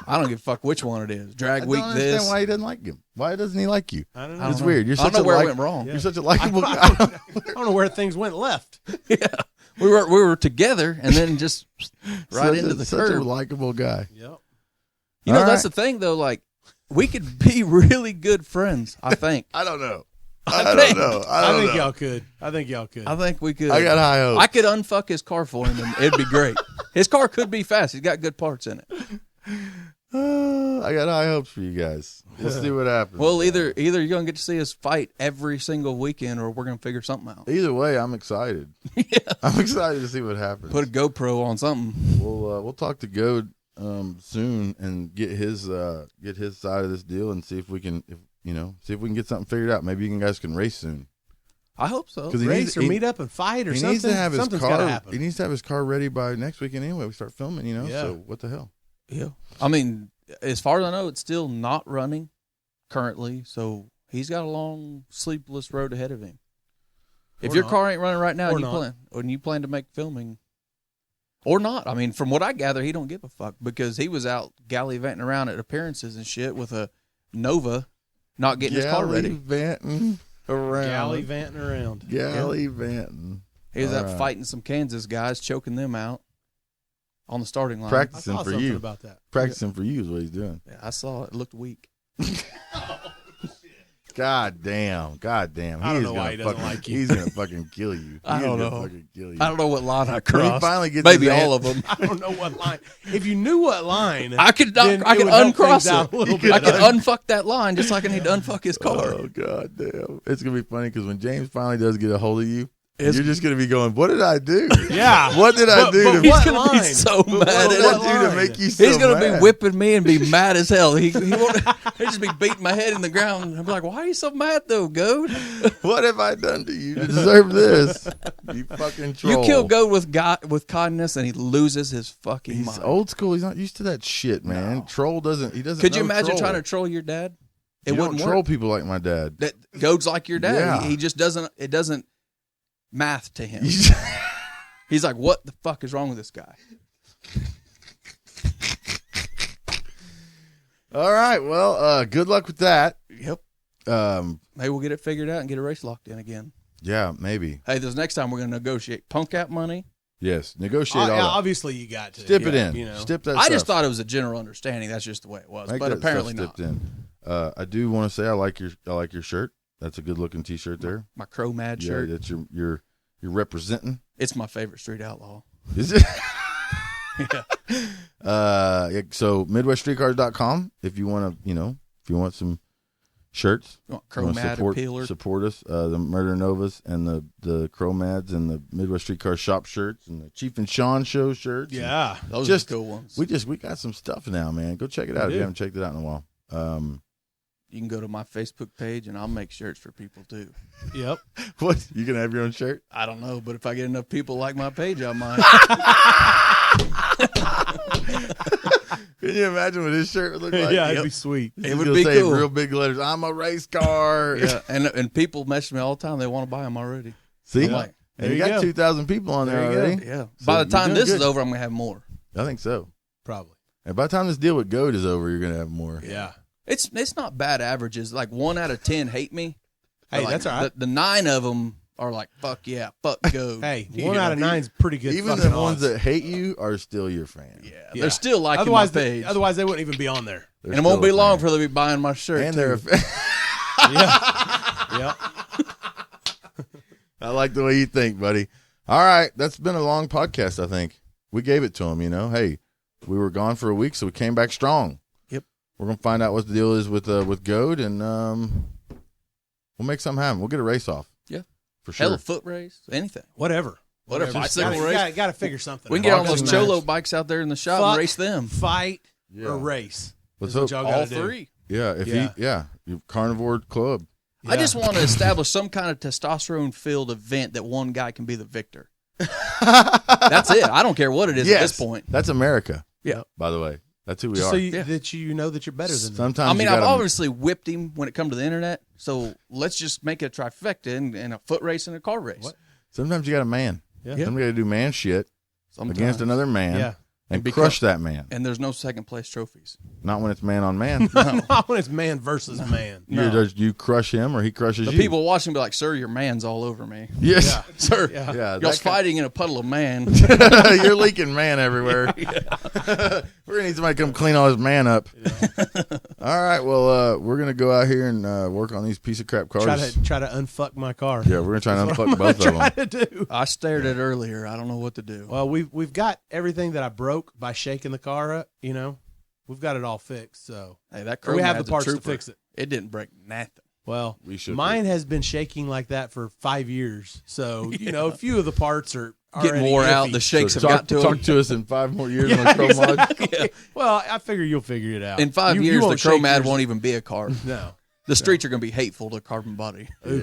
Speaker 4: I don't give a fuck which one it is. Drag
Speaker 3: I
Speaker 4: week
Speaker 3: don't understand
Speaker 4: this.
Speaker 3: why he doesn't like him. Why doesn't he like you?
Speaker 5: I don't
Speaker 4: I
Speaker 5: know.
Speaker 4: don't
Speaker 3: It's
Speaker 4: know.
Speaker 3: weird. You're
Speaker 4: I don't
Speaker 3: such
Speaker 4: know
Speaker 3: a
Speaker 4: where
Speaker 3: like-
Speaker 4: it went wrong.
Speaker 3: You're such a likable guy.
Speaker 5: I don't know where things went left.
Speaker 4: Yeah, we were together and then just right
Speaker 3: Such
Speaker 4: into
Speaker 3: a-
Speaker 4: the
Speaker 3: such a
Speaker 4: curb.
Speaker 3: likable guy.
Speaker 5: Yep.
Speaker 4: You know,
Speaker 3: All
Speaker 4: that's
Speaker 3: right.
Speaker 4: the thing though. Like, we could be really good friends. I think.
Speaker 3: I don't know.
Speaker 4: I
Speaker 3: don't
Speaker 4: think-
Speaker 3: know.
Speaker 5: I think
Speaker 3: know.
Speaker 5: y'all could. I think y'all could.
Speaker 4: I think we could.
Speaker 3: I got high hopes.
Speaker 4: I could unfuck his car for him, and it'd be great. His car could be fast. He's got good parts in it.
Speaker 3: I got high hopes for you guys. We'll see what happens.
Speaker 4: Well, either you're gonna get to see us fight every single weekend, or we're gonna figure something out.
Speaker 3: Either way, I'm excited.
Speaker 4: Yeah.
Speaker 3: I'm excited to see what happens.
Speaker 4: Put a GoPro on something.
Speaker 3: We'll talk to Goad soon and get his side of this deal and see if we can get something figured out. Maybe you guys can race soon.
Speaker 4: I hope so.
Speaker 3: 'Cause he
Speaker 5: Race
Speaker 3: needs-
Speaker 5: or
Speaker 3: he-
Speaker 5: meet up and fight or
Speaker 3: He
Speaker 5: something.
Speaker 3: needs to have his
Speaker 5: Something's gotta
Speaker 3: car.
Speaker 5: happen.
Speaker 3: He needs to have his car ready by next weekend anyway. We start filming,
Speaker 5: Yeah.
Speaker 3: So what the hell?
Speaker 4: Yeah. I mean, as far as I know, it's still not running currently, so he's got a long, sleepless road ahead of him. If
Speaker 5: Or
Speaker 4: your
Speaker 5: not.
Speaker 4: car ain't running right now,
Speaker 5: Or
Speaker 4: and you plan to make filming, or not. I mean, from what I gather, he don't give a fuck because he was out gallivanting around at appearances and shit with a Nova, not getting his car ready.
Speaker 3: Gallivanting around.
Speaker 5: Gallivanting around.
Speaker 3: Gallivanting.
Speaker 4: He was out
Speaker 3: All right.
Speaker 4: fighting some Kansas guys, choking them out on the starting line.
Speaker 5: I
Speaker 3: Practicing
Speaker 5: saw
Speaker 3: for
Speaker 5: something
Speaker 3: you.
Speaker 5: about that.
Speaker 3: Practicing for you is what he's doing.
Speaker 4: Yeah, I saw it. It looked weak.
Speaker 3: God damn.
Speaker 5: I don't know why he doesn't like you.
Speaker 3: He's gonna fucking kill you.
Speaker 4: I don't know.
Speaker 3: Fucking kill you.
Speaker 4: I don't know what line I
Speaker 3: When he
Speaker 4: crossed.
Speaker 3: finally gets
Speaker 4: Maybe
Speaker 3: his
Speaker 4: all of them.
Speaker 5: I don't know what line. If you knew what line,
Speaker 4: I could
Speaker 5: then
Speaker 4: I
Speaker 5: it
Speaker 4: could
Speaker 5: would help
Speaker 4: uncross
Speaker 5: things out
Speaker 4: it.
Speaker 5: a little bit.
Speaker 4: I could unfuck that line just like I need to unfuck his car.
Speaker 3: Oh god damn! It's gonna be funny because when James finally does get a hold of you,
Speaker 4: It's-
Speaker 3: you're just gonna be going, "What did I do?
Speaker 5: Yeah.
Speaker 3: What did I do
Speaker 5: but
Speaker 3: to
Speaker 4: He's
Speaker 5: what
Speaker 4: gonna be
Speaker 5: line?
Speaker 4: so
Speaker 5: But
Speaker 4: mad
Speaker 3: What
Speaker 4: at
Speaker 3: did
Speaker 5: what
Speaker 3: I do to
Speaker 5: line?
Speaker 3: make you so
Speaker 4: He's gonna
Speaker 3: mad?
Speaker 4: be whipping me and be mad as hell. He won't. He'll just be beating my head in the ground. I'm like, why are you so mad though, Goad?
Speaker 3: What have I done to you to deserve this? You fucking troll.
Speaker 4: You kill Goad with kindness, and he loses his fucking
Speaker 3: He's
Speaker 4: mind.
Speaker 3: old school. He's not used to that shit, man.
Speaker 5: No.
Speaker 3: Troll doesn't. He doesn't.
Speaker 4: Could you
Speaker 3: know
Speaker 4: imagine
Speaker 3: troll.
Speaker 4: trying to troll your dad? It
Speaker 3: You don't
Speaker 4: wouldn't
Speaker 3: troll
Speaker 4: work.
Speaker 3: people like my dad.
Speaker 4: That Goad's like your dad.
Speaker 3: Yeah.
Speaker 4: He just doesn't. It doesn't math to him.
Speaker 3: You just-
Speaker 4: He's like, what the fuck is wrong with this guy?
Speaker 3: All right. Well, good luck with that.
Speaker 4: Yep.
Speaker 3: Um,
Speaker 4: Maybe we'll get it figured out and get a race locked in again.
Speaker 3: yeah, maybe.
Speaker 4: Hey, this next time we're going to negotiate punk out money.
Speaker 3: Yes, negotiate all that.
Speaker 5: Obviously, you got to
Speaker 3: Stip it in.
Speaker 5: You know.
Speaker 3: Stip that.
Speaker 4: I just
Speaker 3: stuff.
Speaker 4: thought it was a general understanding. That's just the way it was,
Speaker 3: Make
Speaker 4: but
Speaker 3: that
Speaker 4: apparently
Speaker 3: stuff
Speaker 4: not.
Speaker 3: stipped in. I do want to say I like your shirt. That's a good looking T-shirt there.
Speaker 4: My Crow Mad
Speaker 3: Yeah,
Speaker 4: shirt.
Speaker 3: that's you're representing.
Speaker 4: It's my favorite street outlaw.
Speaker 3: Is it?
Speaker 4: Yeah.
Speaker 3: Yeah, so MidwestStreetCars.com if you want to, if you want some shirts.
Speaker 4: You want
Speaker 3: You
Speaker 4: Crow
Speaker 3: wanna
Speaker 4: Mad or Peeler?
Speaker 3: support us. The Murder Novas and the Crow Mads and the Midwest Streetcar Shop shirts and the Chief and Shawn show shirts.
Speaker 5: Yeah.
Speaker 4: Those
Speaker 3: just-
Speaker 4: are the cool ones.
Speaker 3: We got some stuff now, man. Go check it out if you haven't checked it out in a while.
Speaker 4: You can go to my Facebook page and I'll make shirts for people too.
Speaker 5: Yep.
Speaker 3: What? You gonna have your own shirt?
Speaker 4: I don't know, but if I get enough people like my page, I might.
Speaker 3: Can you imagine what his shirt would look like?
Speaker 5: Yeah, it'd be sweet.
Speaker 3: He's
Speaker 4: It would
Speaker 3: gonna
Speaker 4: be
Speaker 3: say
Speaker 4: cool.
Speaker 3: real big letters. I'm a race car.
Speaker 4: Yeah, and people message me all the time. They want to buy them already.
Speaker 3: See,
Speaker 4: I'm like,
Speaker 3: and
Speaker 5: there
Speaker 3: you
Speaker 5: you
Speaker 3: got
Speaker 5: go.
Speaker 3: 2,000 people on there
Speaker 5: There you go.
Speaker 3: already.
Speaker 4: Yeah.
Speaker 3: So
Speaker 4: By the
Speaker 3: you're
Speaker 4: time
Speaker 3: doing
Speaker 4: this
Speaker 3: good.
Speaker 4: is over, I'm gonna have more.
Speaker 3: I think so.
Speaker 5: Probably.
Speaker 3: And by the time this deal with Goad is over, you're gonna have more.
Speaker 5: Yeah.
Speaker 4: It's not bad averages. Like 1 out of 10 hate me.
Speaker 5: Hey,
Speaker 4: Like,
Speaker 5: that's all right.
Speaker 4: The 9 of them are like, fuck yeah, fuck Goad.
Speaker 5: Hey,
Speaker 4: You
Speaker 5: 1
Speaker 4: know?
Speaker 5: out of 9 is pretty good.
Speaker 3: Even
Speaker 5: fucking
Speaker 3: the ones
Speaker 5: odds.
Speaker 3: that hate you are still your fan.
Speaker 4: Yeah,
Speaker 5: Yeah.
Speaker 4: they're still liking
Speaker 5: otherwise,
Speaker 4: my page.
Speaker 5: otherwise they wouldn't even be on there.
Speaker 3: They're
Speaker 4: and it won't
Speaker 3: still
Speaker 4: be
Speaker 3: a
Speaker 4: long
Speaker 3: fan.
Speaker 4: before they'll be buying my shirt.
Speaker 3: And
Speaker 4: too.
Speaker 3: they're a fan.
Speaker 5: Yeah. Yep.
Speaker 3: I like the way you think, buddy. All right, that's been a long podcast. I think we gave it to him. Hey, we were gone for a week, so we came back strong.
Speaker 4: Yep.
Speaker 3: We're gonna find out what the deal is with Goad, and we'll make something happen. We'll get a race off.
Speaker 4: Yeah.
Speaker 3: for sure.
Speaker 4: Hell, foot race, anything.
Speaker 5: Whatever.
Speaker 4: Bicycle
Speaker 5: Gotta-
Speaker 4: race.
Speaker 5: Gotta figure something.
Speaker 4: We can
Speaker 5: out.
Speaker 4: get on those
Speaker 5: Doesn't matter.
Speaker 4: Cholo bikes out there in the shop
Speaker 5: Fuck.
Speaker 4: and race them.
Speaker 5: Fight
Speaker 3: Yeah.
Speaker 5: or race.
Speaker 3: Let's
Speaker 5: That's what
Speaker 3: hope.
Speaker 5: y'all gotta
Speaker 4: All
Speaker 5: do.
Speaker 4: three.
Speaker 3: Yeah, your Carnivore Club.
Speaker 4: I just want to establish some kind of testosterone-filled event that one guy can be the victor. That's it. I don't care what it is at this point.
Speaker 3: That's America.
Speaker 4: Yeah.
Speaker 3: By the way, that's who we
Speaker 5: Just
Speaker 3: are.
Speaker 5: so
Speaker 4: Yeah.
Speaker 5: that you know that you're better than them.
Speaker 3: Sometimes
Speaker 4: I mean,
Speaker 3: you
Speaker 4: I've
Speaker 3: gotta-
Speaker 4: obviously whipped him when it comes to the internet, so let's just make it a trifecta and a foot race and a car race.
Speaker 5: What?
Speaker 3: Sometimes you got a man.
Speaker 5: Yeah.
Speaker 3: Sometimes you got to do man shit
Speaker 4: Sometimes.
Speaker 3: against another man.
Speaker 5: Yeah.
Speaker 3: And
Speaker 4: And
Speaker 3: crush that man.
Speaker 4: And there's no second place trophies.
Speaker 3: Not when it's man on man.
Speaker 5: Not when it's man versus man.
Speaker 3: You crush him or he crushes
Speaker 4: The
Speaker 3: you.
Speaker 4: people watching be like, "Sir, your man's all over me."
Speaker 3: Yes.
Speaker 5: Yeah.
Speaker 4: Sir,
Speaker 5: Yeah.
Speaker 3: Yeah.
Speaker 4: y'all's
Speaker 3: that kind-
Speaker 4: fighting in a puddle of man.
Speaker 3: You're leaking man everywhere. We're gonna need somebody to come clean all his man up. All right. Well, we're gonna go out here and work on these piece of crap cars.
Speaker 5: Try to unfuck my car.
Speaker 3: Yeah, we're gonna try and unfuck both of them.
Speaker 5: Try to do.
Speaker 4: I stared at it earlier. I don't know what to do.
Speaker 5: Well, we've got everything that I broke by shaking the car up. We've got it all fixed. So
Speaker 4: Hey, that
Speaker 5: we have the
Speaker 4: Cromad's a
Speaker 5: parts to
Speaker 4: trooper.
Speaker 5: fix it.
Speaker 4: It didn't break nothing.
Speaker 5: Well,
Speaker 3: We should
Speaker 5: mine has been shaking like that for 5 years. So a few of the parts are
Speaker 4: Getting
Speaker 5: already
Speaker 4: wore out.
Speaker 5: iffy.
Speaker 4: The shakes
Speaker 3: So
Speaker 4: have got to
Speaker 3: talk
Speaker 4: them.
Speaker 3: to us in 5 more years on Chrome Mod.
Speaker 5: Exactly. Well, I figure you'll figure it out.
Speaker 4: In 5
Speaker 5: You
Speaker 4: years, the
Speaker 5: won't shake
Speaker 4: Chromad
Speaker 5: yours-
Speaker 4: won't even be a car.
Speaker 5: No.
Speaker 4: The streets are going to be hateful to carbon body.
Speaker 3: Yeah.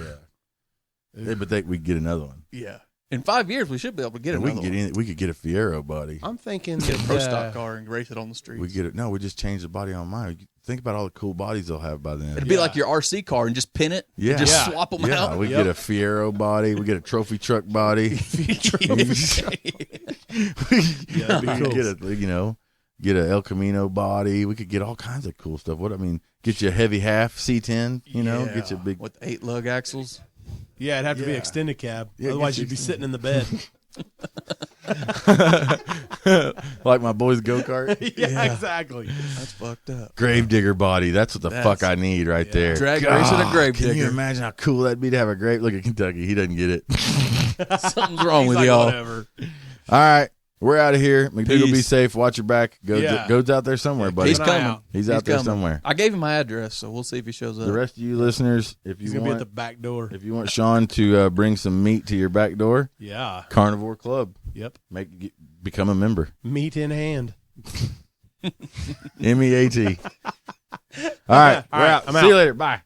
Speaker 3: Yeah, but we get another one.
Speaker 4: Yeah. In 5 years, we should be able to get
Speaker 3: And we
Speaker 4: another
Speaker 3: can get we could get a Fiero body.
Speaker 5: I'm thinking
Speaker 4: Get a pro
Speaker 5: that,
Speaker 4: stock car and race it on the streets.
Speaker 3: We get it. No, we just change the body on mine. Think about all the cool bodies they'll have by then.
Speaker 4: It'd be like your RC car and just pin it.
Speaker 3: Yeah.
Speaker 4: Just
Speaker 5: Yeah.
Speaker 4: swap them
Speaker 3: Yeah,
Speaker 4: out.
Speaker 3: we
Speaker 5: Yep.
Speaker 3: get a Fiero body. We get a trophy truck body.
Speaker 5: Yeah, that'd be
Speaker 3: We
Speaker 5: cool.
Speaker 3: get get a El Camino body. We could get all kinds of cool stuff. Get you a heavy half C10.
Speaker 5: Yeah.
Speaker 3: Get you a big.
Speaker 4: With 8 lug axles.
Speaker 5: Yeah, it'd have to be
Speaker 3: Yeah.
Speaker 5: extended cab.
Speaker 3: Yeah,
Speaker 5: Otherwise,
Speaker 3: get you
Speaker 5: you'd be sitting in the bed.
Speaker 3: Like my boy's go-kart.
Speaker 5: Yeah, exactly.
Speaker 4: That's fucked up.
Speaker 3: Gravedigger body. That's what the fuck I need right there.
Speaker 4: Drag racing a gravedigger.
Speaker 3: Can you imagine how cool that'd be to have a grave? Look at Kentucky. He doesn't get it.
Speaker 4: Something's wrong with
Speaker 5: He's like,
Speaker 4: y'all.
Speaker 5: Whatever.
Speaker 3: All right. We're out of here. McDougal, be
Speaker 4: Peace.
Speaker 3: safe. Watch your back.
Speaker 5: Yeah.
Speaker 3: Goad's out there somewhere, buddy.
Speaker 4: He's
Speaker 5: Keep an eye
Speaker 4: coming.
Speaker 5: out.
Speaker 3: He's out there
Speaker 4: coming.
Speaker 3: somewhere.
Speaker 4: I gave him my address, so we'll see if he shows up.
Speaker 3: The rest of you listeners, if
Speaker 5: He's
Speaker 3: you
Speaker 5: gonna be at
Speaker 3: want,
Speaker 5: the back door.
Speaker 3: if you want Shawn to bring some meat to your back door,
Speaker 5: Yeah.
Speaker 3: Carnivore Club.
Speaker 5: Yep.
Speaker 3: Become a member.
Speaker 5: Meat in hand.
Speaker 3: MEAT. All right. We're out.
Speaker 5: I'm
Speaker 3: See
Speaker 5: out.
Speaker 3: you later. Bye.